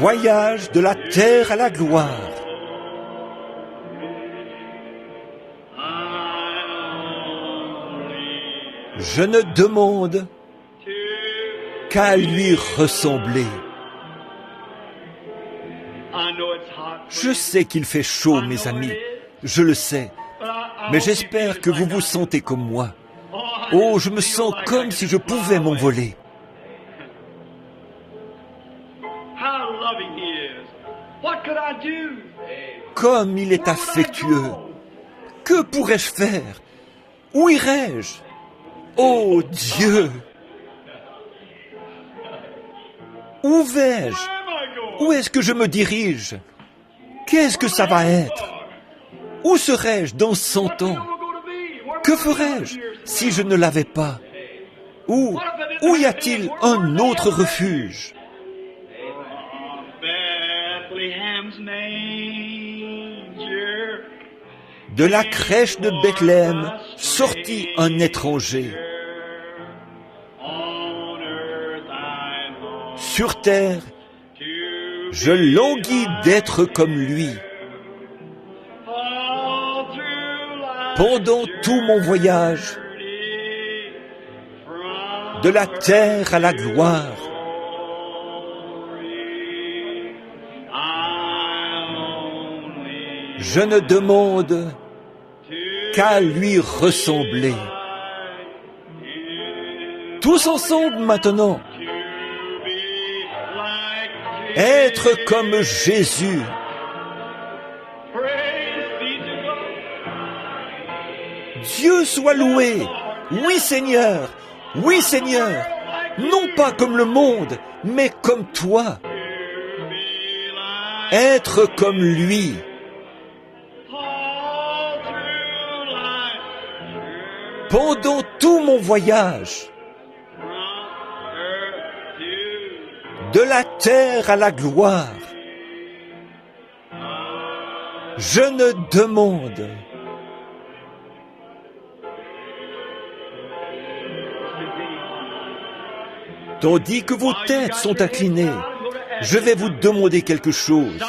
Voyage de la terre à la gloire. Je ne demande qu'à lui ressembler. Je sais qu'il fait chaud, mes amis, je le sais, mais j'espère que vous vous sentez comme moi. Oh, je me sens comme si je pouvais m'envoler. Comme il est affectueux. Que pourrais-je faire? Où irais-je? Oh Dieu! Où vais-je? Où est-ce que je me dirige? Qu'est-ce que ça va être? Où serais-je dans 100 ans? Que ferais-je si je ne l'avais pas? Où y a-t-il un autre refuge? De la crèche de Bethléem sortit un étranger. Sur terre, je languis d'être comme lui. Pendant tout mon voyage, de la terre à la gloire, je ne demande qu'à lui ressembler. Tous ensemble maintenant, être comme Jésus. Dieu soit loué. Oui Seigneur, oui Seigneur. Non pas comme le monde, mais comme toi. Être comme lui. Pendant tout mon voyage, de la terre à la gloire, je ne demande tandis que vos têtes sont inclinées, je vais vous demander quelque chose.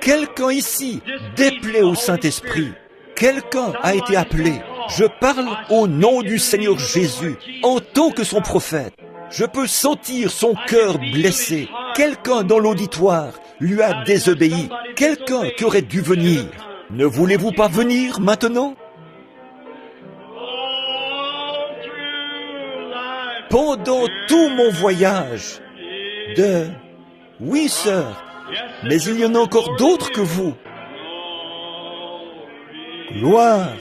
Quelqu'un ici déplaît au Saint-Esprit. Quelqu'un a été appelé. Je parle au nom du Seigneur Jésus, en tant que son prophète. Je peux sentir son cœur blessé. Quelqu'un dans l'auditoire lui a désobéi. Quelqu'un qui aurait dû venir. Ne voulez-vous pas venir maintenant? Pendant tout mon voyage Oui, sœur, mais il y en a encore d'autres que vous. Gloire.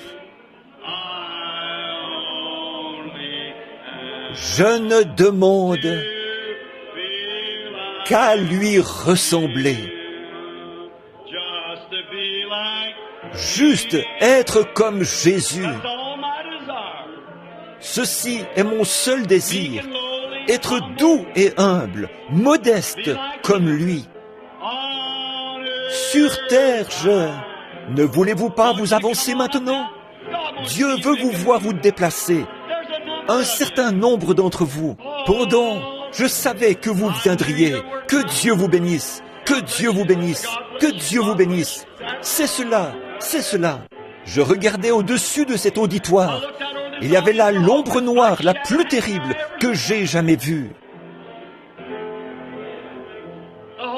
Je ne demande qu'à lui ressembler. Juste être comme Jésus. Ceci est mon seul désir, être doux et humble, modeste comme lui. Sur terre, Ne voulez-vous pas vous avancer maintenant? Dieu veut vous voir vous déplacer. Un certain nombre d'entre vous, je savais que vous viendriez. Que Dieu vous bénisse, que Dieu vous bénisse, que Dieu vous bénisse. C'est cela. Je regardais au-dessus de cet auditoire. Il y avait là l'ombre noire la plus terrible que j'ai jamais vue.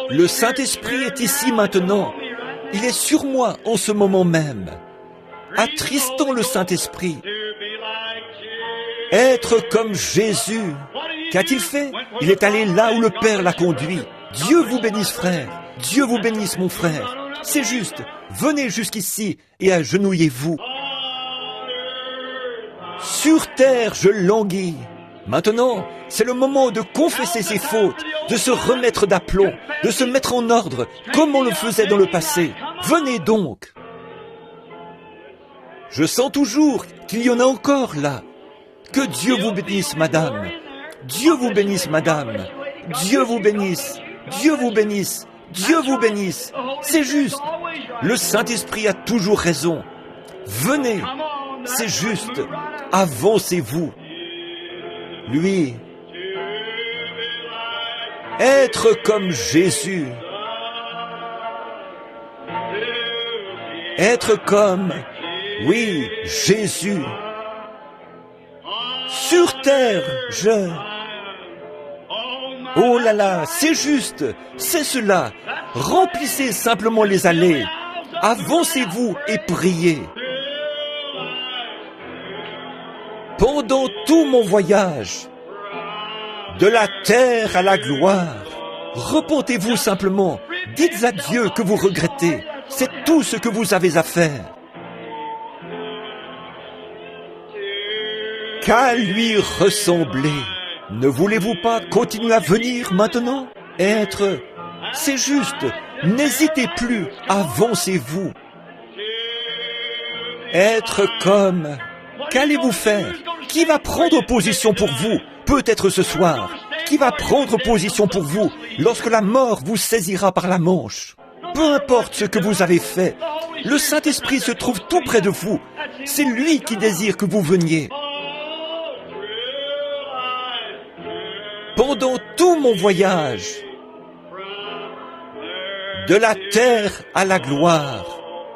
Le Saint-Esprit est ici maintenant. Il est sur moi en ce moment même. Attristons le Saint-Esprit. Être comme Jésus. Qu'a-t-il fait? Il est allé là où le Père l'a conduit. Dieu vous bénisse, frère. Dieu vous bénisse, mon frère. C'est juste. Venez jusqu'ici et agenouillez-vous. Sur terre, je languis. Maintenant, c'est le moment de confesser ses fautes, de se remettre d'aplomb, de se mettre en ordre, comme on le faisait dans le passé. Venez donc. Je sens toujours qu'il y en a encore là. Que Dieu vous bénisse, madame. Dieu vous bénisse, madame. Dieu vous bénisse. Dieu vous bénisse. Dieu vous bénisse. C'est juste. Le Saint-Esprit a toujours raison. Venez. C'est juste. Avancez-vous. Lui, Être comme Jésus. Être comme, oui, Jésus. Sur terre, Oh là là, c'est juste, c'est cela. Remplissez simplement les allées. Avancez-vous et priez. Pendant tout mon voyage, de la terre à la gloire, repentez-vous simplement. Dites à Dieu que vous regrettez. C'est tout ce que vous avez à faire. Qu'à lui ressembler. Ne voulez-vous pas continuer à venir maintenant? C'est juste, n'hésitez plus, avancez-vous. Être comme, qu'allez-vous faire? Qui va prendre position pour vous, peut-être ce soir? Qui va prendre position pour vous lorsque la mort vous saisira par la manche? Peu importe ce que vous avez fait, le Saint-Esprit se trouve tout près de vous. C'est lui qui désire que vous veniez. Pendant tout mon voyage, de la terre à la gloire,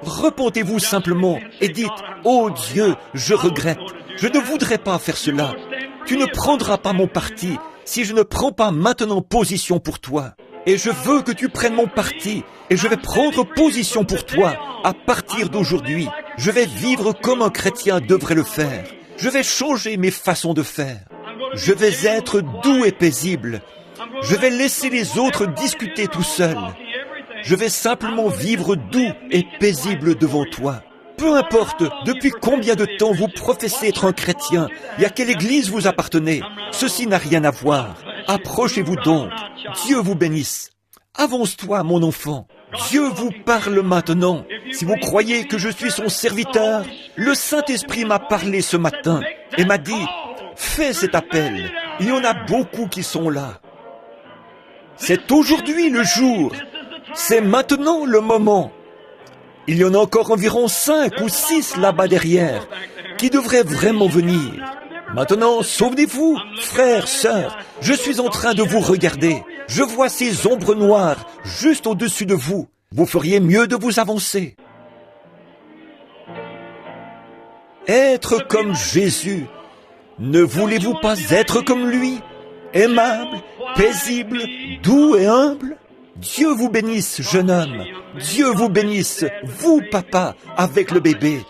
repentez-vous simplement et dites, « Oh Dieu, je regrette, je ne voudrais pas faire cela. Tu ne prendras pas mon parti si je ne prends pas maintenant position pour toi. Et je veux que tu prennes mon parti et je vais prendre position pour toi à partir d'aujourd'hui. Je vais vivre comme un chrétien devrait le faire. Je vais changer mes façons de faire. Je vais être doux et paisible. Je vais laisser les autres discuter tout seuls. Je vais simplement vivre doux et paisible devant toi. Peu importe depuis combien de temps vous professez être un chrétien et à quelle église vous appartenez, ceci n'a rien à voir. Approchez-vous donc. Dieu vous bénisse. Avance-toi, mon enfant. Dieu vous parle maintenant. Si vous croyez que je suis son serviteur, le Saint-Esprit m'a parlé ce matin et m'a dit, fais cet appel. Il y en a beaucoup qui sont là. C'est aujourd'hui le jour. C'est maintenant le moment. Il y en a encore environ 5 ou 6 là-bas derrière qui devraient vraiment venir. Maintenant, souvenez-vous, frères, sœurs, je suis en train de vous regarder. Je vois ces ombres noires juste au-dessus de vous. Vous feriez mieux de vous avancer. Être comme Jésus. Ne voulez-vous pas être comme lui, aimable, paisible, doux et humble? Dieu vous bénisse, jeune homme. Dieu vous bénisse, vous, papa, avec le bébé.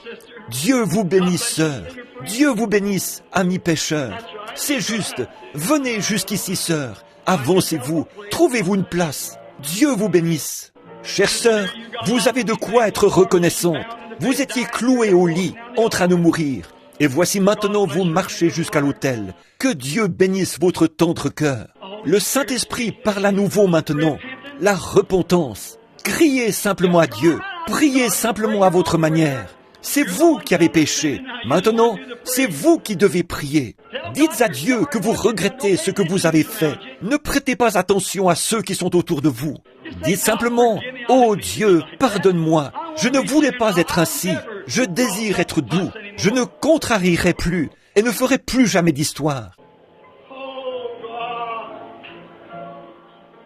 Dieu vous bénisse, sœur. Dieu vous bénisse, amis pécheurs. C'est juste. Venez jusqu'ici, sœur. Avancez-vous. Trouvez-vous une place. Dieu vous bénisse. Chère sœur, vous avez de quoi être reconnaissante. Vous étiez clouée au lit, en train de mourir. Et voici maintenant vous marchez jusqu'à l'autel. Que Dieu bénisse votre tendre cœur. Le Saint-Esprit parle à nouveau maintenant. La repentance. Criez simplement à Dieu. Priez simplement à votre manière. C'est vous qui avez péché. Maintenant, c'est vous qui devez prier. Dites à Dieu que vous regrettez ce que vous avez fait. Ne prêtez pas attention à ceux qui sont autour de vous. Dites simplement, « Oh Dieu, pardonne-moi. Je ne voulais pas être ainsi. Je désire être doux. Je ne contrarierai plus et ne ferai plus jamais d'histoire. »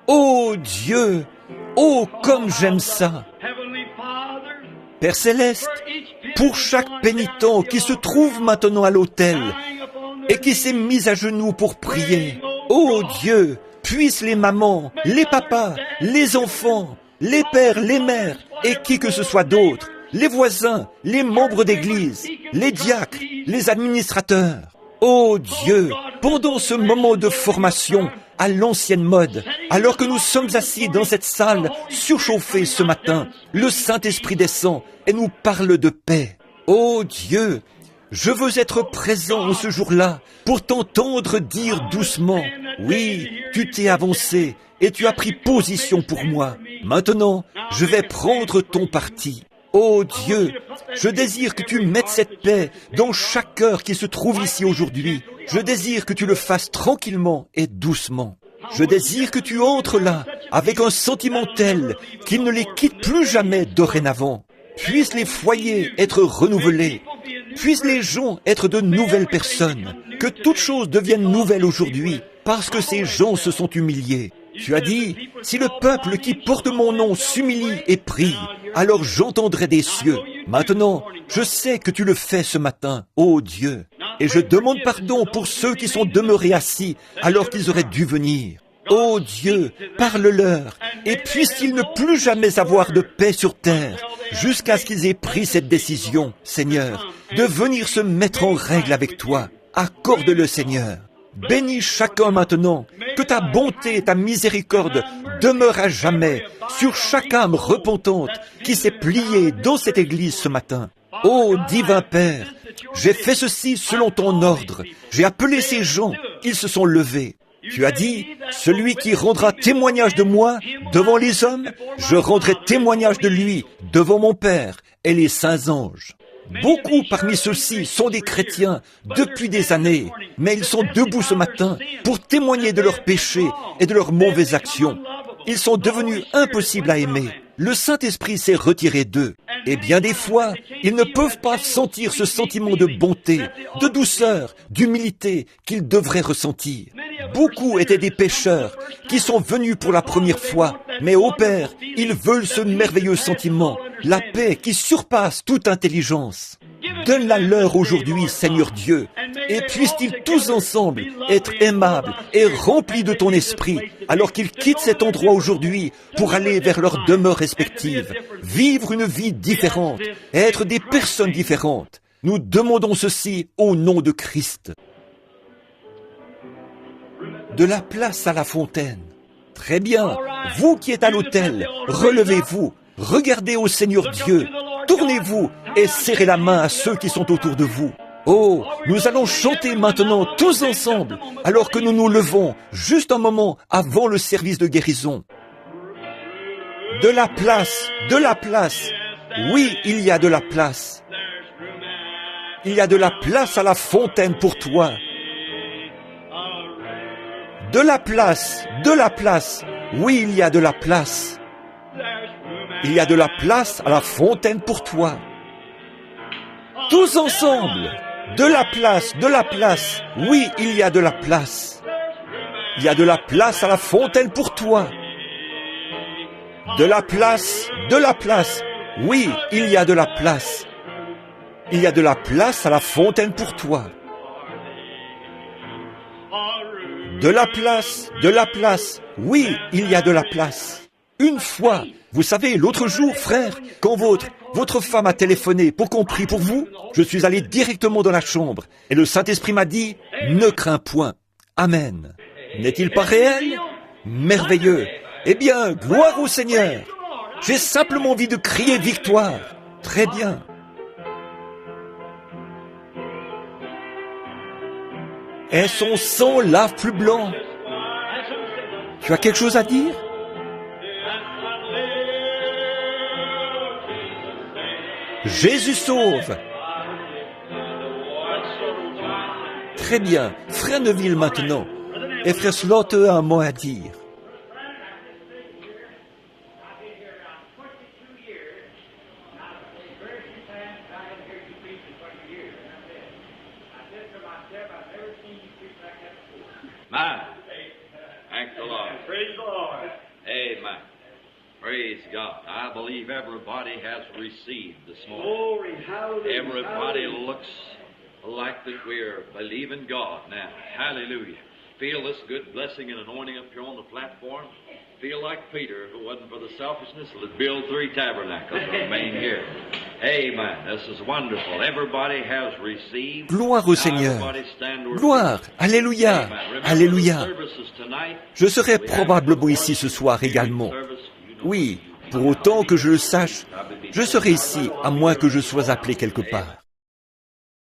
Oh Dieu, oh comme j'aime ça. Père Céleste, pour chaque pénitent qui se trouve maintenant à l'autel et qui s'est mis à genoux pour prier, oh Dieu, puisse les mamans, les papas, les enfants, les pères, les mères et qui que ce soit d'autre, les voisins, les membres d'église, les diacres, les administrateurs. Oh Dieu, pendant ce moment de formation à l'ancienne mode, alors que nous sommes assis dans cette salle surchauffée ce matin, le Saint-Esprit descend et nous parle de paix. Oh Dieu, je veux être présent ce jour-là pour t'entendre dire doucement, oui, tu t'es avancé et tu as pris position pour moi. Maintenant, je vais prendre ton parti. Oh Dieu, je désire que tu mettes cette paix dans chaque cœur qui se trouve ici aujourd'hui. Je désire que tu le fasses tranquillement et doucement. Je désire que tu entres là avec un sentiment tel qu'il ne les quitte plus jamais dorénavant. Puissent les foyers être renouvelés. Puissent les gens être de nouvelles personnes. Que toutes choses deviennent nouvelles aujourd'hui parce que ces gens se sont humiliés. Tu as dit, si le peuple qui porte mon nom s'humilie et prie, alors j'entendrai des cieux. Maintenant, je sais que tu le fais ce matin, ô Dieu. Et je demande pardon pour ceux qui sont demeurés assis alors qu'ils auraient dû venir. Ô Dieu, parle-leur, et puissent-ils ne plus jamais avoir de paix sur terre, jusqu'à ce qu'ils aient pris cette décision, Seigneur, de venir se mettre en règle avec toi. Accorde-le, Seigneur. Bénis chacun maintenant, que ta bonté et ta miséricorde demeurent à jamais sur chaque âme repentante qui s'est pliée dans cette église ce matin. Ô divin Père, j'ai fait ceci selon ton ordre. J'ai appelé ces gens, ils se sont levés. Tu as dit, celui qui rendra témoignage de moi devant les hommes, je rendrai témoignage de lui devant mon Père et les saints anges. Beaucoup parmi ceux-ci sont des chrétiens depuis des années, mais ils sont debout ce matin pour témoigner de leurs péchés et de leurs mauvaises actions. Ils sont devenus impossibles à aimer. Le Saint-Esprit s'est retiré d'eux. Et bien des fois, ils ne peuvent pas sentir ce sentiment de bonté, de douceur, d'humilité qu'ils devraient ressentir. Beaucoup étaient des pécheurs qui sont venus pour la première fois, mais ô Père, ils veulent ce merveilleux sentiment, la paix qui surpasse toute intelligence. Donne-la leur aujourd'hui, Seigneur Dieu, et puissent-ils tous ensemble être aimables et remplis de ton esprit, alors qu'ils quittent cet endroit aujourd'hui pour aller vers leurs demeures respectives, vivre une vie différente, être des personnes différentes. Nous demandons ceci au nom de Christ. De la place à la fontaine. Très bien, vous qui êtes à l'autel, relevez-vous, regardez au Seigneur Dieu, tournez-vous et serrez la main à ceux qui sont autour de vous. Oh, nous allons chanter maintenant tous ensemble, alors que nous nous levons juste un moment avant le service de guérison. De la place, de la place. Oui, il y a de la place. Il y a de la place à la fontaine pour toi. De la place, de la place. Oui, il y a de la place. Il y a de la place à la fontaine pour toi. Tous ensemble. De la place, de la place. Oui, il y a de la place. Il y a de la place à la fontaine pour toi. De la place, de la place. Oui, il y a de la place. Il y a de la place à la fontaine pour toi. De la place, de la place. Oui, il y a de la place. Une fois, vous savez, l'autre jour, frère, quand votre femme a téléphoné pour qu'on prie pour vous, je suis allé directement dans la chambre et le Saint-Esprit m'a dit, ne crains point. Amen. N'est-il pas réel? Merveilleux. Eh bien, gloire au Seigneur. J'ai simplement envie de crier victoire. Très bien. Et son sang lave plus blanc. Tu as quelque chose à dire? Jésus sauve. Très bien. Frère Neville maintenant. Et frère Slaughter a un mot à dire. Thank the Lord. Praise the Lord. Amen. Praise God. I believe everybody has received this morning. Glory, hallelujah. Everybody Hallelujah. looks like that we're believing God now. Hallelujah. Feel this good blessing and anointing up here on the platform. Feel like Peter, if it wasn't for the selfishness, would build 3 tabernacles and remain here. Amen. This is wonderful. Everybody has received. Gloire au Seigneur. Everybody stand where Gloire. Alléluia. Amen. Remember Alléluia. the services tonight. Je serai probablement ici ce soir également. Oui, pour autant que je le sache, je serai ici, à moins que je sois appelé quelque part.